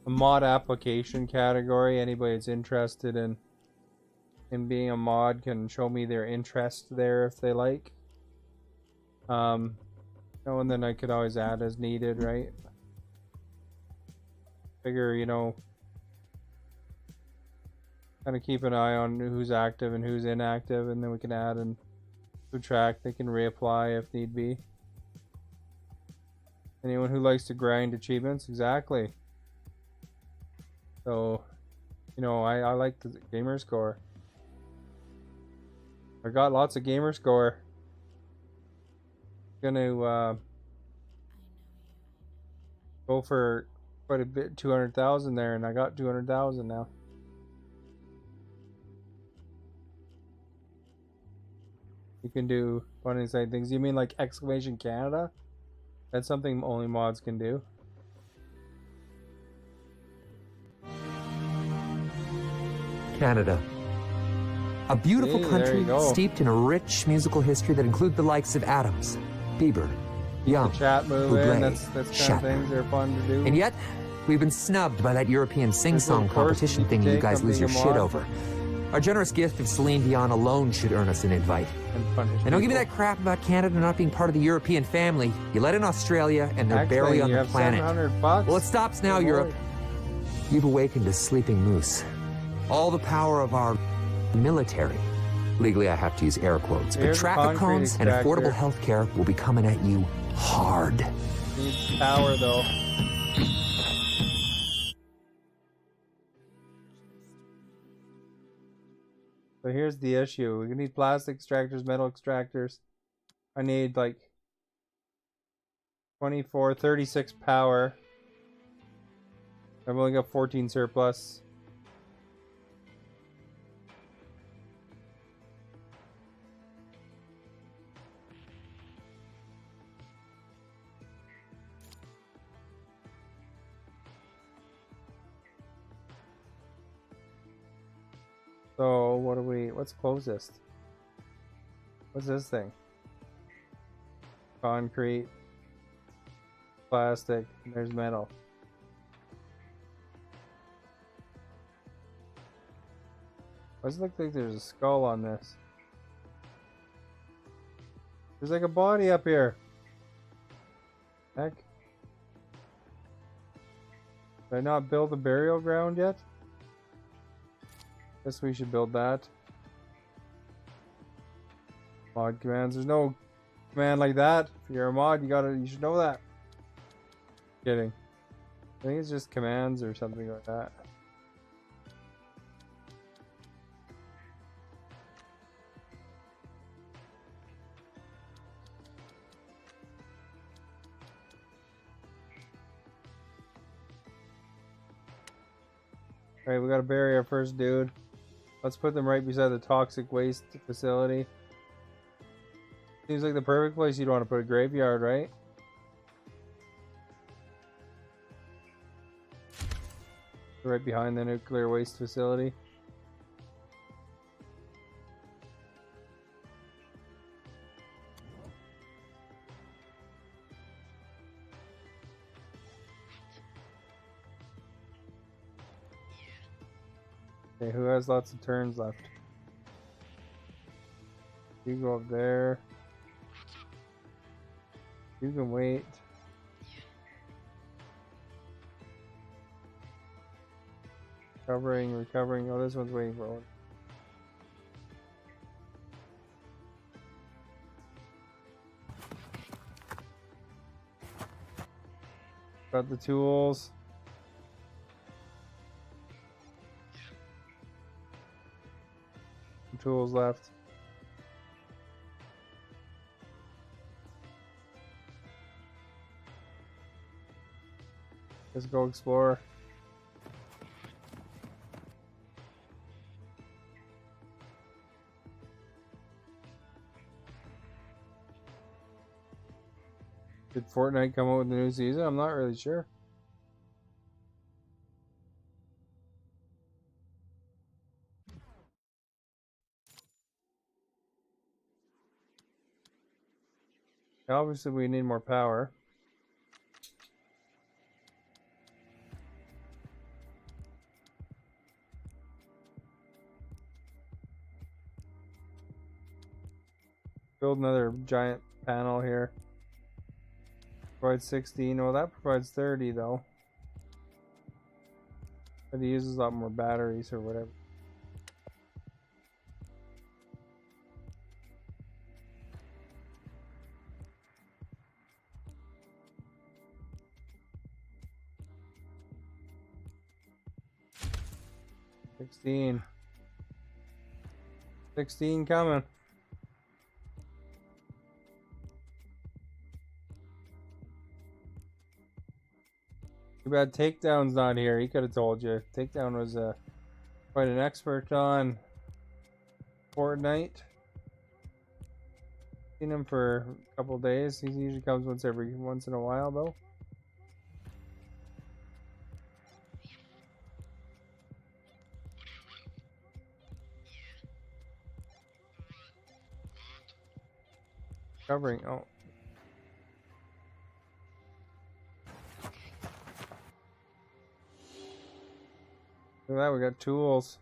mod application category. Anybody that's interested in being a mod can show me their interest there if they like. And then I could always add as needed, right? Figure, you know, kind of keep an eye on who's active and who's inactive, and then we can add and track. They can reapply if need be. Anyone who likes to grind achievements, exactly. So, you know, I like the gamer score. I got lots of gamer score. Gonna go for quite a bit, 200,000 there, and I got 200,000 now. You can do fun and exciting things. You mean like exclamation Canada? That's something only mods can do. Canada. A beautiful Hey, there country you go. steeped in a rich musical history that includes the likes of Adams, Bieber, Young, The chat move Bublé, in, that's kind of Shatner. things that are fun to do. And yet, we've been snubbed by that European sing-song There's no course competition you can thing you take guys on lose your being a shit mod. over. Our generous gift of Celine Dion alone should earn us an invite. And punish And don't give me people. that crap about Canada not being part of the European family. You let in Australia, and they're Actually, barely on you the have planet. $700. Well, it stops now, Good Europe. lord. You've awakened a sleeping moose. All the power of our military. Legally, I have to use air quotes, but Here's a traffic concrete cones and extractor. affordable health care will be coming at you hard. Needs power though. So here's the issue. We need plastic extractors, metal extractors. I need like 24, 36 power. I've only got 14 surplus. So what do we, what's closest? What's this thing? Concrete, plastic, and there's metal. Why does it look like there's a skull on this? There's like a body up here. Heck. Did I not build a burial ground yet? Guess we should build that. Mod commands. There's no command like that. If you're a mod, you should know that. Kidding. I think it's just commands or something like that. Alright, we gotta bury our first dude. Let's put them right beside the toxic waste facility. Seems like the perfect place you'd want to put a graveyard, right? Right behind the nuclear waste facility. Okay, who has lots of turns left? You go up there. You can wait. Recovering. Oh, this one's waiting for one. Got the tools. Some tools left. Let's go explore. Did Fortnite come out with the new season? I'm not really sure. Obviously, we need more power. Build another giant panel here. Provides 16. Well, that provides 30 though. But it uses a lot more batteries or whatever. 16. 16 coming. Too bad Takedown's not here. He could have told you. Takedown was quite an expert on Fortnite. Seen him for a couple of days. He usually comes once in a while though. Covering. Oh. Look at that, we got tools.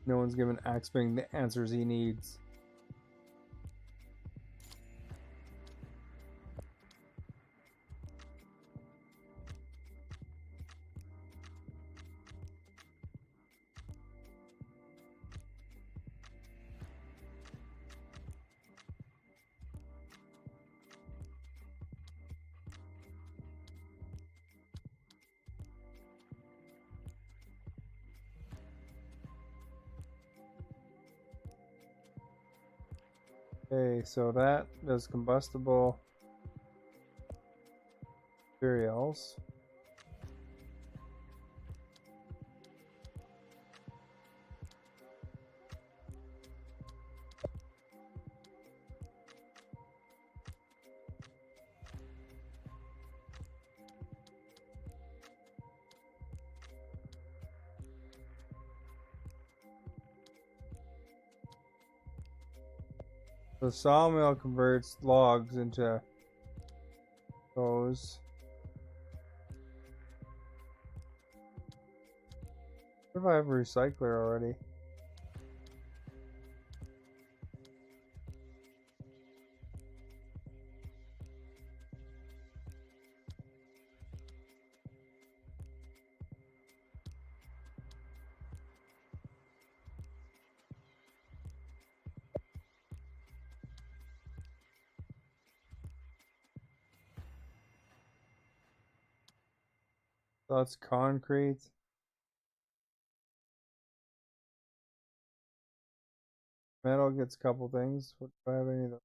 No one's given Axebring the answers he needs. Okay, so that does combustible materials. The sawmill converts logs into those. What if I have a recycler already? So that's concrete. Metal gets a couple things. What do I have any of those?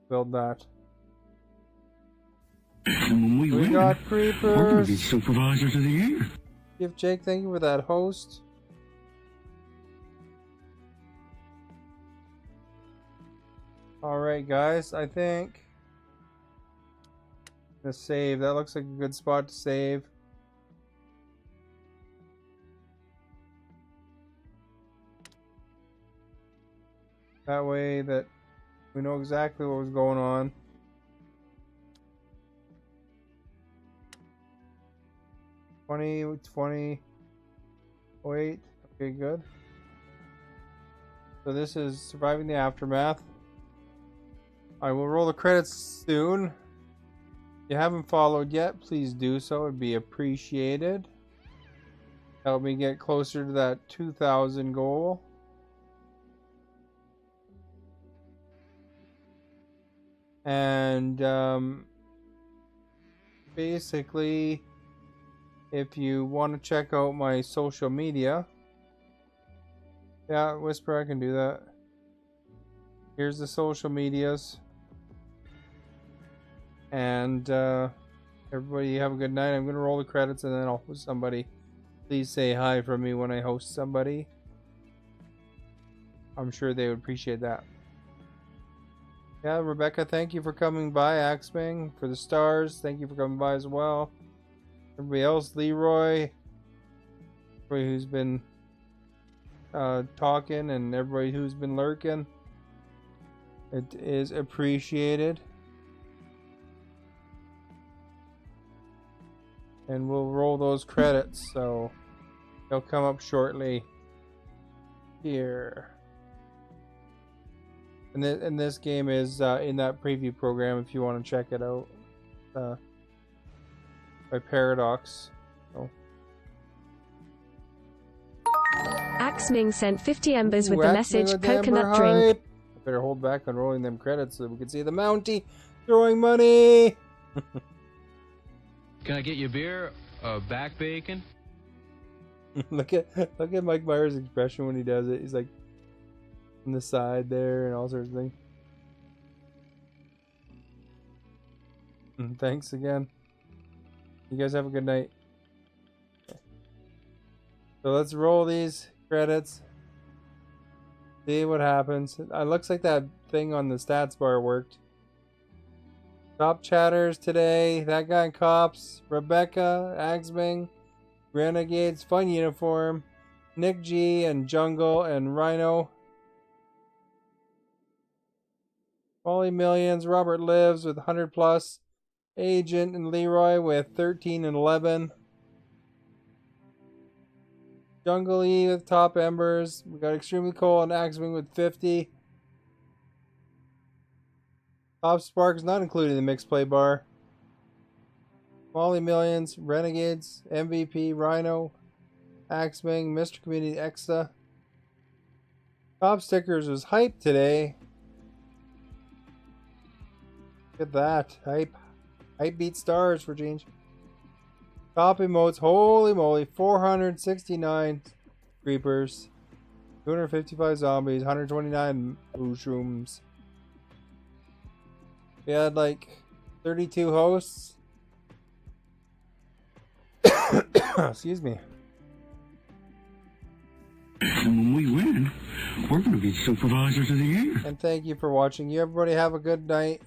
Build that. And when we win, got we're gonna be creepers. supervisors of the year. Give Jake, thank you for that host. Alright guys, I think I'm gonna save. That looks like a good spot to save. That way that we know exactly what was going on. Wait. Okay, good. So this is Surviving the Aftermath. I will roll the credits soon. If you haven't followed yet, please do so. It'd be appreciated. Help me get closer to that 2,000 goal. And basically, if you want to check out my social media, yeah, Whisper, I can do that. Here's the social medias. And everybody have a good night. I'm going to roll the credits and then I'll host somebody. Please say hi from me when I host somebody. I'm sure they would appreciate that. Yeah, Rebecca, thank you for coming by. Axebring for the stars, thank you for coming by as well. Everybody else, Leroy, everybody who's been talking, and everybody who's been lurking. It is appreciated. And we'll roll those credits, so they'll come up shortly. here. And this game is in that preview program if you want to check it out. By Paradox. So. Axming sent 50 embers with Ooh, the Axming message with the Ember coconut drink. hype. I better hold back on rolling them credits so that we can see the Mountie throwing money. Can I get you a beer? Back bacon? look at Mike Myers' expression when he does it. He's like on the side there and all sorts of things. Thanks again. You guys have a good night. Okay. So let's roll these credits. See what happens. It looks like that thing on the stats bar worked. Top chatters today. That guy in Cops. Rebecca, Axming, Renegades, Fun Uniform, Nick G, and Jungle, and Rhino. Molly Millions, Robert Lives with 100 plus. Agent and Leroy with 13 and 11. Jungle E with top embers. We got Extremely Cold and Axming with 50. Top Sparks not included in the mixed play bar. Molly Millions, Renegades, MVP, Rhino, Axming, Mr. Community, Exa. Top Stickers was Hype today. Look at that. Hype beat stars for change. Top emotes, holy moly, 469 creepers, 255 zombies, 129 mushrooms. We had like 32 hosts. Excuse me. And when we win, we're going to be supervisors of the year. And thank you for watching. You everybody have a good night.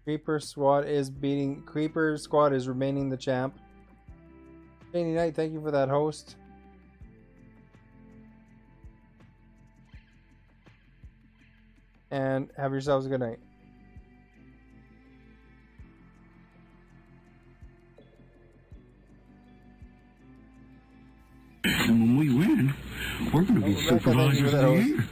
Creeper Squad is remaining the champ. Shady Knight, thank you for that host. And have yourselves a good night. And when we win, we're going to be Rebecca, thank you for supervisors of that the host. year.